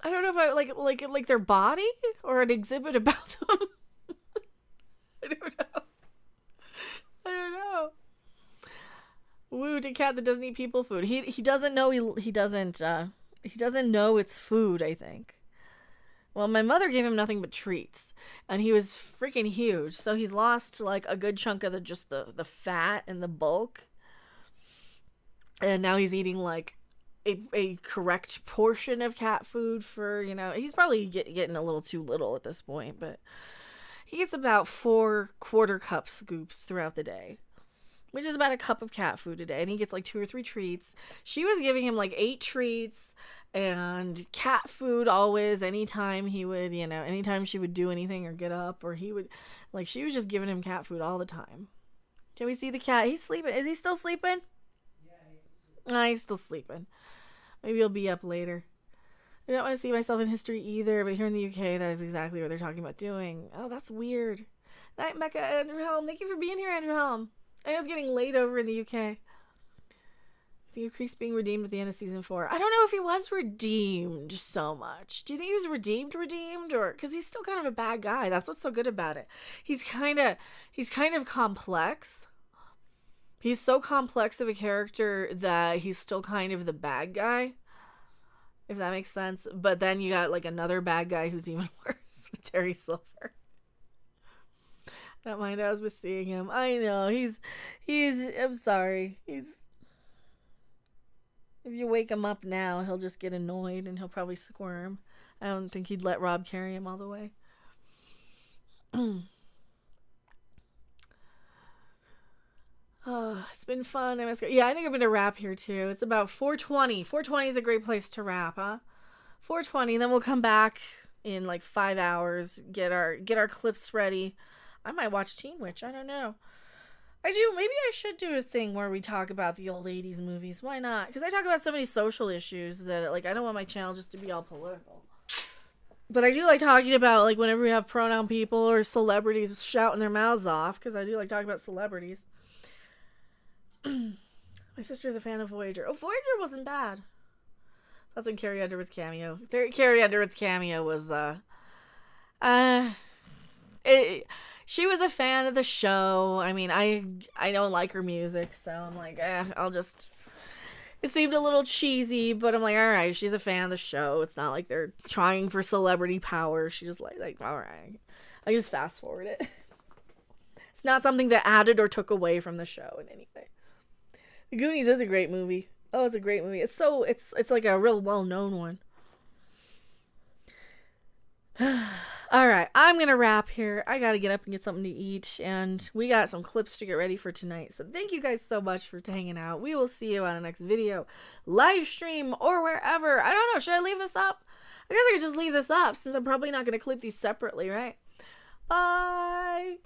Speaker 3: don't know if I like their body or an exhibit about them. I don't know. Woo, to cat that doesn't eat people food. He doesn't know he doesn't know it's food, I think. Well, my mother gave him nothing but treats, and he was freaking huge. So he's lost like a good chunk of the fat and the bulk. And now he's eating like a correct portion of cat food for, he's probably getting a little too little at this point, but He gets about 4 quarter cup scoops throughout the day, which is about a cup of cat food a day. And he gets like 2 or 3 treats. She was giving him like 8 treats and cat food always, anytime he would, anytime she would do anything or get up, or he would, like, she was just giving him cat food all the time. Can we see the cat? He's sleeping. Is he still sleeping? Yeah, he's sleeping. He's still sleeping. Maybe he'll be up later. I don't want to see myself in history either, but here in the UK, that is exactly what they're talking about doing. Oh, that's weird. Night, Mecca, Andrew Helm. Thank you for being here, Andrew Helm. I know it's getting late over in the UK. I think Creek's being redeemed at the end of season 4. I don't know if he was redeemed so much. Do you think he was redeemed, or because he's still kind of a bad guy? That's what's so good about it. He's kind of complex. He's so complex of a character that he's still kind of the bad guy, if that makes sense. But then you got like another bad guy who's even worse with Terry Silver. Don't mind, I was just seeing him. I know he's I'm sorry. If you wake him up now, he'll just get annoyed and he'll probably squirm. I don't think he'd let Rob carry him all the way. Oh, it's been fun. I think I'm going to wrap here too. It's about 4:20. 4:20 is a great place to wrap, huh? 4:20, then we'll come back in like 5 hours, get our clips ready. I might watch Teen Witch. I don't know. Maybe I should do a thing where we talk about the old 80s movies. Why not? Because I talk about so many social issues that, like, I don't want my channel just to be all political. But I do like talking about, like, whenever we have pronoun people or celebrities shouting their mouths off, because I do like talking about celebrities. My sister's a fan of Voyager. Oh, Voyager wasn't bad. That's in Carrie Underwood's cameo. Carrie Underwood's cameo was, she was a fan of the show. I mean, I don't like her music, so I'm like, it seemed a little cheesy, but I'm like, all right, she's a fan of the show. It's not like they're trying for celebrity power. She just like, all right. I just fast forward it. It's not something that added or took away from the show in any way. The Goonies is a great movie. Oh, it's a great movie. It's like a real well-known one. All right, I'm going to wrap here. I got to get up and get something to eat, and we got some clips to get ready for tonight. So thank you guys so much for hanging out. We will see you on the next video, live stream, or wherever. I don't know. Should I leave this up? I guess I could just leave this up since I'm probably not going to clip these separately, right? Bye.